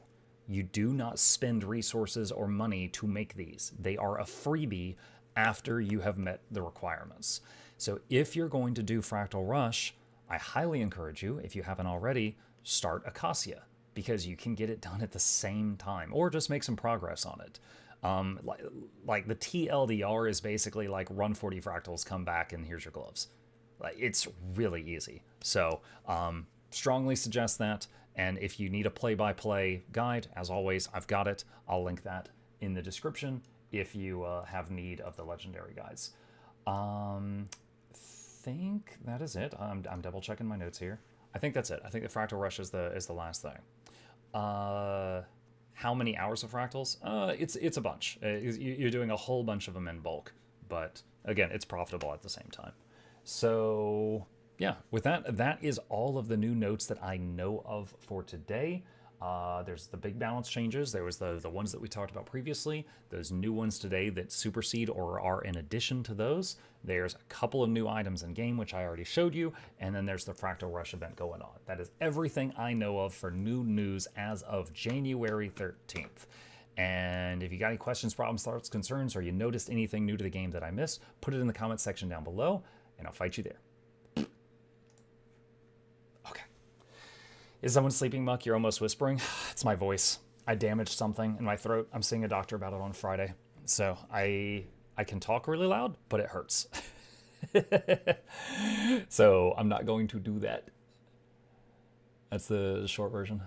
You do not spend resources or money to make these. They are a freebie after you have met the requirements. So if you're going to do Fractal Rush, I highly encourage you, if you haven't already, start Acacia, because you can get it done at the same time, or just make some progress on it. Like the TLDR is basically like run 40 fractals, come back, and here's your gloves. It's really easy. So strongly suggest that. And if you need a play-by-play guide, as always, I've got it. I'll link that in the description if you have need of the legendary guides. Think that is it. I'm double checking my notes here. I think that's it. I think the Fractal Rush is the last thing. How many hours of fractals? It's a bunch. You're doing a whole bunch of them in bulk, but again, it's profitable at the same time. So yeah, with that is all of the new notes that I know of for today. There's the big balance changes. There was the ones that we talked about previously. Those new ones today that supersede or are in addition to those. There's a couple of new items in game, which I already showed you. And then there's the Fractal Rush event going on. That is everything I know of for new news as of January 13th. And if you got any questions, problems, thoughts, concerns, or you noticed anything new to the game that I missed, put it in the comment section down below, and I'll fight you there. Okay. Is someone sleeping, Muck? You're almost whispering. It's my voice. I damaged something in my throat. I'm seeing a doctor about it on Friday. So I can talk really loud, but it hurts. So I'm not going to do that. That's the short version.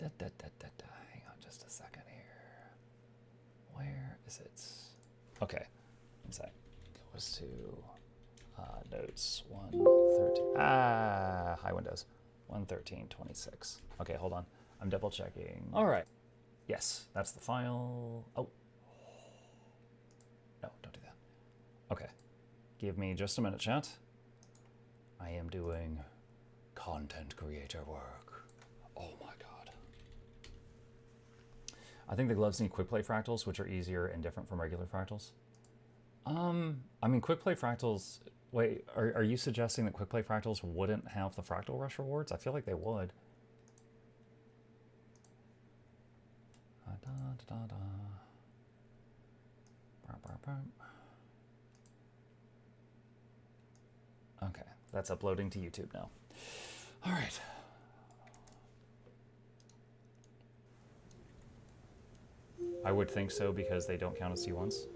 Hang on just a second here. Where is it? Okay. One sec. It was to notes 113. Hi Windows. 113.26. Okay, hold on. I'm double checking. All right. Yes, that's the file. Oh. No, don't do that. Okay. Give me just a minute, chat. I am doing content creator work. Oh my god. I think the gloves need quick play fractals, which are easier and different from regular fractals. I mean, quick play fractals. Wait, are you suggesting that quick play fractals wouldn't have the Fractal Rush rewards? I feel like they would. Okay, that's uploading to YouTube now. All right. I would think so because they don't count as T1s.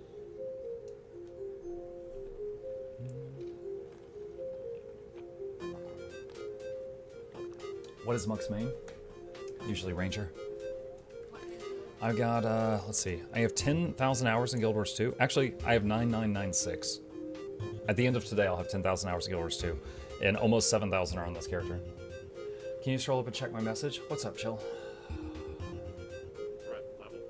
What is Muck's main? Usually Ranger. I've got, let's see. I have 10,000 hours in Guild Wars 2. Actually, I have 9996. At the end of today, I'll have 10,000 hours in Guild Wars 2. And almost 7,000 are on this character. Can you scroll up and check my message? What's up, Chill? Threat level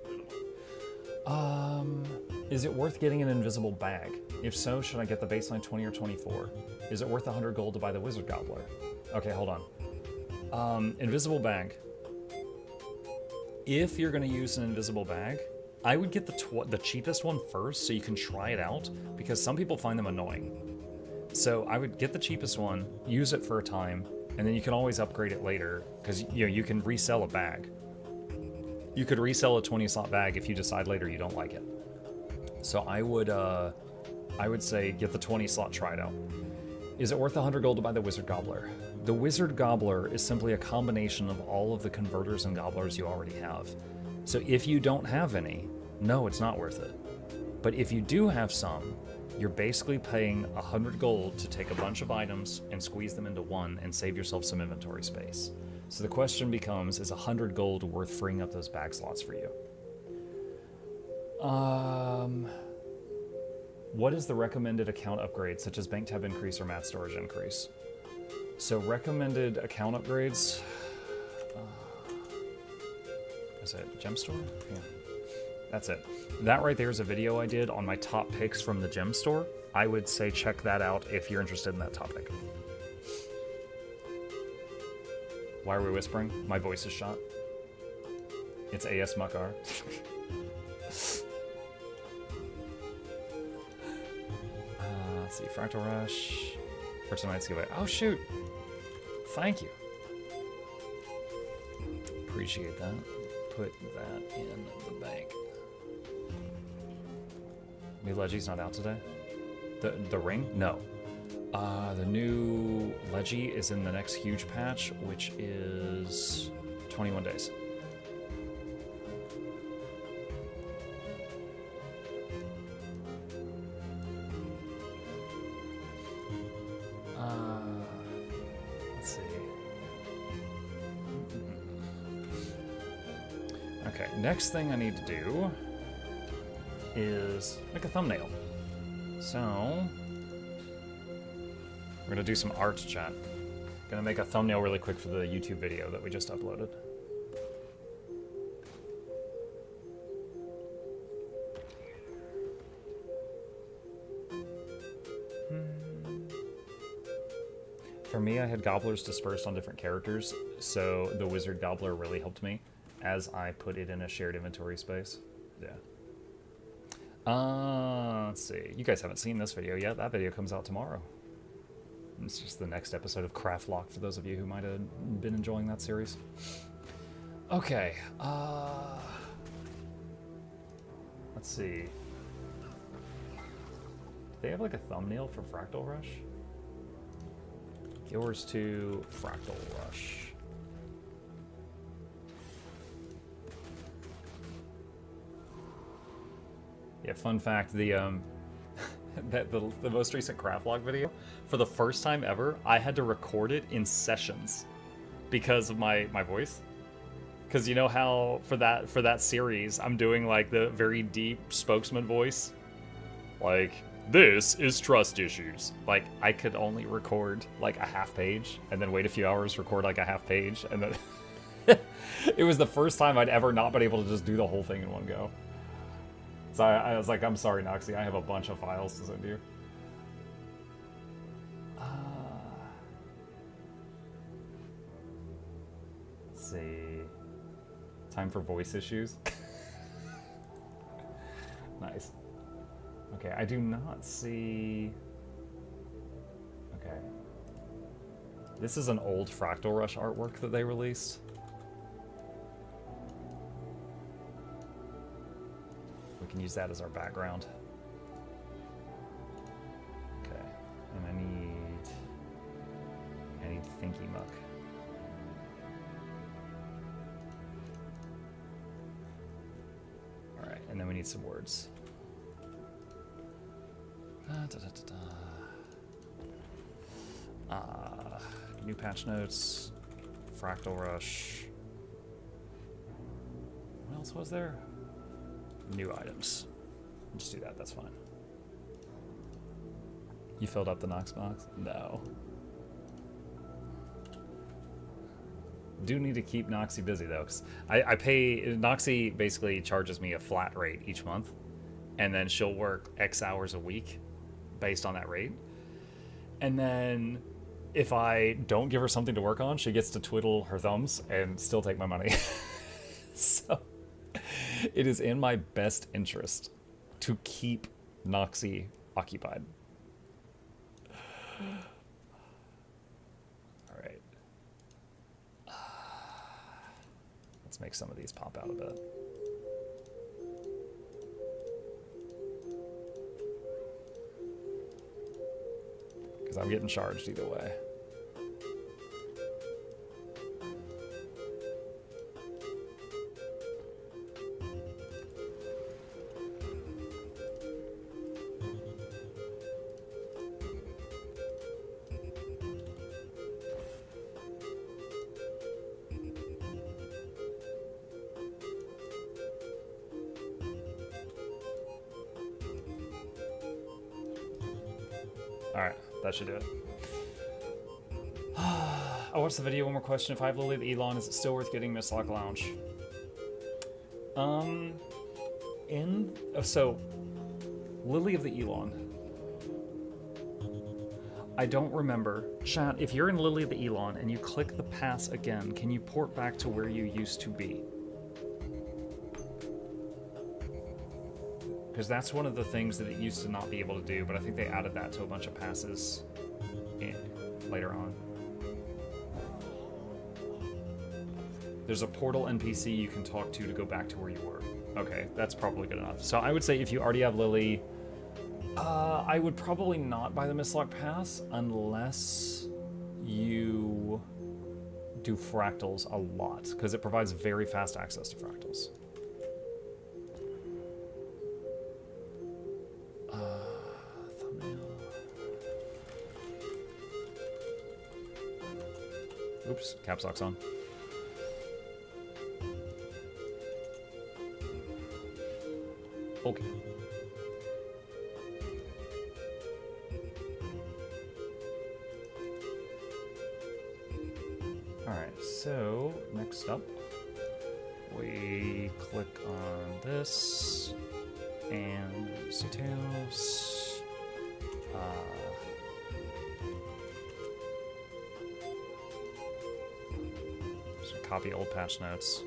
minimum. Is it worth getting an invisible bag? If so, should I get the baseline 20 or 24? Is it worth 100 gold to buy the Wizard Gobbler? Okay, hold on. Invisible bag. If you're going to use an invisible bag, I would get the cheapest one first so you can try it out, because some people find them annoying. So I would get the cheapest one, use it for a time, and then you can always upgrade it later, because you can resell a bag. You could resell a 20 slot bag if you decide later you don't like it. So I would say get the 20 slot, try it out. Is it worth 100 gold to buy the Wizard Gobbler? The Wizard Gobbler is simply a combination of all of the converters and gobblers you already have. So if you don't have any, no, it's not worth it. But if you do have some, you're basically paying 100 gold to take a bunch of items and squeeze them into one and save yourself some inventory space. So the question becomes, is 100 gold worth freeing up those bag slots for you? What is the recommended account upgrade, such as bank tab increase or mat storage increase? So recommended account upgrades, is it gem store? Yeah, that's it. That right there is a video I did on my top picks from the gem store. I would say check that out if you're interested in that topic. Why are we whispering? My voice is shot. It's AS Muckar. Let's see, Fractal Rush for tonight's giveaway. Oh shoot! Thank you. Appreciate that. Put that in the bank. New Legi's not out today? The ring? No. The new Legi is in the next huge patch, which is 21 days. Let's see. Okay, next thing I need to do is make a thumbnail. So we're gonna do some art, chat. Gonna make a thumbnail really quick for the YouTube video that we just uploaded. For me, I had gobblers dispersed on different characters, so the Wizard Gobbler really helped me as I put it in a shared inventory space. Yeah. Let's see. You guys haven't seen this video yet. That video comes out tomorrow. It's just the next episode of Craft Lock for those of you who might have been enjoying that series. Okay. Let's see. Do they have like a thumbnail for Fractal Rush? Yours to Fractal Rush. Yeah, fun fact, the most recent craft log video, for the first time ever, I had to record it in sessions because of my voice. Because you know how for that series, I'm doing like the very deep spokesman voice, like this is trust issues. Like I could only record like a half page, and then wait a few hours, record like a half page, and then it was the first time I'd ever not been able to just do the whole thing in one go. So I was like, I'm sorry, Noxxi, I have a bunch of files to send you. Let's see. Time for voice issues. Nice. Okay, I do not see... Okay. This is an old Fractal Rush artwork that they released. We can use that as our background. Okay, and I need Thinky Muck. All right, and then we need some words. New patch notes, Fractal Rush. What else was there? New items. Just do that, that's fine. You filled up the Nox box? No. Do need to keep Noxxi busy though, because I pay, Noxxi basically charges me a flat rate each month, and then she'll work X hours a week based on that rate. And then if I don't give her something to work on, she gets to twiddle her thumbs and still take my money. So it is in my best interest to keep Noxxi occupied. All right. Let's make some of these pop out a bit. Because I'm getting charged either way. Alright, that should do it. I watched the video. One more question. If I have Lily the Elon, is it still worth getting Mistlock Lounge? So, Lily of the Elon. I don't remember. Chat, if you're in Lily of the Elon and you click the pass again, can you port back to where you used to be? Because that's one of the things that it used to not be able to do, but I think they added that to a bunch of passes later on. There's a portal NPC you can talk to go back to where you were. Okay, that's probably good enough. So I would say if you already have Lily, I would probably not buy the Mistlock Pass unless you do fractals a lot, because it provides very fast access to fractals. Oops, caps lock's on. Okay. Alright, so next up, we click on this and details. Copy old patch notes.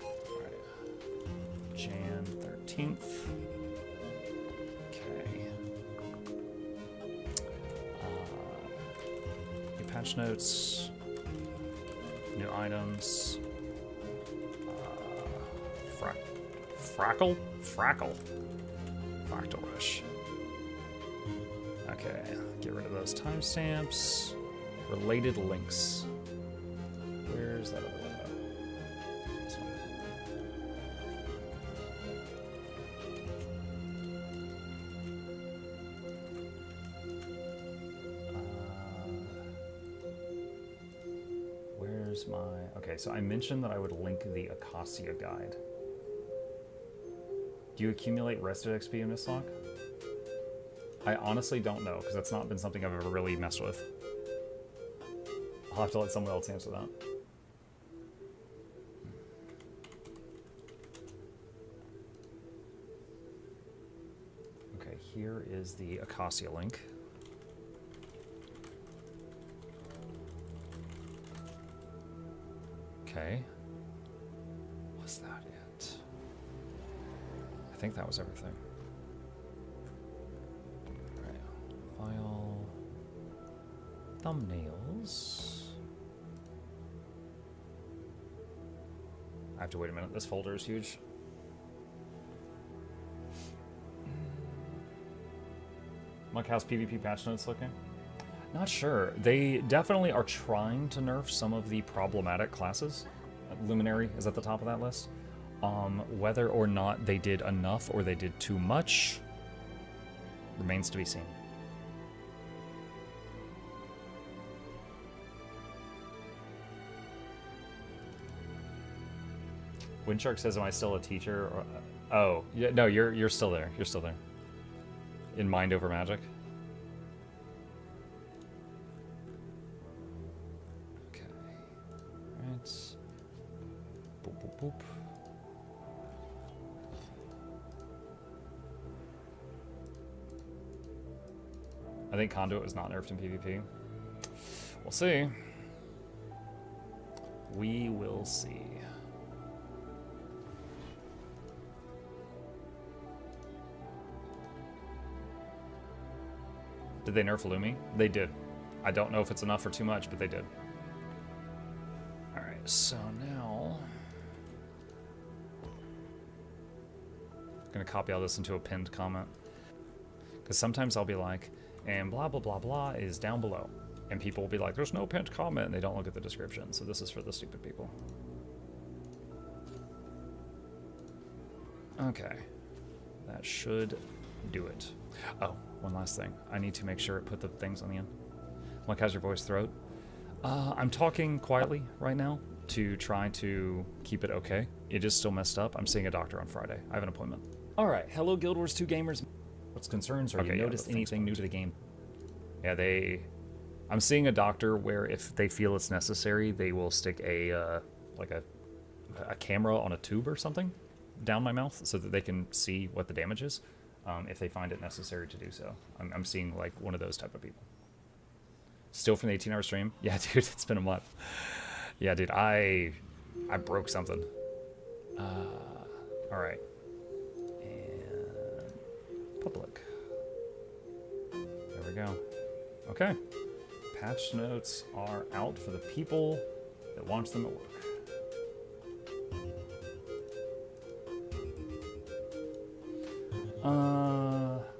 All right. Jan 13th. Okay. New patch notes. New items. Fractal? Fractal. Fractal Rush. Okay. Get rid of those timestamps. Related links. Where's that other window? This one. Where's my... Okay. Okay, so I mentioned that I would link the Acacia guide. Do you accumulate rested XP in Mistlock? I honestly don't know, because that's not been something I've ever really messed with. I'll have to let someone else answer that. Okay, here is the Acacia link. Okay. Was that it? I think that was everything. Alright, file. Thumbnails. I have to wait a minute, this folder is huge. Mike, how's PvP patch notes looking? Not sure. They definitely are trying to nerf some of the problematic classes. Luminary is at the top of that list. Whether or not they did enough or they did too much remains to be seen. Windshark says, "Am I still a teacher?" Or, oh, yeah, no, you're still there. You're still there. In Mind Over Magic. Okay. Right. Boop, boop, boop. I think Conduit was not nerfed in PvP. We'll see. We will see. Did they nerf Lumi? They did. I don't know if it's enough or too much, but they did. Alright, so now I'm gonna copy all this into a pinned comment. Because sometimes I'll be like, and blah blah blah blah is down below. And people will be like, there's no pinned comment, and they don't look at the description. So this is for the stupid people. Okay. That should do it. Oh, one last thing. I need to make sure it put the things on the end. Like, how's your voice throat? I'm talking quietly right now to try to keep it okay. It is still messed up. I'm seeing a doctor on Friday. I have an appointment. All right. Hello, Guild Wars 2 gamers. What's concerns? Or you noticed anything new to the game? Yeah, I'm seeing a doctor where if they feel it's necessary, they will stick a like a camera on a tube or something down my mouth so that they can see what the damage is. If they find it necessary to do so. I'm seeing like one of those type of people. Still from the 18-hour stream? Yeah, dude, it's been a month. Yeah, dude, I broke something. All right. And public. There we go. Okay. Patch notes are out for the people that want them at work.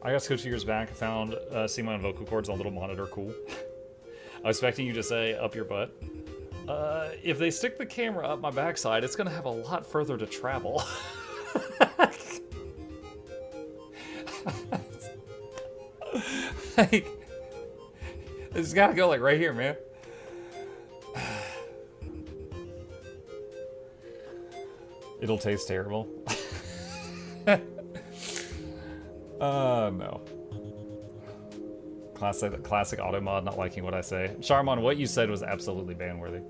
I got Scoped 2 years back. I found seeing my vocal cords on a little monitor cool. I was expecting you to say up your butt. If they stick the camera up my backside, it's gonna have a lot further to travel. Like, it's gotta go like right here, man. It'll taste terrible. No. Classic auto mod not liking what I say. Charmon, what you said was absolutely ban-worthy.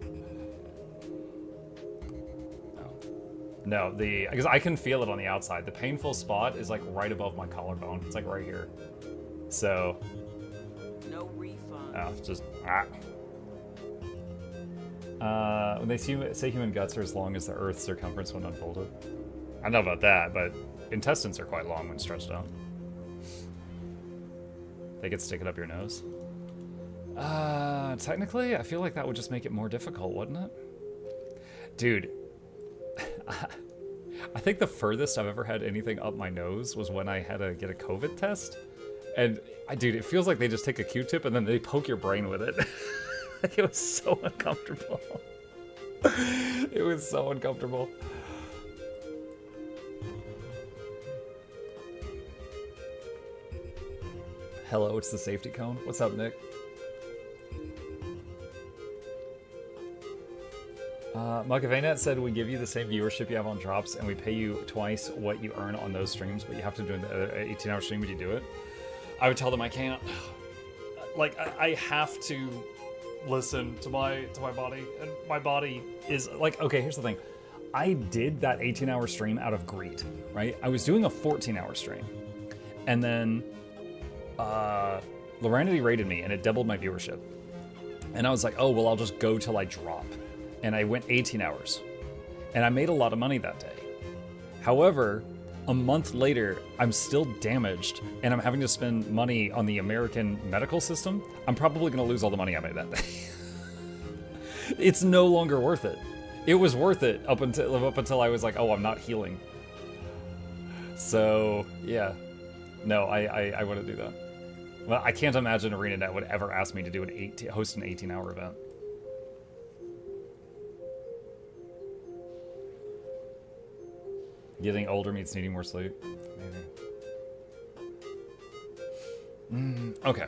No, because I can feel it on the outside. The painful spot is like right above my collarbone. It's like right here. So. No refund. Oh, just when they say human guts are as long as the Earth's circumference when unfolded. I know about that, but intestines are quite long when stretched out. They could stick it up your nose. Technically, I feel like that would just make it more difficult, wouldn't it? Dude, I think the furthest I've ever had anything up my nose was when I had to get a COVID test. And, dude, it feels like they just take a Q-tip and then they poke your brain with it. Like, it was so uncomfortable. It was so uncomfortable. Hello, it's the safety cone. What's up, Nick? Mukavanet said we give you the same viewership you have on drops, and we pay you twice what you earn on those streams, but you have to do an 18-hour stream when you do it. I would tell them I can't. Like, I have to listen to my body, and my body is like, okay, here's the thing. I did that 18-hour stream out of greed, right? I was doing a 14-hour stream, and then Loranity rated me, and it doubled my viewership. And I was like, oh, well, I'll just go till I drop. And I went 18 hours. And I made a lot of money that day. However, a month later, I'm still damaged, and I'm having to spend money on the American medical system. I'm probably going to lose all the money I made that day. It's no longer worth it. It was worth it up until I was like, oh, I'm not healing. So, yeah. No, I wouldn't do that. Well, I can't imagine ArenaNet would ever ask me to do host an 18-hour event. Getting older means needing more sleep. Maybe. Okay.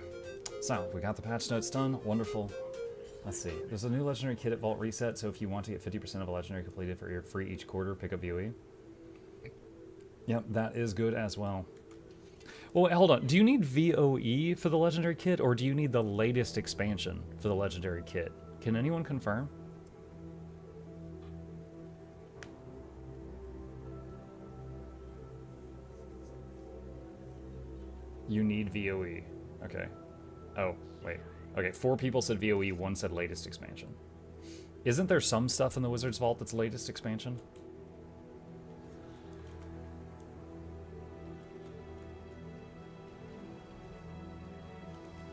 So, we got the patch notes done. Wonderful. Let's see. There's a new legendary kit at Vault Reset, so if you want to get 50% of a legendary completed for your free each quarter, pick up VOE. Yep, that is good as well. Well, wait, hold on. Do you need VOE for the legendary kit, or do you need the latest expansion for the legendary kit? Can anyone confirm? You need VOE. Okay. Oh, wait. Okay, 4 people said VOE, 1 said latest expansion. Isn't there some stuff in the Wizard's Vault that's latest expansion?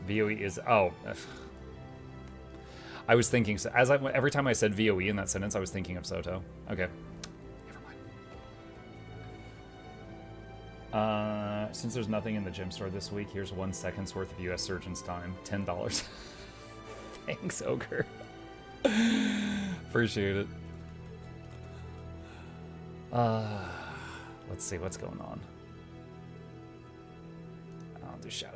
VOE is... Oh. I was thinking... Every time I said VOE in that sentence, I was thinking of Soto. Okay. Never mind. Since there's nothing in the gem store this week, here's 1 second's worth of US Surgeon's time. $10. Thanks, Ogre. Appreciate it. Let's see what's going on. I'll do Shadow.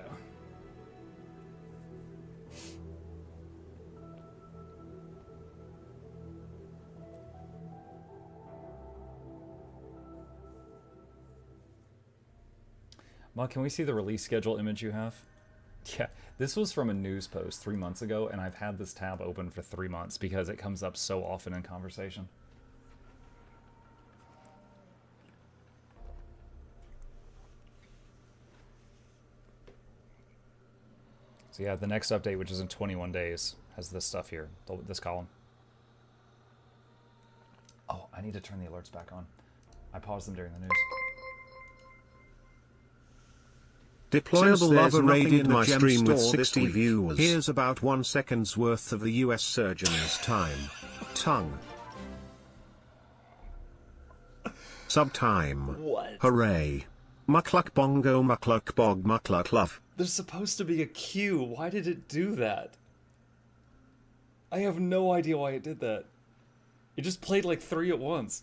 Mug, can we see the release schedule image you have? Yeah, this was from a news post 3 months ago, and I've had this tab open for 3 months because it comes up so often in conversation. So yeah, the next update, which is in 21 days, has this stuff here, this column. Oh, I need to turn the alerts back on. I paused them during the news. Deployable lava raided my stream with 60 viewers. Here's about 1 second's worth of the US Surgeon's time. Tongue. Subtime. What? Hooray. Mukluk bongo, mukluk bog, mukluk love. There's supposed to be a queue. Why did it do that? I have no idea why it did that. It just played like 3 at once.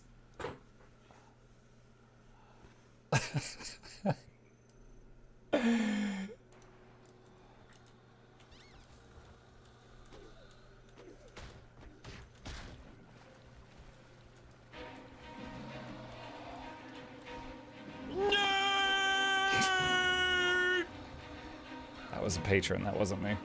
That was a patron, that wasn't me.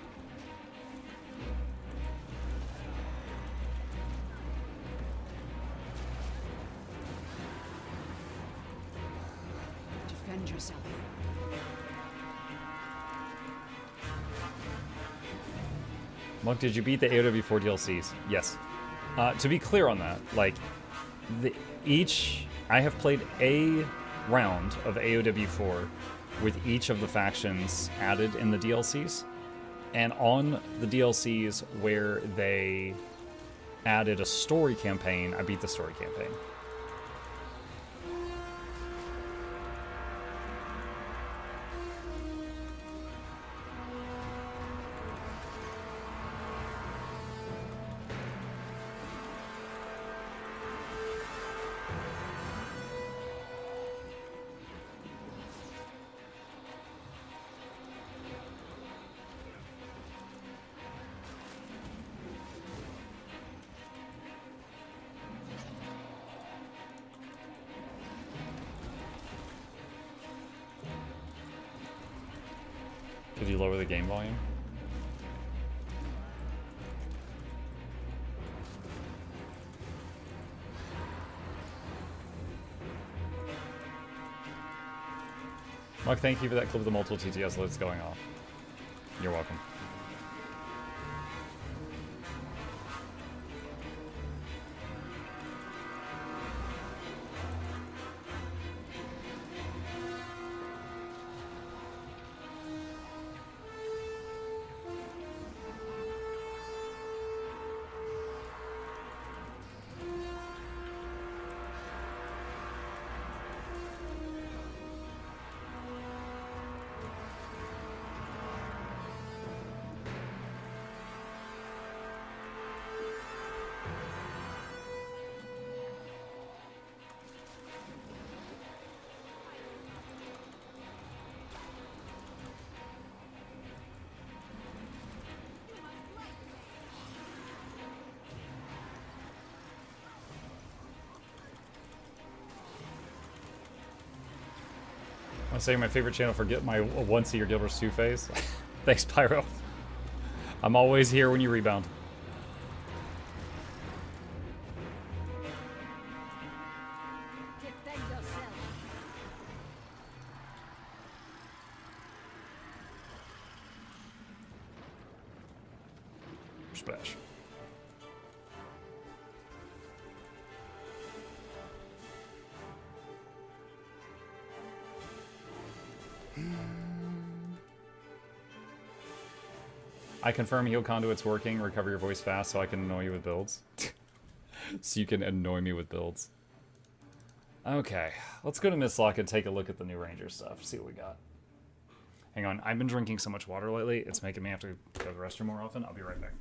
Defend yourself. Monk, did you beat the AOW4 DLCs? Yes. To be clear on that, like, I have played a round of AOW4 with each of the factions added in the DLCs. And on the DLCs where they added a story campaign, I beat the story campaign. Could you lower the game volume? Mark, thank you for that clip of the multiple TTS alerts going off. You're welcome. I'm saying my favorite channel for get my once a year Guild Wars 2 phase. Thanks, Pyro. I'm always here when you rebound. Defend yourself. Splash. I confirm heal conduit's working. Recover your voice fast so I can annoy you with builds. So you can annoy me with builds. Okay, let's go to Mistlock and take a look at the new Ranger stuff. See what we got. Hang on, I've been drinking so much water lately, it's making me have to go to the restroom more often. I'll be right back.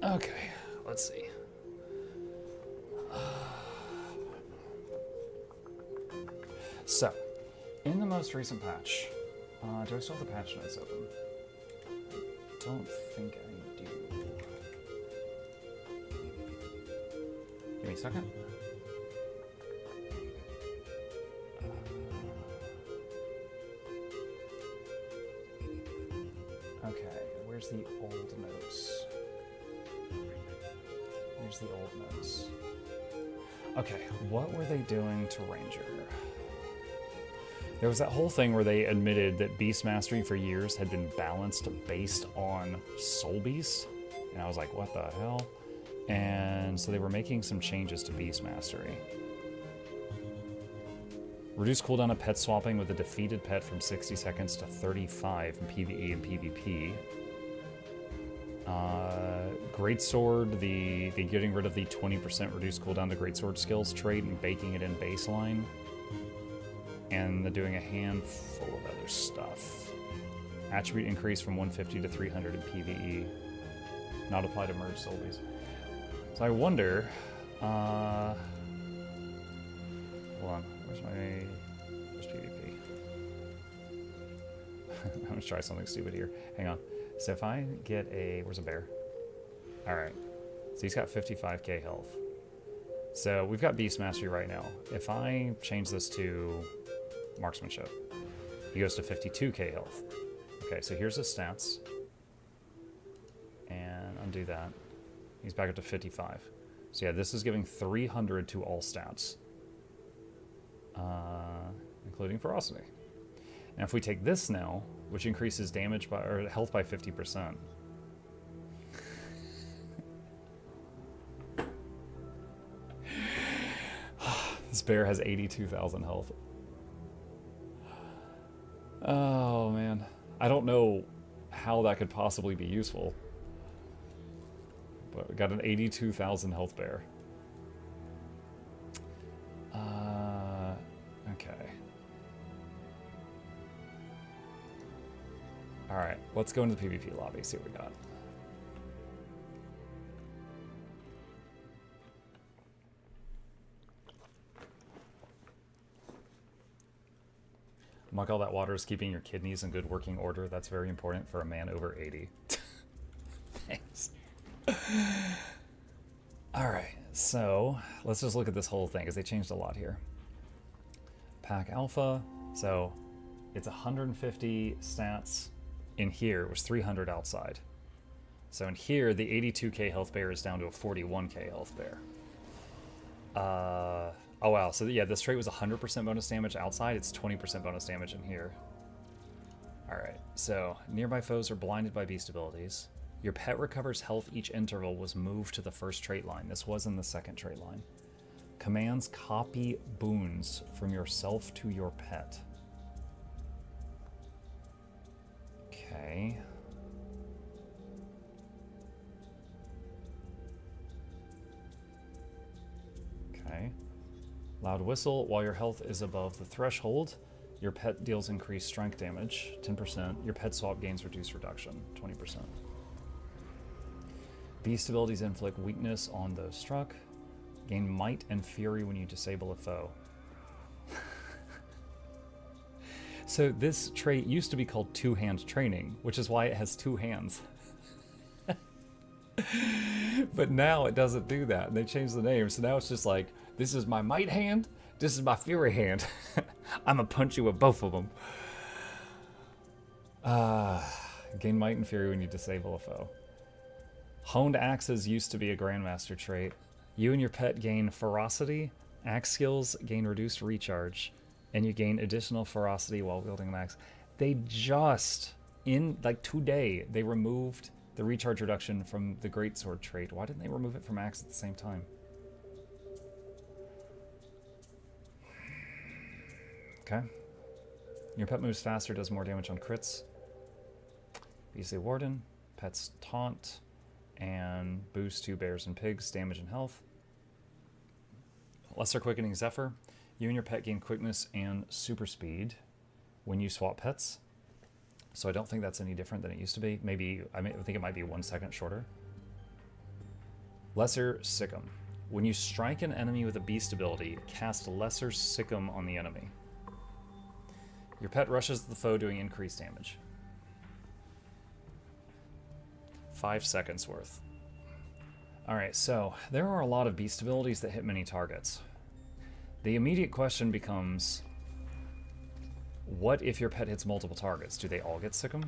Okay, let's see. So, in the most recent patch, do I still have the patch notes open? I don't think I do. Give me a second. Okay, where's the old notes? Where's the old notes? Okay, what were they doing to Ranger? There was that whole thing where they admitted that Beast Mastery for years had been balanced based on Soul Beast. And I was like, what the hell? And so they were making some changes to Beast Mastery. Reduce cooldown of pet swapping with a defeated pet from 60 seconds to 35 in PvE and PvP. Greatsword, the getting rid of the 20% reduced cooldown to Greatsword skills trait and baking it in baseline. And they're doing a handful of other stuff. Attribute increase from 150 to 300 in PvE. Not apply to merge soldies. So I wonder, Hold on. Where's PvP? I'm gonna try something stupid here. Hang on. So if I get a... Where's a bear? Alright. So he's got 55k health. So we've got Beast Mastery right now. If I change this to Marksmanship, he goes to 52k health. Okay, so here's his stats. And undo that. He's back up to 55. So yeah, this is giving 300 to all stats. Including Ferocity. Now if we take this now, which increases damage by, or health by 50%. This bear has 82,000 health. Oh man. I don't know how that could possibly be useful. But we got an 82,000 health bear. Okay. Alright, let's go into the PvP lobby, see what we got. Muck, all that water is keeping your kidneys in good working order. That's very important for a man over 80. Thanks. Alright, so let's just look at this whole thing, because they changed a lot here. Pack Alpha, so it's 150 stats in here. It was 300 outside. So in here, the 82k health bear is down to a 41k health bear. Oh wow, so yeah, this trait was 100% bonus damage outside, it's 20% bonus damage in here. Alright, so nearby foes are blinded by beast abilities. Your pet recovers health each interval was moved to the first trait line. This was in the second trait line. Commands copy boons from yourself to your pet. Okay. Okay. Loud whistle. While your health is above the threshold, your pet deals increased strength damage, 10%. Your pet swap gains reduced reduction, 20%. Beast abilities inflict weakness on those struck. Gain might and fury when you disable a foe. So this trait used to be called two-hand training, which is why it has two hands. But now it doesn't do that, and they changed the name. So now it's just like, this is my might hand, this is my fury hand. I'm gonna punch you with both of them. Gain might and fury when you disable a foe. Honed axes used to be a grandmaster trait. You and your pet gain ferocity, axe skills gain reduced recharge, and you gain additional ferocity while wielding an axe. They just, in like today, they removed the recharge reduction from the greatsword trait. Why didn't they remove it from axe at the same time? Okay. Your pet moves faster, does more damage on crits. Beastly Warden, Pet's Taunt, and boost to bears and pigs, damage and health. Lesser Quickening Zephyr. You and your pet gain quickness and super speed when you swap pets. So I don't think that's any different than it used to be. Maybe, I think it might be 1 second shorter. Lesser Sick'em. When you strike an enemy with a beast ability, cast Lesser Sick'em on the enemy. Your pet rushes the foe doing increased damage. 5 seconds worth. Alright, so there are a lot of beast abilities that hit many targets. The immediate question becomes, what if your pet hits multiple targets? Do they all get Sick'em?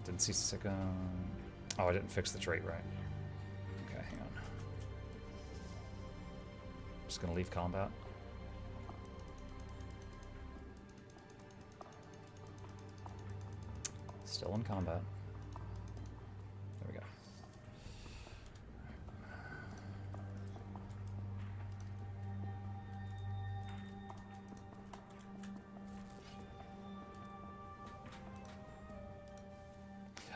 Didn't see Sick'em. Oh, I didn't fix the trait right. Okay, hang on. Just gonna leave combat. Still in combat. There we go.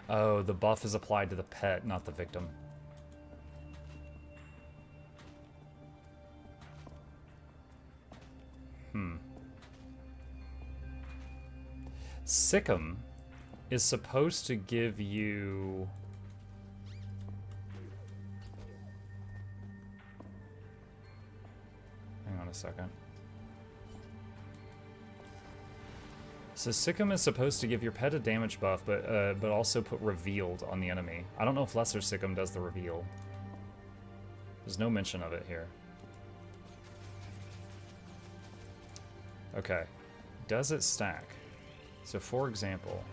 Oh, the buff is applied to the pet, not the victim. Sikkim is supposed to give you... Hang on a second. So Sikkim is supposed to give your pet a damage buff, but also put revealed on the enemy. I don't know if Lesser Sikkim does the reveal. There's no mention of it here. Okay. Does it stack? So for example,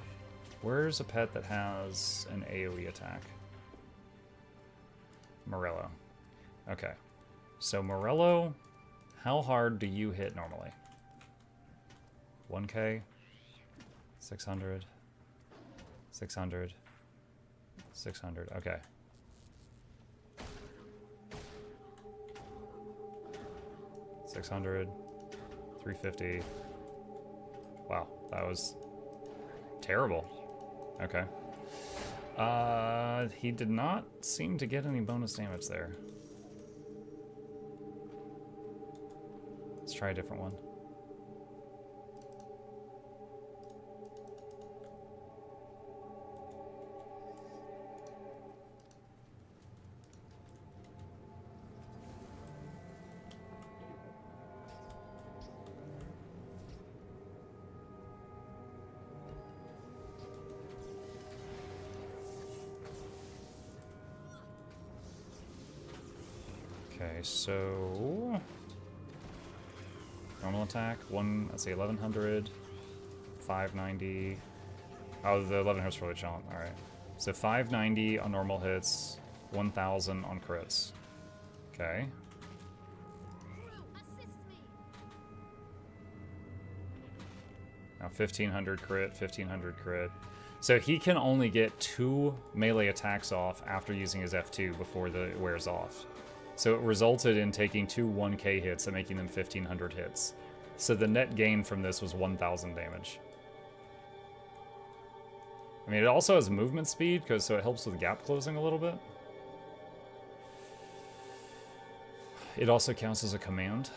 where's a pet that has an AoE attack? Morello. Okay. So Morello, how hard do you hit normally? 1k? 600? 600? 600, okay. $600, $350. Wow, that was terrible. Okay. He did not seem to get any bonus damage there. Let's try a different one. Okay, so normal attack, let's see, 1100, 590. Oh, the 1100's really challenge. All right, so 590 on normal hits, 1000 on crits. Okay. Now 1500 crit, 1500 crit. So he can only get 2 melee attacks off after using his F2 before it wears off. So it resulted in taking 2 1k hits and making them 1500 hits. So the net gain from this was 1000 damage. I mean, it also has movement speed, so it helps with gap closing a little bit. It also counts as a command.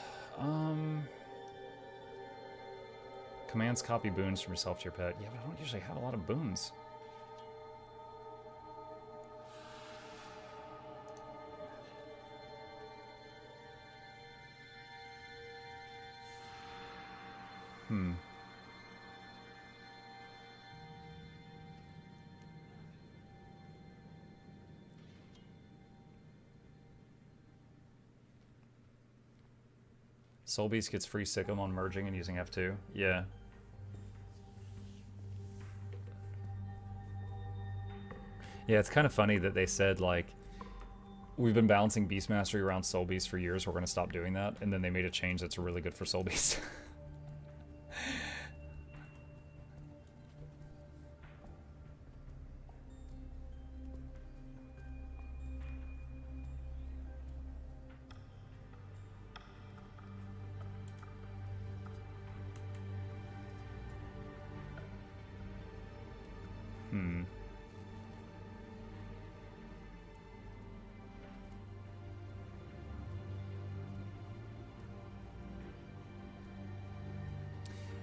Commands copy boons from yourself to your pet. Yeah, but I don't usually have a lot of boons. Soul Beast gets free Sikkim on merging and using F2. Yeah. Yeah, it's kind of funny that they said, like, we've been balancing Beast Mastery around Soul Beast for years, we're going to stop doing that, and then they made a change that's really good for Soul Beast.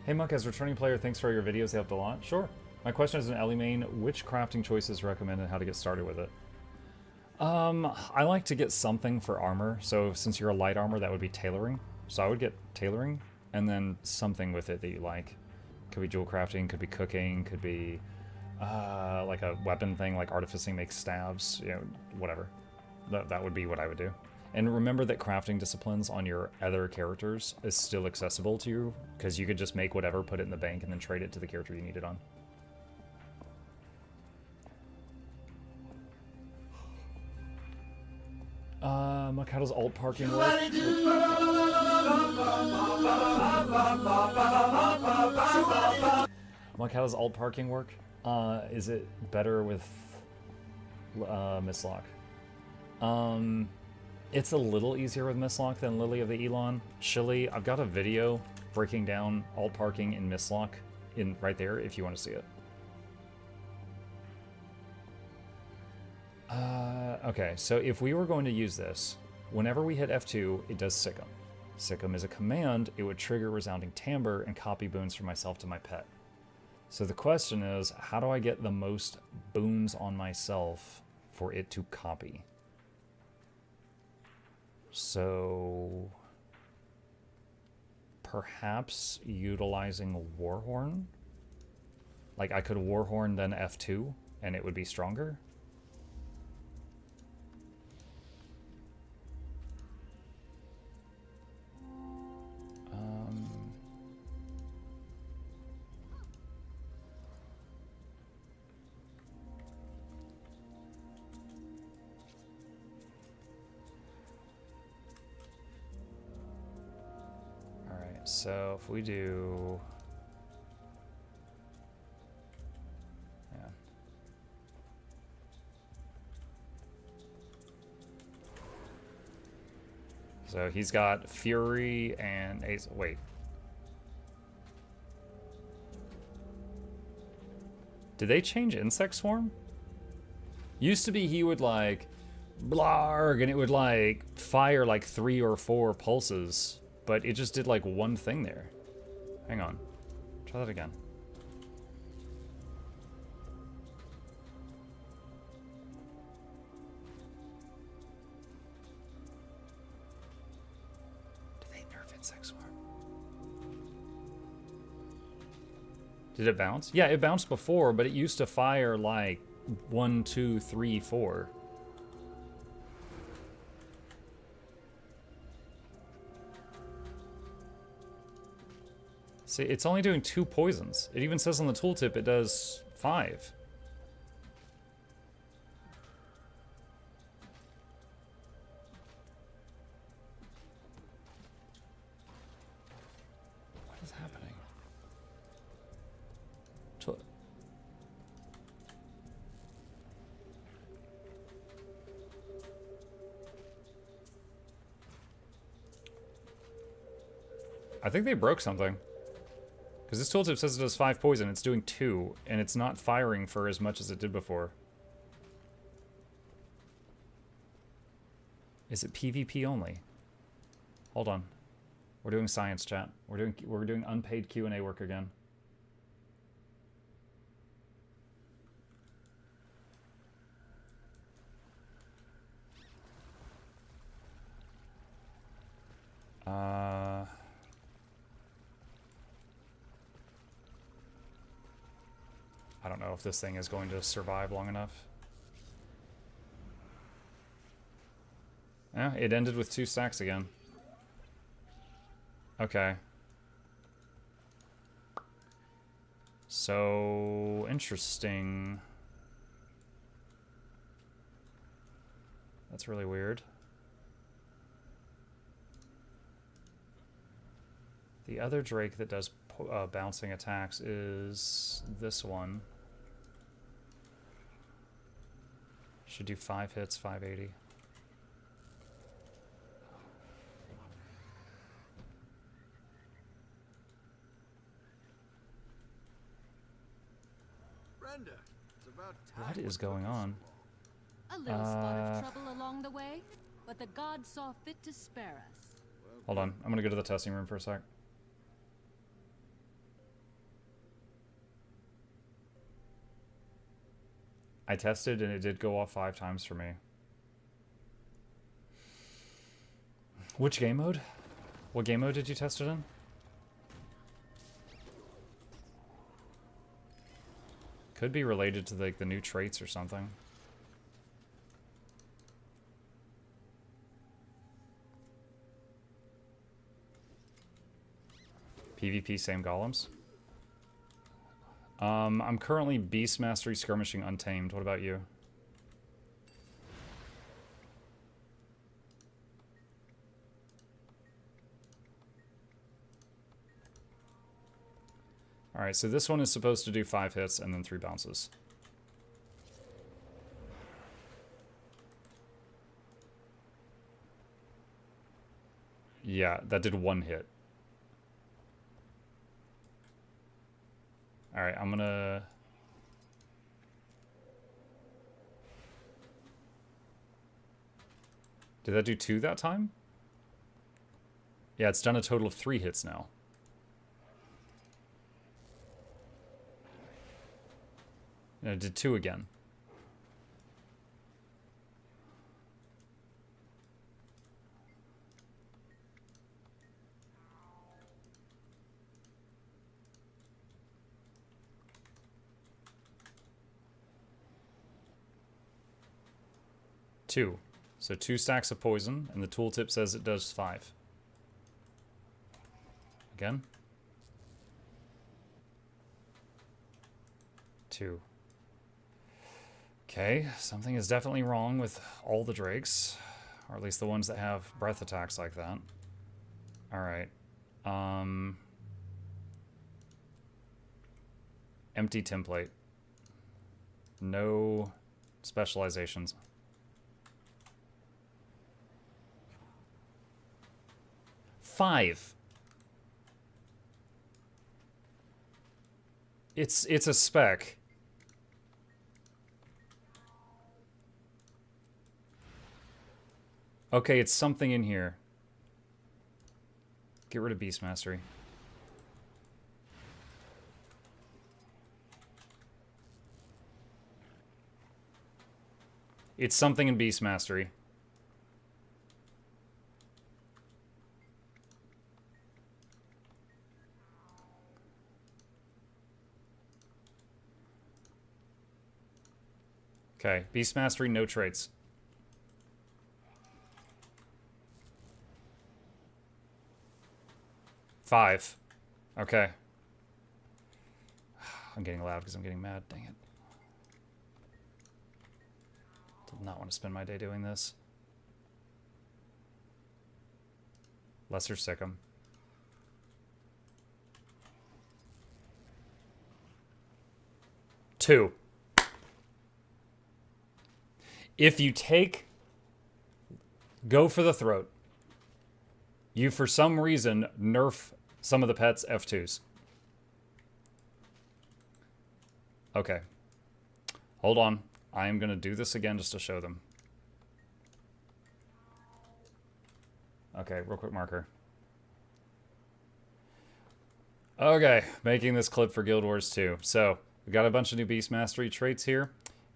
Hey Monk, as a returning player, thanks for your videos, they helped a lot. Sure. My question is an Ellie main, which crafting choices recommend and how to get started with it? I like to get something for armor, so since you're a light armor, that would be tailoring. So I would get tailoring, and then something with it that you like. Could be jewel crafting, could be cooking, could be like a weapon thing, like artificing makes stabs, you know, whatever. That would be what I would do. And remember that crafting disciplines on your other characters is still accessible to you, because you could just make whatever, put it in the bank, and then trade it to the character you need it on. How does alt parking work? How does alt parking work? Is it better with Mistlock? It's a little easier with Mistlock than Lily of the Elon. Chili, I've got a video breaking down alt parking in Mistlock right there if you want to see it. Okay, so if we were going to use this, whenever we hit F2, it does Sikkim. Sikkim is a command, it would trigger resounding timbre and copy boons from myself to my pet. So the question is, how do I get the most boons on myself for it to copy? So perhaps utilizing Warhorn? Like I could Warhorn then F2 and it would be stronger? So if we do, yeah. So he's got Fury and Ace. Wait. Did they change Insect Swarm? Used to be he would like blarg and it would like fire like 3 or 4 pulses. But it just did like one thing there. Hang on. Try that again. Did they nerf Insect Swarm? Did it bounce? Yeah, it bounced before, but it used to fire like 1, 2, 3, 4. See, it's only doing 2 poisons. It even says on the tooltip it does 5. What is happening? I think they broke something. Because this tooltip says it does 5 poison, it's doing 2, and it's not firing for as much as it did before. Is it PvP only? Hold on. We're doing science, chat. We're doing unpaid Q&A work again. I don't know if this thing is going to survive long enough. Yeah, it ended with 2 stacks again. Okay. So, interesting. That's really weird. The other Drake that does bouncing attacks is this one. Should do 5 hits, 580. Brenda, it's about time. What is going on? A little spot of trouble along the way, but the gods saw fit to spare us. Hold on, I'm gonna go to the testing room for a sec. I tested and it did go off 5 times for me. Which game mode? What game mode did you test it in? Could be related to like the new traits or something. PvP, same golems. I'm currently Beast Mastery Skirmishing Untamed. What about you? Alright, so this one is supposed to do 5 hits and then 3 bounces. Yeah, that did 1 hit. Alright, I'm gonna... Did that do 2 that time? Yeah, it's done a total of 3 hits now. And I did 2 again. Two. So 2 stacks of poison, and the tooltip says it does 5. Again. 2. Okay, something is definitely wrong with all the drakes, or at least the ones that have breath attacks like that. Alright. Empty template. No specializations. Five. It's a spec. Okay, it's something in here. Get rid of Beast Mastery. It's something in Beast Mastery. Okay, Beast Mastery, no traits. Five. Okay. I'm getting loud because I'm getting mad. Dang it. Did not want to spend my day doing this. Lesser Sikkim. Two. If you take Go for the Throat, you for some reason nerf some of the pets F2s. Okay. Hold on. I am going to do this again just to show them. Okay, real quick marker. Okay, making this clip for Guild Wars 2. So, we've got a bunch of new Beast Mastery traits here.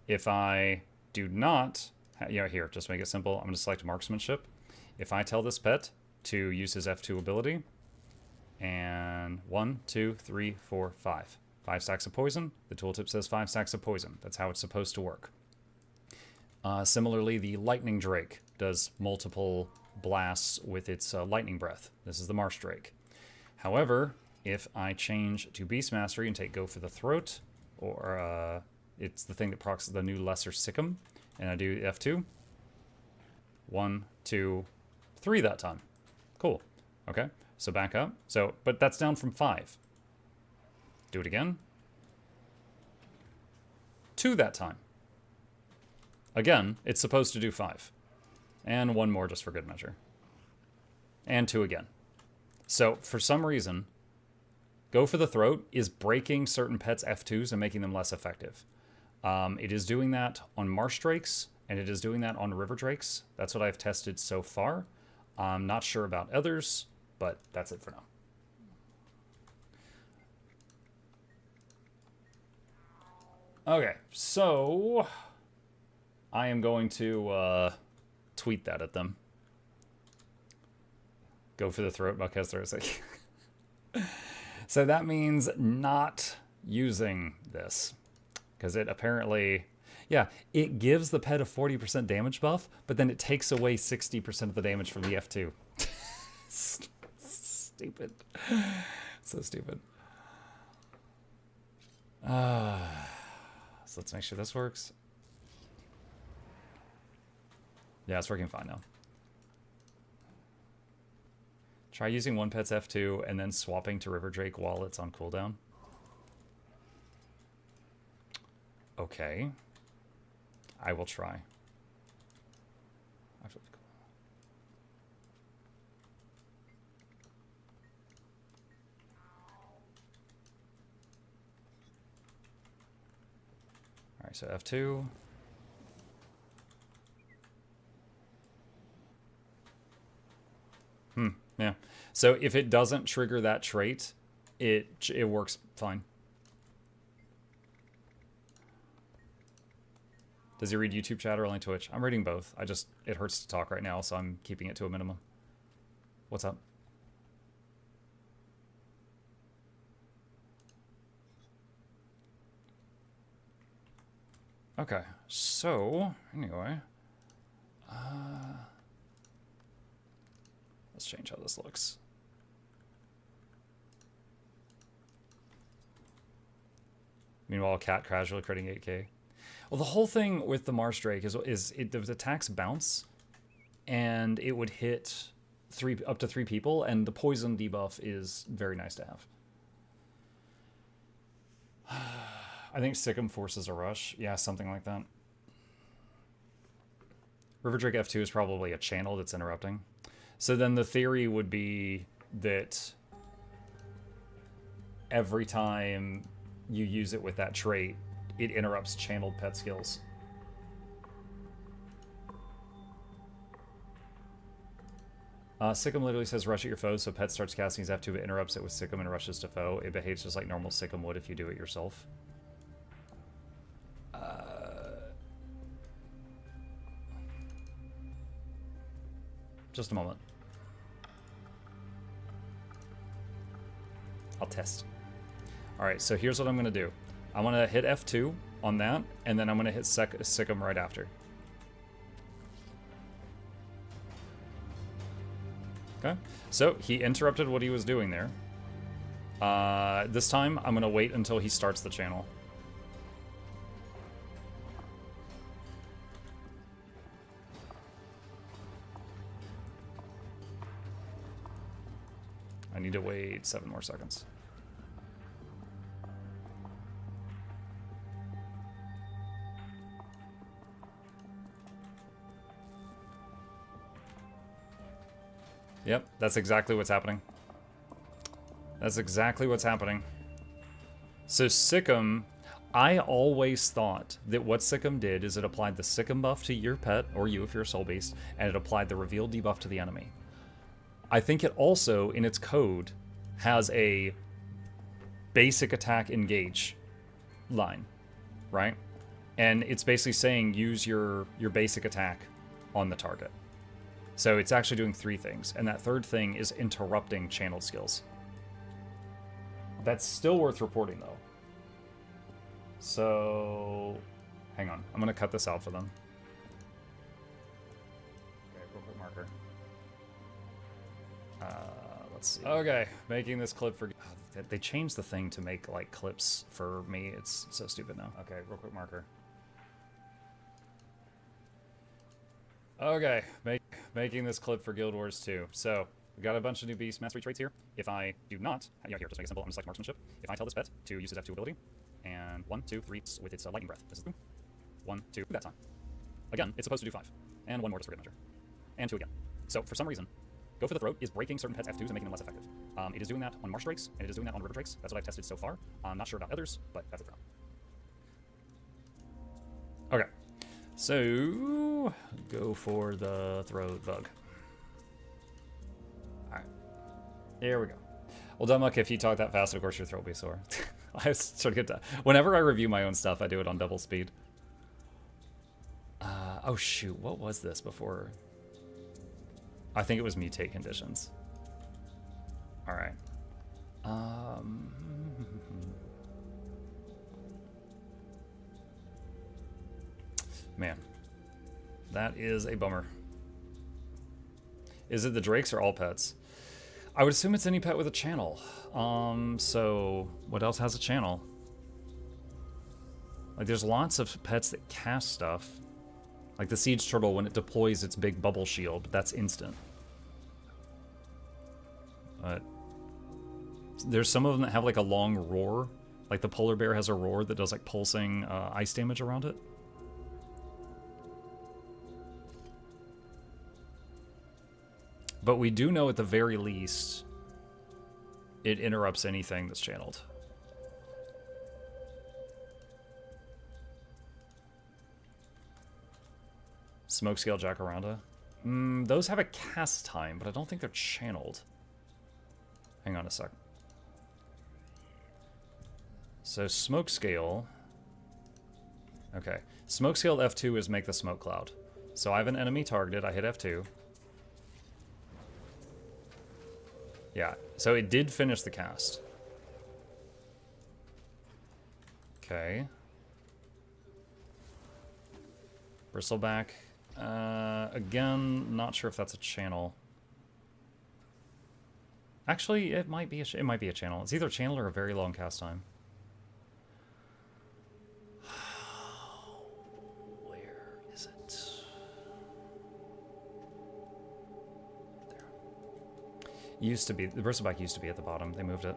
If I do not, here, just to make it simple, I'm going to select Marksmanship. If I tell this pet to use his F2 ability, and 1, 2, 3, 4, 5. 5 stacks of poison. The tooltip says 5 stacks of poison. That's how it's supposed to work. Similarly, the Lightning Drake does multiple blasts with its lightning breath. This is the Marsh Drake. However, if I change to Beast Mastery and take Go for the Throat, or it's the thing that procs the new Lesser Sikkim, and I do F2, 1, 2, 3 that time. Cool. Okay, so back up. So, but that's down from 5. Do it again. 2 that time. Again, it's supposed to do 5. And 1 more just for good measure. And 2 again. So, for some reason, Go for the Throat is breaking certain pets' F2s and making them less effective. It is doing that on Marsh Drakes, and it is doing that on River Drakes. That's what I've tested so far. I'm not sure about others, but that's it for now. Okay, so I am going to tweet that at them. Go for the Throat, because there's a... So that means not using this. Because it apparently... Yeah, it gives the pet a 40% damage buff, but then it takes away 60% of the damage from the F2. Stupid. So stupid. So let's make sure this works. Yeah, it's working fine now. Try using one pet's F2 and then swapping to River Drake while it's on cooldown. Okay. I will try. Alright, so F2. Yeah. So if it doesn't trigger that trait, it works fine. Does he read YouTube chat or only Twitch? I'm reading both. It hurts to talk right now, so I'm keeping it to a minimum. What's up? Okay, so, anyway. Let's change how this looks. Meanwhile, Cat casually critting 8k. Well, the whole thing with the Marsh Drake is the attacks bounce, and it would hit up to 3 people, and the poison debuff is very nice to have. I think Sikkim forces a rush. Yeah, something like that. River Drake F2 is probably a channel that's interrupting. So then the theory would be that every time you use it with that trait, it interrupts channeled pet skills. Sikkim literally says rush at your foe, so pet starts casting his F2 but interrupts it with Sikkim and rushes to foe. It behaves just like normal Sikkim would if you do it yourself. Just a moment. I'll test. Alright, so here's what I'm going to do. I'm going to hit F2 on that, and then I'm going to hit Sikkim right after. Okay, so he interrupted what he was doing there. This time, I'm going to wait until he starts the channel. I need to wait 7 more seconds. Yep, that's exactly what's happening. That's exactly what's happening. So Sikkim, I always thought that what Sikkim did is it applied the Sikkim buff to your pet, or you if you're a soul beast, and it applied the reveal debuff to the enemy. I think it also, in its code, has a basic attack engage line, right? And it's basically saying use your basic attack on the target. So it's actually doing 3 things, and that third thing is interrupting channeled skills. That's still worth reporting, though. So, hang on. I'm going to cut this out for them. Okay, real quick marker. Let's see. Okay, making this clip for... They changed the thing to make, like, clips for me. It's so stupid now. Okay, real quick marker. Okay, making this clip for Guild Wars 2. So, we got a bunch of new beast mastery traits here. If I do not... Yeah, here, just make it simple. I'm going to select marksmanship. If I tell this pet to use his F2 ability, and 1, 2, 3 with its lightning breath. This is 1, 2 that time. Again, it's supposed to do 5. And 1 more just for good measure. And 2 again. So, for some reason... Go for the Throat is breaking certain pets' F2s and making them less effective. It is doing that on Marsh Drakes, and it is doing that on River Drakes. That's what I've tested so far. I'm not sure about others, but that's it for now. Okay. So, go for the Throat Bug. Alright. Here we go. Well, Dummuck, if you talk that fast, of course your throat will be sore. I sort of get to... Whenever I review my own stuff, I do it on double speed. Oh shoot, what was this before... I think it was mutate conditions. All right. Man, that is a bummer. Is it the Drakes or all pets? I would assume it's any pet with a channel. So what else has a channel? Like there's lots of pets that cast stuff. Like the Siege Turtle, when it deploys its big bubble shield, that's instant. There's some of them that have like a long roar. Like the Polar Bear has a roar that does like pulsing ice damage around it. But we do know at the very least it interrupts anything that's channeled. Smokescale Jacaranda. Those have a cast time, but I don't think they're channeled. Hang on a sec. So Smokescale, Okay. Smoke skill F2 is make the smoke cloud. So I have an enemy targeted. I hit F2. Yeah, so it did finish the cast. Okay. Bristleback. Again, not sure if that's a channel. Actually, it might be a channel. It's either a channel or a very long cast time. Where is it? There. Used to be, the bristleback used to be at the bottom. They moved it.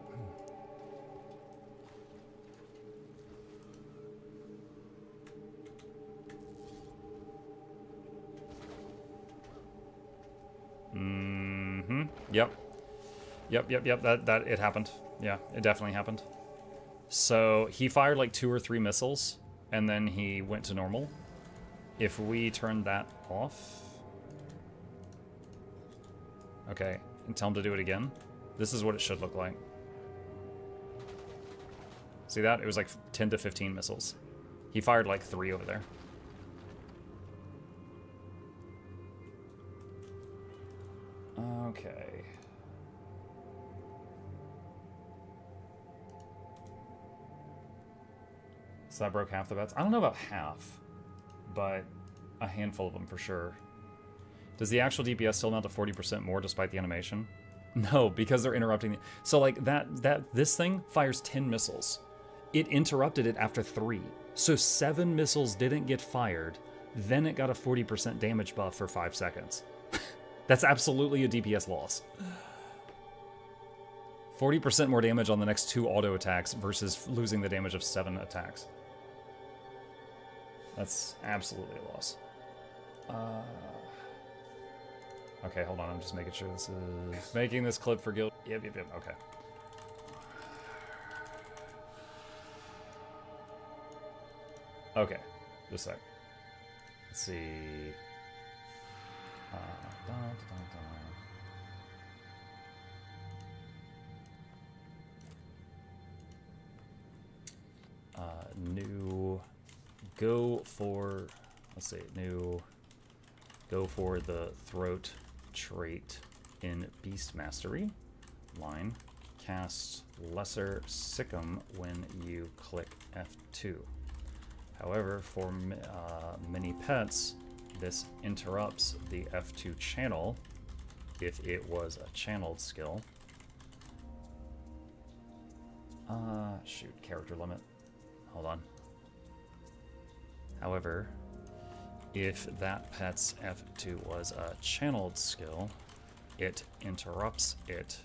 Mm-hmm. Yep. Yep. That it happened. Yeah, it definitely happened. So he fired like 2 or 3 missiles, and then he went to normal. If we turn that off... Okay, and tell him to do it again. This is what it should look like. See that? It was like 10 to 15 missiles. He fired like 3 over there. Okay. So that broke half the bets. I don't know about half, but a handful of them for sure. Does the actual DPS still amount to 40% more despite the animation? No, because they're interrupting. So like this thing fires 10 missiles. It interrupted it after 3. So 7 missiles didn't get fired. Then it got a 40% damage buff for 5 seconds. That's absolutely a DPS loss. 40% more damage on the next 2 auto attacks versus losing the damage of 7 attacks. That's absolutely a loss. Okay, hold on. I'm just making sure this is... Making this clip for Guild... Yep. Okay. Okay. Just a sec. Let's see... New, go for, let's see, new, go for the throat trait in Beast Mastery. Line, cast Lesser Sick'em when you click F2. However, for many pets, this interrupts the F2 channel if it was a channeled skill. Shoot, character limit. Hold on. However, if that pet's F2 was a channeled skill, it interrupts it,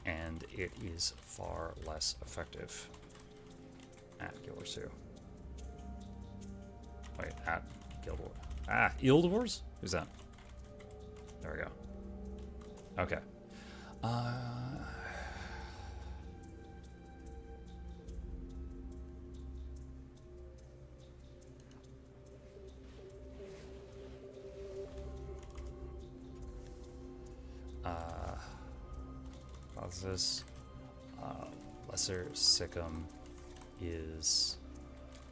and it is far less effective at Guild Wars 2. Wait, at Guild Wars. Ah, Guild Wars? Who's that? There we go. Okay. How's this? Lesser Sick'em is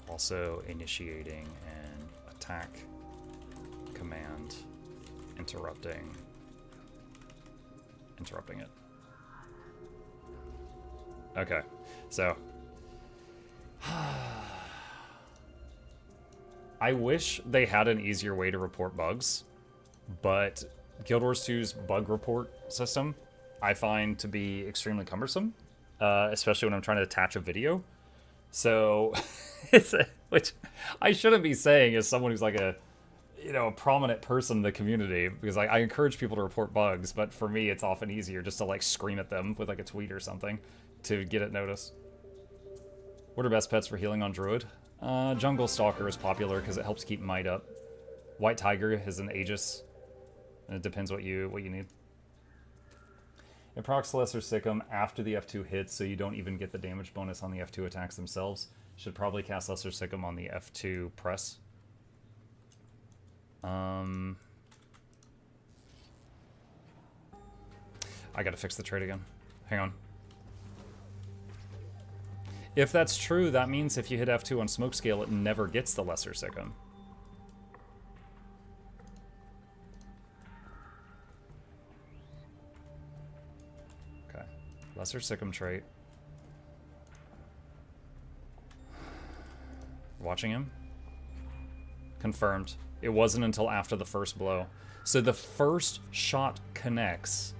also initiating an attack command, interrupting it. Okay, so I wish they had an easier way to report bugs, but Guild Wars 2's bug report system I find to be extremely cumbersome, especially when I'm trying to attach a video. So, which I shouldn't be saying as someone who's like a prominent person in the community, because like I encourage people to report bugs, but for me it's often easier just to like scream at them with like a tweet or something to get it noticed. What are best pets for healing on Druid? Jungle Stalker is popular because it helps keep might up. White Tiger is an Aegis, and it depends what you need. It procs Lesser Sick'em after the F2 hits, so you don't even get the damage bonus on the F2 attacks themselves. Should probably cast Lesser Sick'em on the F2 press. I gotta fix the trait again. Hang on. If that's true, that means if you hit F2 on smoke scale, it never gets the lesser Sikkim. Okay. Lesser Sikkim trait. Watching him. Confirmed. It wasn't until after the first blow. So the first shot connects.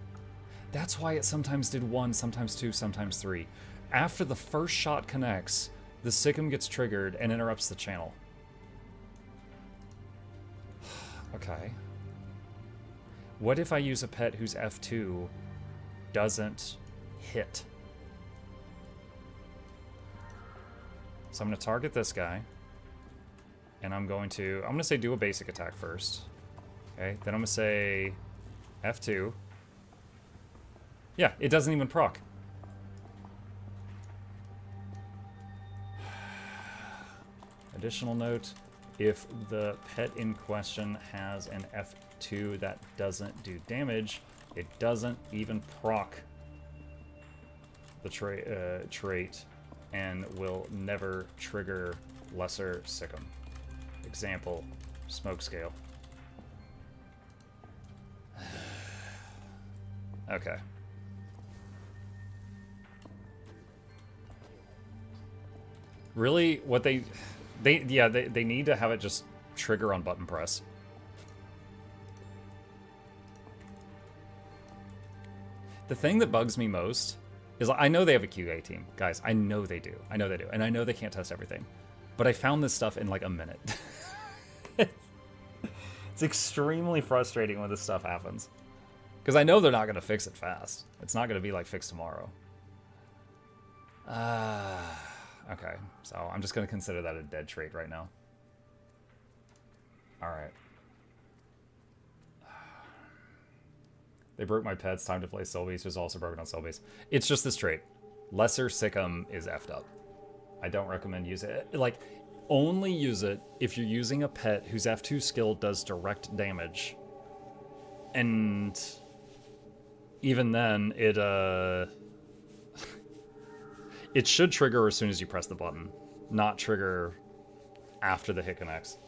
That's why it sometimes did 1, sometimes 2, sometimes 3. After the first shot connects, the Sikkim gets triggered and interrupts the channel. Okay. What if I use a pet whose F2 doesn't hit? So I'm going to target this guy. And I'm going to say do a basic attack first. Okay, then I'm going to say F2. Yeah, it doesn't even proc. Additional note, if the pet in question has an F2 that doesn't do damage, it doesn't even proc the trait and will never trigger lesser Sikkim. Example, smoke scale. Okay. Really, what they need to have it just trigger on button press. The thing that bugs me most is I know they have a QA team, guys. I know they do. I know they do, and I know they can't test everything. But I found this stuff in like a minute. It's extremely frustrating when this stuff happens. Because I know they're not going to fix it fast. It's not going to be like fixed tomorrow. Okay, so I'm just going to consider that a dead trait right now. Alright. They broke my pets. Time to play Soulbeast was also broken on Soulbeast. It's just this trait. Lesser Sikkim is effed up. I don't recommend using it. Like, only use it if you're using a pet whose F2 skill does direct damage. And even then, it should trigger as soon as you press the button, not trigger after the hit connects.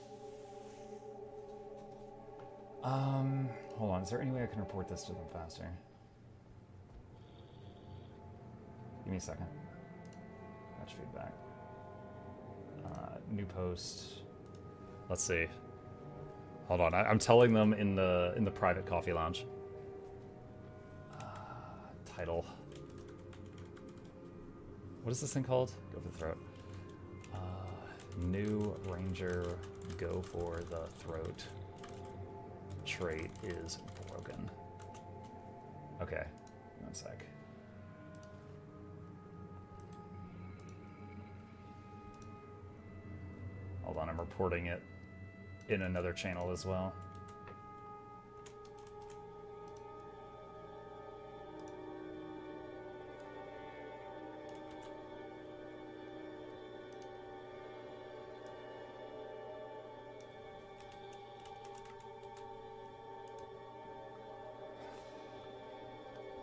Hold on, is there any way I can report this to them faster? Give me a second. Patch feedback. New post. Let's see. Hold on, I'm telling them in the private coffee lounge. Title. What is this thing called? Go for the throat. New Ranger, go for the throat. Trait is broken. Okay, 1 sec. Hold on, I'm reporting it in another channel as well.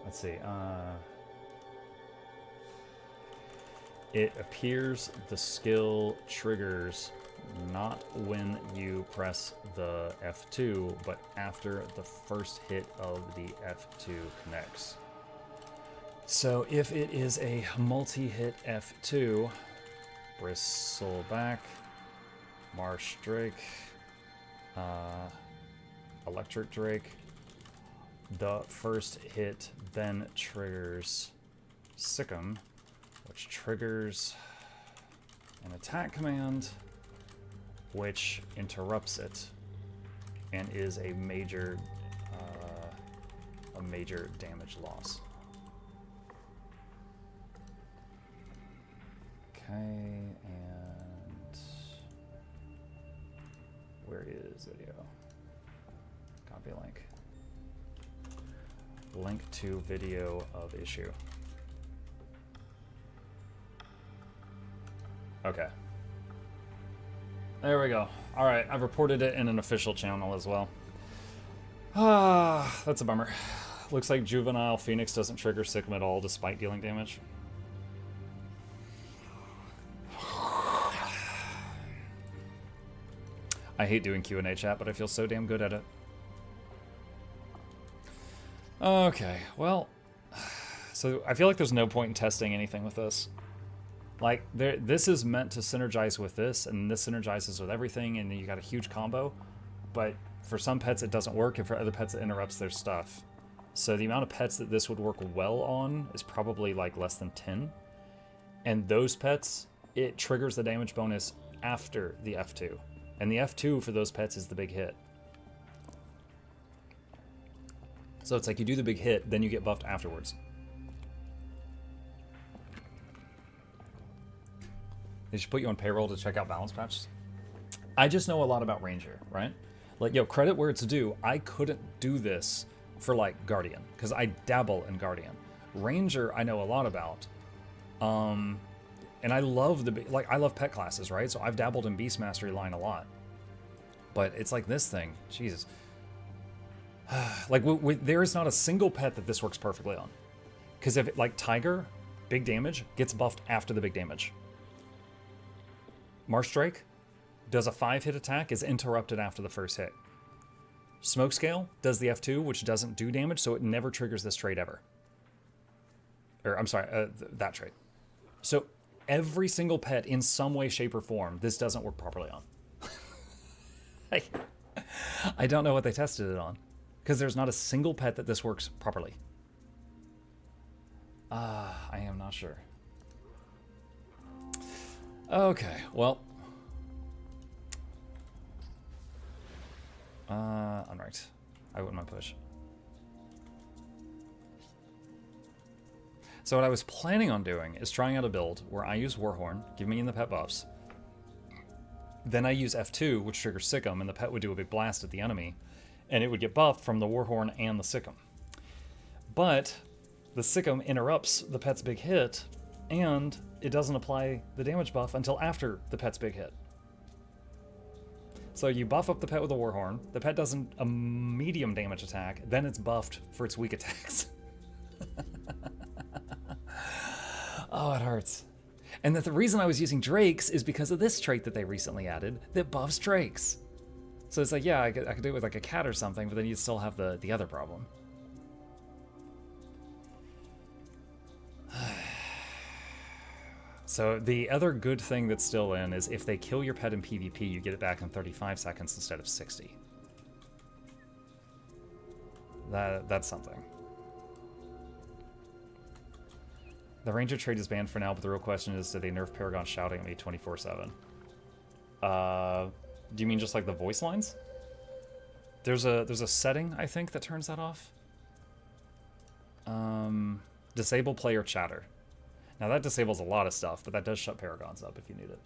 Let's see. It appears the skill triggers not when you press the F2, but after the first hit of the F2 connects. So if it is a multi-hit F2, Bristleback, Marsh Drake, Electric Drake, the first hit then triggers Sikkim, which triggers an attack command, which interrupts it and is a major damage loss. Okay, and where is video? Copy link. Link to video of issue. Okay. There we go. Alright, I've reported it in an official channel as well. Ah, that's a bummer. Looks like Juvenile Phoenix doesn't trigger Sikkim at all despite dealing damage. I hate doing Q&A chat, but I feel so damn good at it. Okay, well, so I feel like there's no point in testing anything with this. Like, this is meant to synergize with this, and this synergizes with everything, and then you got a huge combo. But for some pets, it doesn't work, and for other pets, it interrupts their stuff. So the amount of pets that this would work well on is probably like less than 10. And those pets, it triggers the damage bonus after the F2. And the F2 for those pets is the big hit. So it's like you do the big hit, then you get buffed afterwards. They should put you on payroll to check out balance patches. I just know a lot about Ranger, right? Like, yo, credit where it's due. I couldn't do this for, like, Guardian, because I dabble in Guardian. Ranger, I know a lot about. And I love I love pet classes, right? So I've dabbled in Beast Mastery line a lot. But it's like this thing, Jesus. Like, there is not a single pet that this works perfectly on. Because if, like, Tiger, big damage, gets buffed after the big damage. Marsh Drake does a 5-hit attack, is interrupted after the first hit. Smokescale does the F2, which doesn't do damage, so it never triggers this trait ever. Or, I'm sorry, that trait. So, every single pet, in some way, shape, or form, this doesn't work properly on. I don't know what they tested it on. Because there's not a single pet that this works properly. I am not sure. Okay, well. Unranked. I wouldn't mind push. So what I was planning on doing is trying out a build where I use Warhorn, give me in the pet buffs. Then I use F2, which triggers Sick'em, and the pet would do a big blast at the enemy. And it would get buffed from the Warhorn and the Sick'em. But the Sick'em interrupts the pet's big hit, and it doesn't apply the damage buff until after the pet's big hit. So you buff up the pet with a Warhorn, the pet does a medium damage attack, then it's buffed for its weak attacks. Oh, it hurts. And the reason I was using Drakes is because of this trait that they recently added that buffs Drakes. So it's like, yeah, I could do it with like a cat or something, but then you'd still have the other problem. So the other good thing that's still in is if they kill your pet in PvP, you get it back in 35 seconds instead of 60. That's something. The Ranger trait is banned for now, but the real question is, do they nerf Paragon shouting at me 24/7? Do you mean just like the voice lines? There's a setting, I think, that turns that off. Disable player chatter. Now that disables a lot of stuff, but that does shut Paragons up if you need it.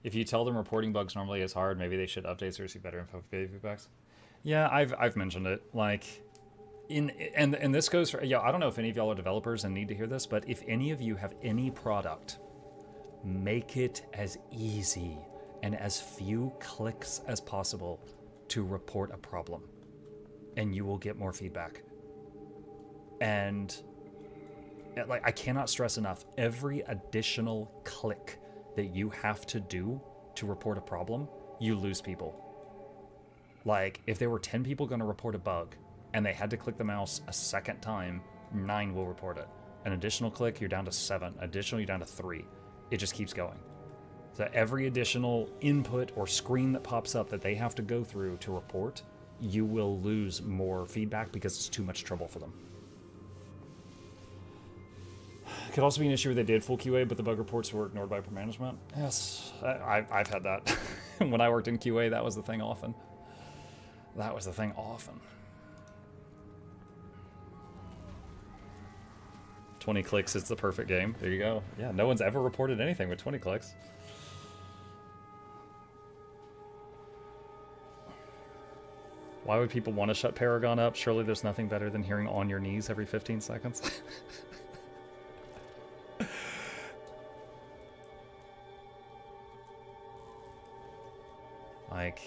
If you tell them reporting bugs normally is hard, maybe they should update so you see better info for feedbacks. Yeah, I've mentioned it. Like, and this goes for, yeah, I don't know if any of y'all are developers and need to hear this, but if any of you have any product, make it as easy and as few clicks as possible to report a problem, and you will get more feedback. And like, I cannot stress enough, every additional click that you have to do to report a problem, you lose people. Like, if there were 10 people going to report a bug and they had to click the mouse a second time, 9 will report it. An additional click, you're down to 7. Additional, you're down to 3. It just keeps going. So every additional input or screen that pops up that they have to go through to report, you will lose more feedback because it's too much trouble for them. Could also be an issue where they did full QA, but the bug reports were ignored by management. Yes, I've had that. When I worked in QA, that was the thing often. That was the thing often. 20 clicks is the perfect game. There you go. Yeah, no one's ever reported anything with 20 clicks. Why would people want to shut Paragon up? Surely there's nothing better than hearing On Your Knees every 15 seconds. Like,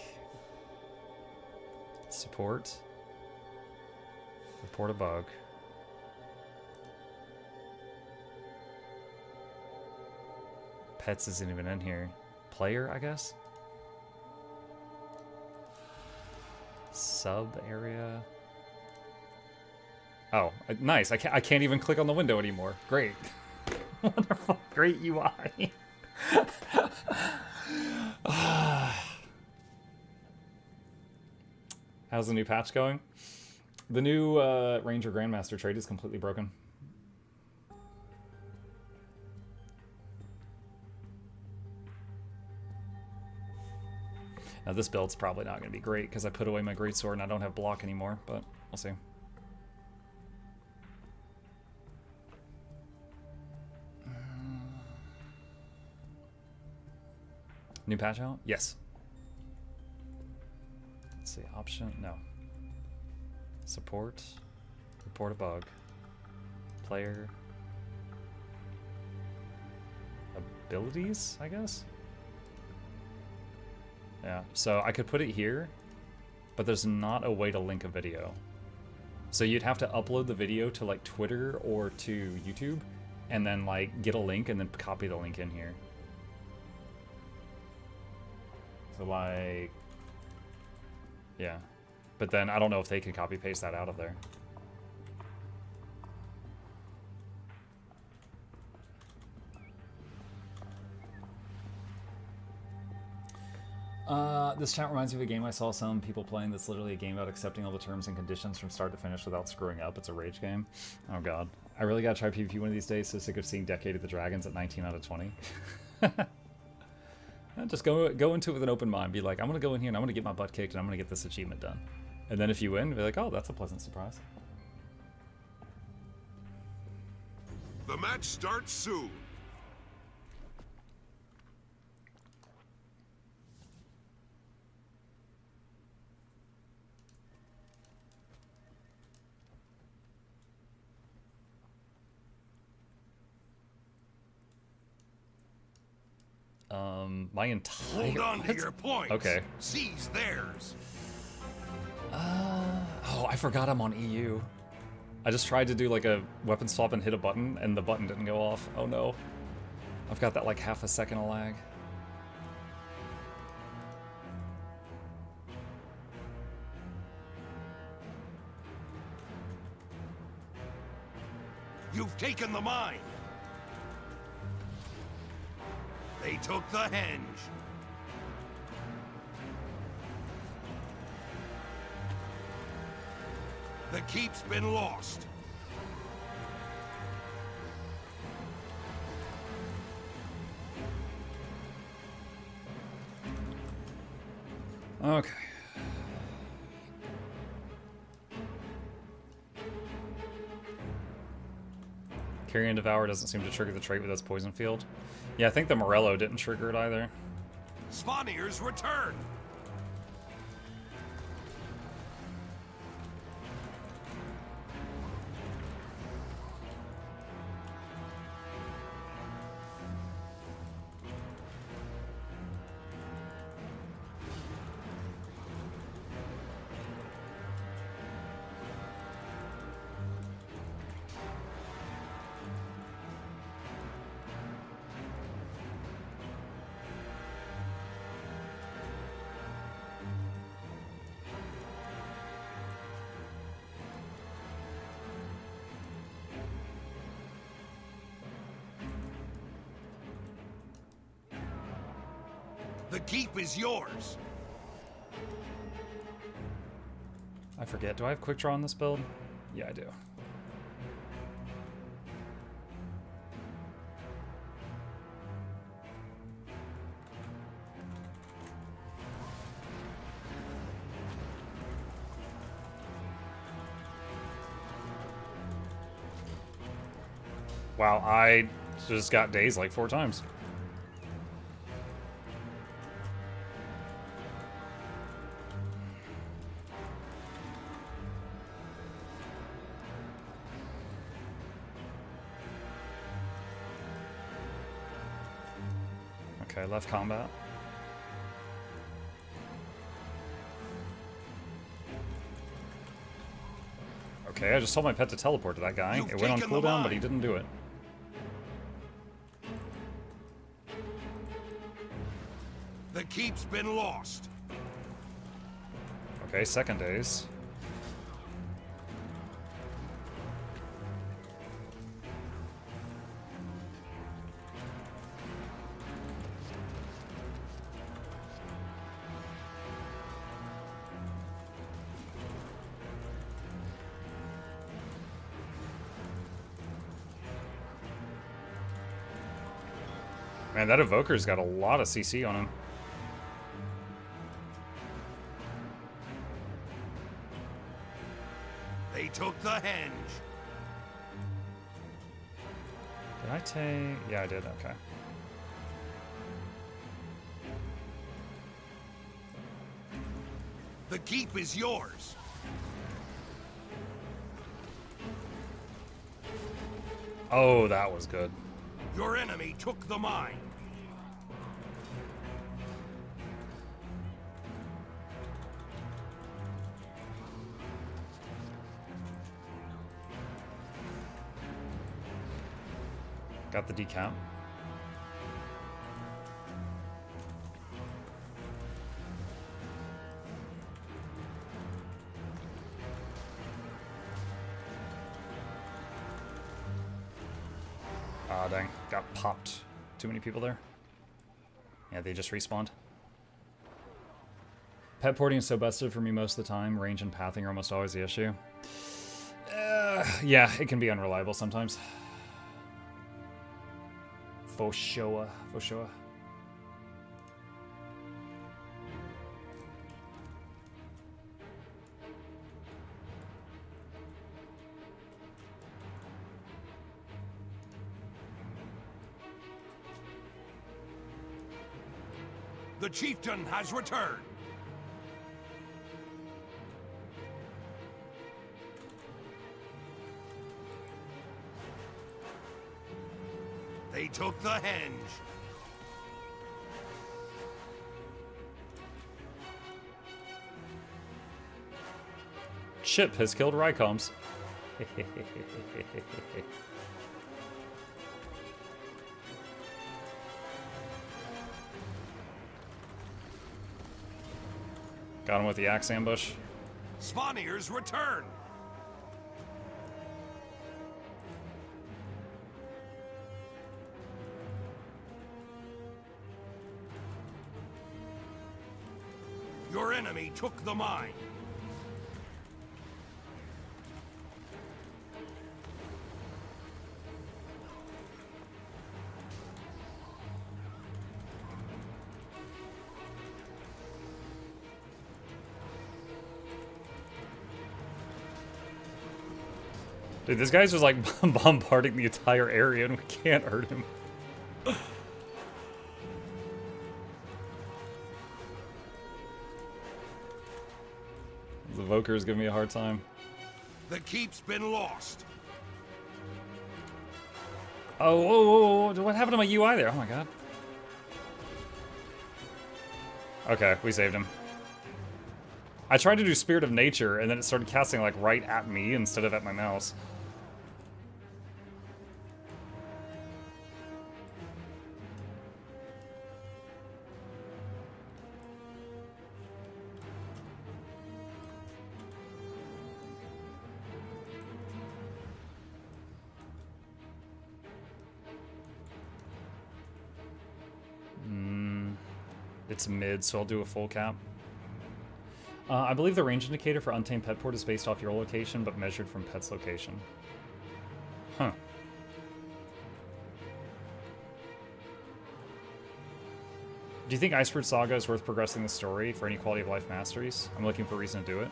support, report a bug. Pets isn't even in here. Player, I guess? Sub area. Oh, nice. I can't even click on the window anymore. Great. Wonderful. Great UI. How's the new patch going? The new Ranger Grandmaster trait is completely broken. Now this build's probably not going to be great because I put away my greatsword and I don't have block anymore, but we'll see. New patch out? Yes. Let's see, option, no. Support, report a bug, player, abilities, I guess? Yeah, so I could put it here, but there's not a way to link a video. So you'd have to upload the video to like Twitter or to YouTube, and then like get a link and then copy the link in here. So like, yeah. But then I don't know if they can copy paste that out of there. This chat reminds me of a game I saw some people playing that's literally a game about accepting all the terms and conditions from start to finish without screwing up. It's a rage game. Oh god. I really gotta try PvP one of these days, so sick of seeing Decade of the Dragons at 19 out of 20. Just go into it with an open mind. Be like, I'm gonna go in here and I'm gonna get my butt kicked and I'm gonna get this achievement done. And then if you win, be like, oh, that's a pleasant surprise. The match starts soon. My entire... Hold on to your points. Okay. Seize theirs. Oh, I forgot I'm on EU. I just tried to do like a weapon swap and hit a button, and the button didn't go off. Oh no. I've got that like half a second of lag. You've taken the mine. They took the henge. The keep's been lost. Okay. Carry and Devour doesn't seem to trigger the trait with its poison field. Yeah, I think the Morello didn't trigger it either. Svanir's return. The keep is yours. I forget. Do I have quick draw on this build? Yeah, I do. Wow, I just got dazed like 4 times. Okay, left combat. Okay, I just told my pet to teleport to that guy. It went on cooldown, but he didn't do it. The keep's been lost. Okay, second days. Man, that Evoker's got a lot of CC on him. They took the henge. Did I take... Yeah, I did. Okay. The keep is yours. Oh, that was good. Your enemy took the mine. Got the decap. Ah, dang. Got popped. Too many people there. Yeah, they just respawned. Pet porting is so busted for me most of the time. Range and pathing are almost always the issue. Yeah, it can be unreliable sometimes. For sure, for sure. The chieftain has returned. They took the henge. Chip has killed Rycoms. Got him with the axe ambush. Svanir's return. Your enemy took the mine. Dude, this guy's just like bombarding the entire area and we can't hurt him. The Evoker is giving me a hard time. The keep's been lost. Oh, whoa, whoa, what happened to my UI there? Oh my god. Okay, we saved him. I tried to do Spirit of Nature and then it started casting like right at me instead of at my mouse. It's mid, so I'll do a full cap. I believe the range indicator for Untamed Pet Port is based off your location, but measured from pet's location. Huh. Do you think Iceberg Saga is worth progressing the story for any quality of life masteries? I'm looking for a reason to do it.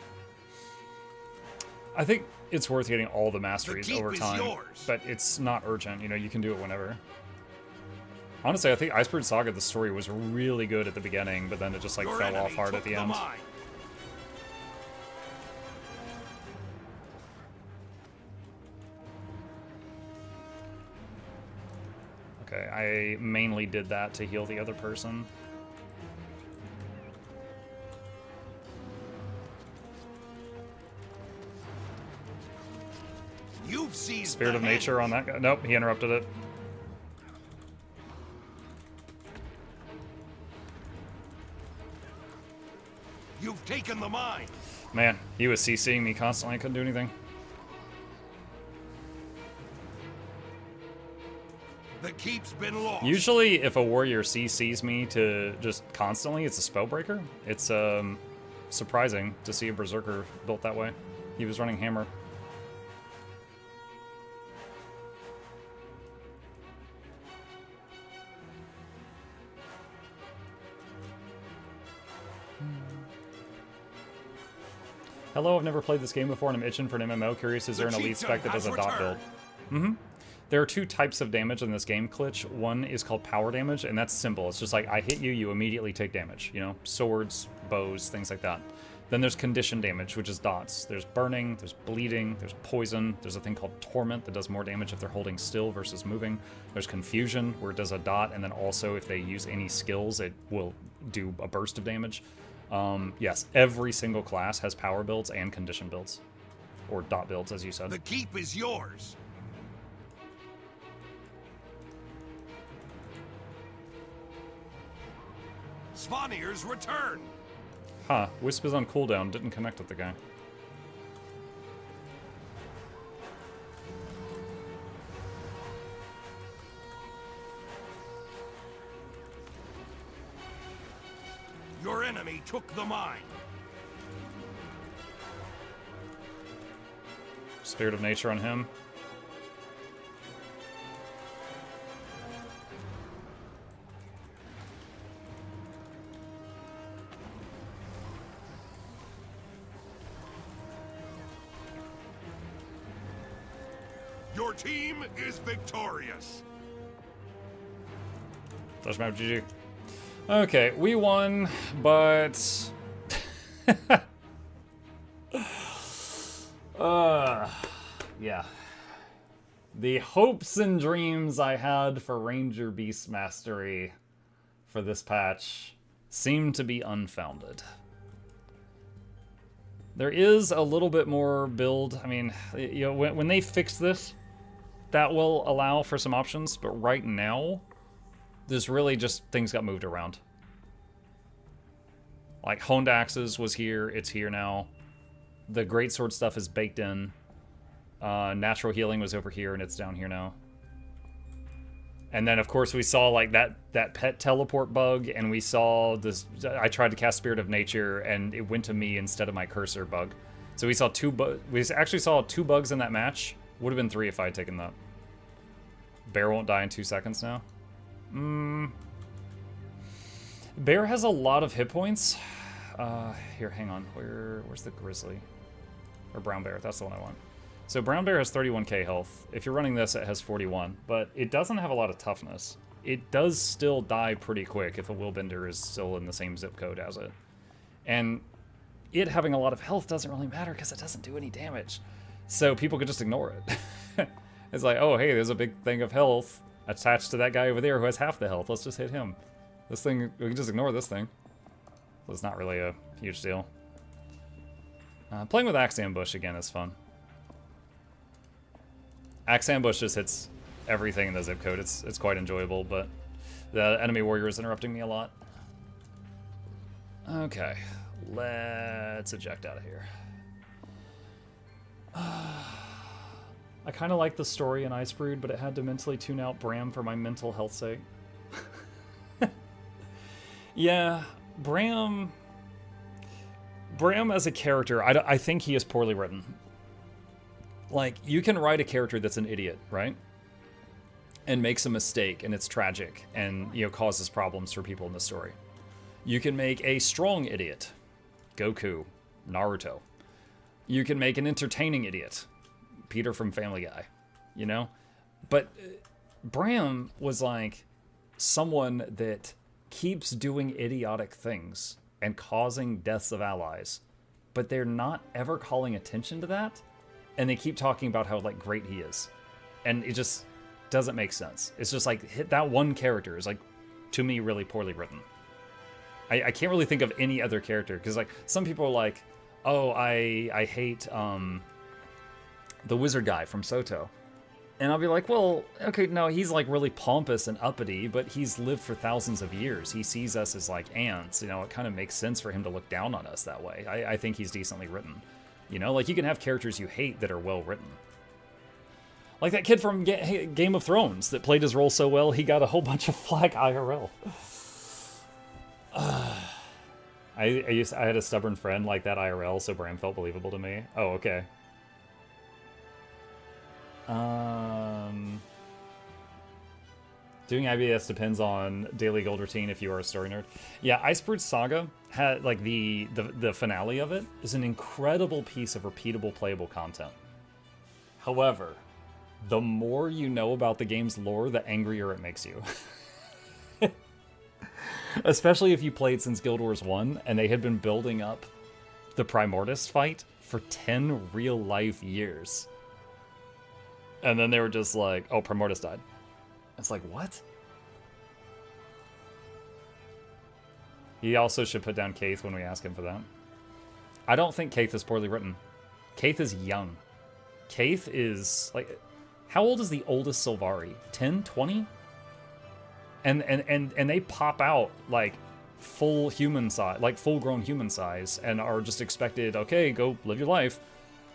I think it's worth getting all the masteries over time, but it's not urgent. You know, you can do it whenever. Honestly, I think Iceberg Saga, the story was really good at the beginning, but then it just like fell off hard at the end. Okay, I mainly did that to heal the other person. You've seized Spirit the of Nature on henge. that guy. Nope, he interrupted it. You've taken the mine. Man, he was CCing me constantly. I couldn't do anything. The keep's been lost. Usually, if a warrior CCs me to just constantly, it's a spellbreaker. It's surprising to see a berserker built that way. He was running hammer. Hello, I've never played this game before and I'm itching for an MMO. Curious, is there an elite spec that does a dot build? Mm-hmm. There are two types of damage in this game, Klitch. One is called power damage, and that's simple. It's just like, I hit you, you immediately take damage. You know, swords, bows, things like that. Then there's condition damage, which is dots. There's burning, there's bleeding, there's poison. There's a thing called torment that does more damage if they're holding still versus moving. There's confusion, where it does a dot, and then also if they use any skills, it will do a burst of damage. Yes, every single class has power builds and condition builds. Or dot builds, as you said. The keep is yours. Svanir's return. Huh, Wisp is on cooldown, didn't connect with the guy. Your enemy took the mine. Spirit of Nature on him. Your team is victorious. Flash map GG. Okay, we won, but... yeah. The hopes and dreams I had for Ranger Beast Mastery for this patch seem to be unfounded. There is a little bit more build. I mean, you know, when they fix this, that will allow for some options, but right now, there's really just things got moved around. Like, Honed Axes was here, it's here now. The Greatsword stuff is baked in. Natural Healing was over here, and it's down here now. And then, of course, we saw, like, that pet teleport bug, and we saw this... I tried to cast Spirit of Nature, and it went to me instead of my cursor bug. So we saw we actually saw 2 bugs in that match. Would have been 3 if I had taken that. Bear won't die in 2 seconds now. Bear has a lot of hit points. Here, hang on. Where's the Grizzly? Or Brown Bear, that's the one I want. So Brown Bear has 31k health. If you're running this, it has 41. But it doesn't have a lot of toughness. It does still die pretty quick if a Willbender is still in the same zip code as it. And it having a lot of health doesn't really matter because it doesn't do any damage. So people could just ignore it. It's like, oh, hey, there's a big thing of health attached to that guy over there who has half the health. Let's just hit him. This thing, we can just ignore this thing. So it's not really a huge deal. Playing with Axe Ambush again is fun. Axe Ambush just hits everything in the zip code. It's quite enjoyable, but the enemy warrior is interrupting me a lot. Okay, let's eject out of here. I kind of like the story in Icebrood, but it had to mentally tune out Bram for my mental health sake. Yeah, Bram as a character, I think he is poorly written. Like, you can write a character that's an idiot, right? And makes a mistake, and it's tragic, and, you know, causes problems for people in the story. You can make a strong idiot. Goku, Naruto. You can make an entertaining idiot. Peter from Family Guy, you know? But Bram was like someone that keeps doing idiotic things and causing deaths of allies, but they're not ever calling attention to that, and they keep talking about how, like, great he is. And it just... doesn't make sense. It's just like that one character is like, to me, really poorly written. I can't really think of any other character because like some people are like, oh, I hate the wizard guy from Soto. And I'll be like, well, okay, no, he's like really pompous and uppity, but he's lived for thousands of years. He sees us as like ants, you know, it kind of makes sense for him to look down on us that way. I think he's decently written. You know, like you can have characters you hate that are well written. Like that kid from Game of Thrones that played his role so well, he got a whole bunch of flack IRL. I had a stubborn friend like that IRL, so Bram felt believable to me. Oh, okay. Doing IBS depends on daily gold routine if you are a story nerd. Yeah, Icebird Saga had like the finale of it is an incredible piece of repeatable playable content. However, the more you know about the game's lore, the angrier it makes you. Especially if you played since Guild Wars 1 and they had been building up the Primordius fight for 10 real-life years. And then they were just like, oh, Primordius died. It's like, what? He also should put down Kaith when we ask him for that. I don't think Kaith is poorly written. Kaith is young. Kaith is, like, how old is the oldest Sylvari? 10, 20? And they pop out, like, full human size, like, full-grown human size, and are just expected, okay, go live your life.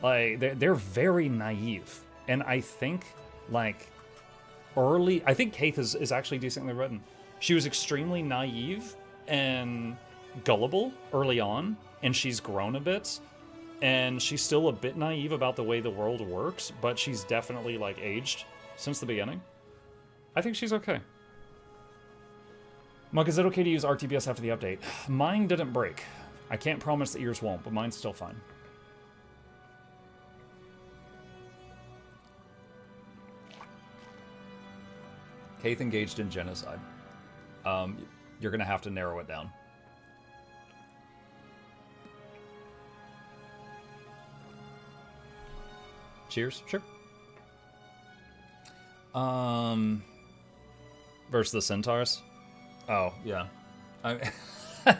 Like, they're very naive. And I think, like, I think Kaith is actually decently written. She was extremely naive and gullible early on, and she's grown a bit, and she's still a bit naive about the way the world works, but she's definitely, like, aged since the beginning. I think she's okay. Mug, is it okay to use RTBS after the update? Mine didn't break. I can't promise that yours won't, but mine's still fine. Kaith engaged in genocide. You're going to have to narrow it down. Cheers? Sure. Versus the Centaurs? Oh, yeah. I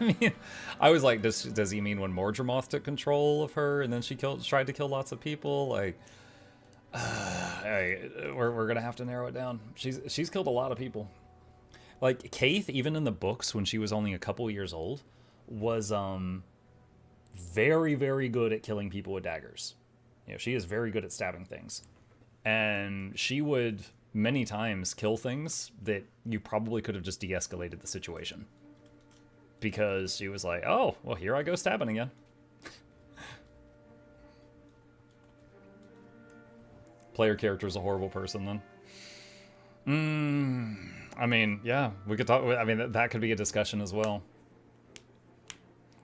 mean, I was like, does he mean when Mordremoth took control of her and then she tried to kill lots of people? Like, we're gonna have to narrow it down. She's killed a lot of people. Like Kaith, even in the books when she was only a couple years old, was very, very good at killing people with daggers. You know, she is very good at stabbing things, and she would many times kill things that you probably could have just de-escalated the situation, because she was like, oh, well, here I go stabbing again. Player character is a horrible person, then. I mean, yeah, we could talk. I mean, that could be a discussion as well.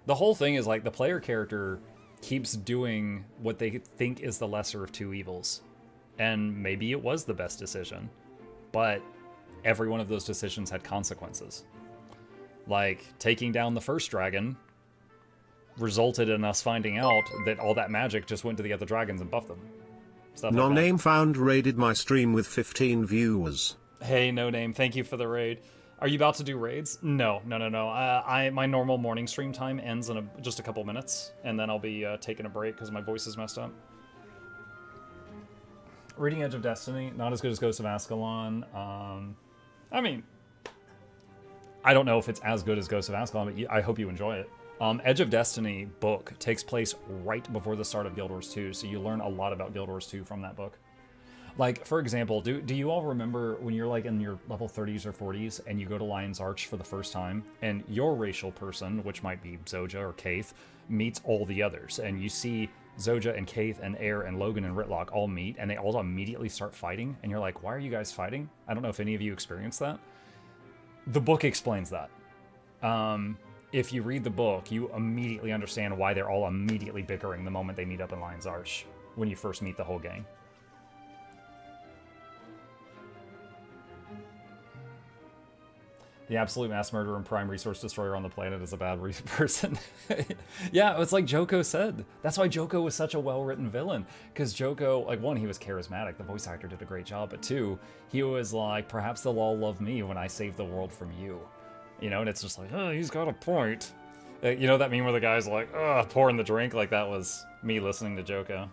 The whole thing is like the player character keeps doing what they think is the lesser of two evils. And maybe it was the best decision, but every one of those decisions had consequences. Like, taking down the first dragon resulted in us finding out that all that magic just went to the other dragons and buffed them. Stuff No like that. Name Found raided my stream with 15 viewers. Hey, No Name, thank you for the raid. Are you about to do raids? No. My normal morning stream time ends in just a couple minutes, and then I'll be taking a break because my voice is messed up. Reading Edge of Destiny, not as good as Ghost of Ascalon. I mean, I don't know if it's as good as Ghost of Ascalon, but I hope you enjoy it. Edge of Destiny book takes place right before the start of Guild Wars 2, so you learn a lot about Guild Wars 2 from that book. Like, for example, do you all remember when you're like in your level 30s or 40s and you go to Lion's Arch for the first time, and your racial person, which might be Zoja or Kaith, meets all the others, and you see Zoja and Kaith and Air and Logan and Ritlock all meet, and they all immediately start fighting, and you're like, why are you guys fighting? I don't know if any of you experienced that. The book explains that. If you read the book, you immediately understand why they're all immediately bickering the moment they meet up in Lion's Arch, when you first meet the whole gang. The absolute mass murderer and prime resource destroyer on the planet is a bad person. Yeah, it's like Joko said. That's why Joko was such a well-written villain. Because Joko, like, one, he was charismatic. The voice actor did a great job. But two, he was like, perhaps they'll all love me when I save the world from you. You know, and it's just like, oh, he's got a point. You know that meme where the guy's like, oh, pouring the drink? Like, that was me listening to Joko.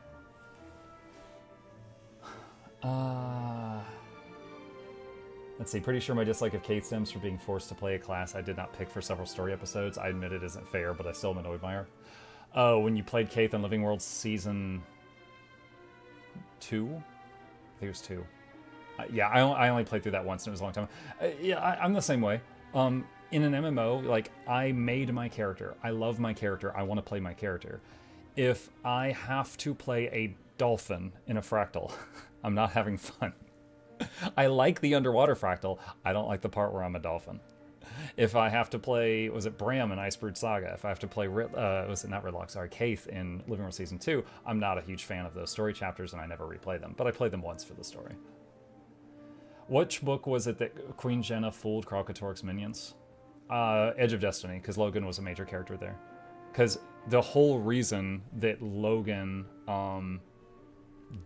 Let's see, pretty sure my dislike of Kate stems from being forced to play a class I did not pick for several story episodes. I admit it isn't fair, but I still am annoyed by her. Oh, when you played Kate in Living World Season 2? I think it was 2. Yeah, I only played through that once, and it was a long time. Yeah, I'm the same way. In an MMO, like, I made my character. I love my character. I want to play my character. If I have to play a dolphin in a fractal, I'm not having fun. I like the underwater fractal. I don't like the part where I'm a dolphin. If I have to play, was it Bram in Icebrood Saga? If I have to play, was it not Ridlock, sorry, Kaith in Living World Season 2, I'm not a huge fan of those story chapters, and I never replay them. But I played them once for the story. Which book was it that Queen Jenna fooled Kralkatork's minions? Edge of Destiny, because Logan was a major character there. Because the whole reason that Logan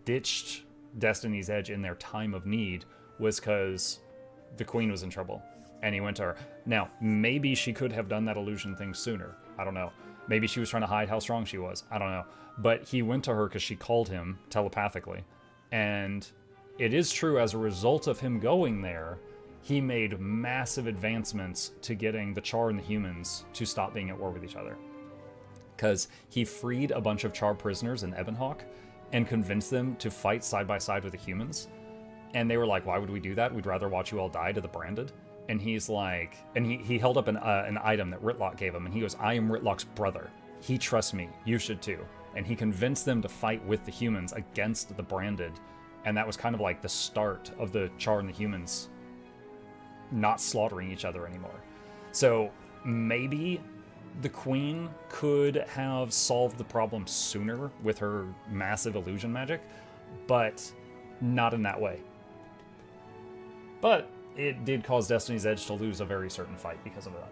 ditched Destiny's Edge in their time of need was because the queen was in trouble and he went to her. Now, maybe she could have done that illusion thing sooner. I don't know. Maybe she was trying to hide how strong she was. I don't know. But he went to her because she called him telepathically. And it is true, as a result of him going there, he made massive advancements to getting the Char and the humans to stop being at war with each other. Because he freed a bunch of Char prisoners in Ebonhawk and convinced them to fight side by side with the humans. And they were like, why would we do that? We'd rather watch you all die to the branded. And he's like, and he held up an item that Ritlock gave him, and he goes, I am Ritlock's brother. He trusts me. You should too. And he convinced them to fight with the humans against the branded. And that was kind of like the start of the Char and the humans not slaughtering each other anymore. So maybe the queen could have solved the problem sooner with her massive illusion magic, but not in that way. But it did cause Destiny's Edge to lose a very certain fight because of that.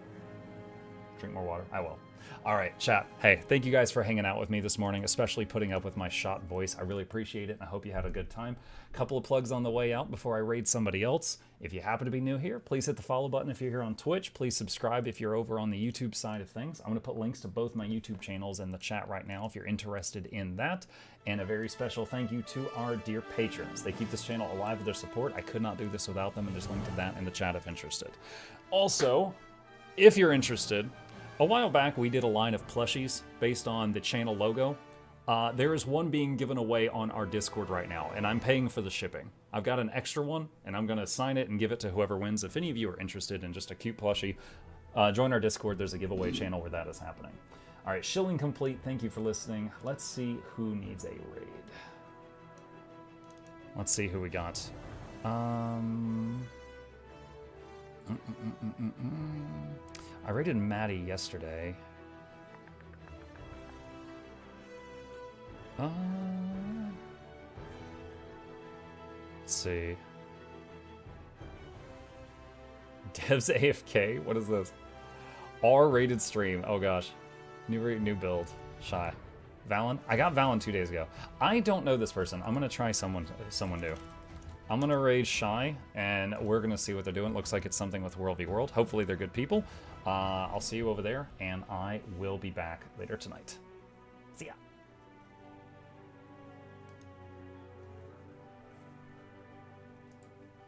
Drink more water. I will. All right, chat. Hey, thank you guys for hanging out with me this morning, especially putting up with my shot voice. I really appreciate it, and I hope you had a good time. Couple of plugs on the way out before I raid somebody else. If you happen to be new here, please hit the follow button if you're here on Twitch. Please subscribe if you're over on the YouTube side of things. I'm going to put links to both my YouTube channels in the chat right now if you're interested in that. And a very special thank you to our dear patrons. They keep this channel alive with their support. I could not do this without them, and there's a link to that in the chat if interested. Also, if you're interested, a while back we did a line of plushies based on the channel logo. There is one being given away on our Discord right now, and I'm paying for the shipping. I've got an extra one, and I'm going to sign it and give it to whoever wins. If any of you are interested in just a cute plushie, join our Discord. There's a giveaway channel where that is happening. All right, shilling complete. Thank you for listening. Let's see who needs a raid. Let's see who we got. I raided Maddie yesterday. Let's see. Devs AFK? What is this? R-rated stream. Oh gosh. New build. Shy. Valen? I got Valen 2 days ago. I don't know this person. I'm gonna try someone new. I'm gonna raid Shy, and we're gonna see what they're doing. Looks like it's something with World v World. Hopefully they're good people. I'll see you over there, and I will be back later tonight.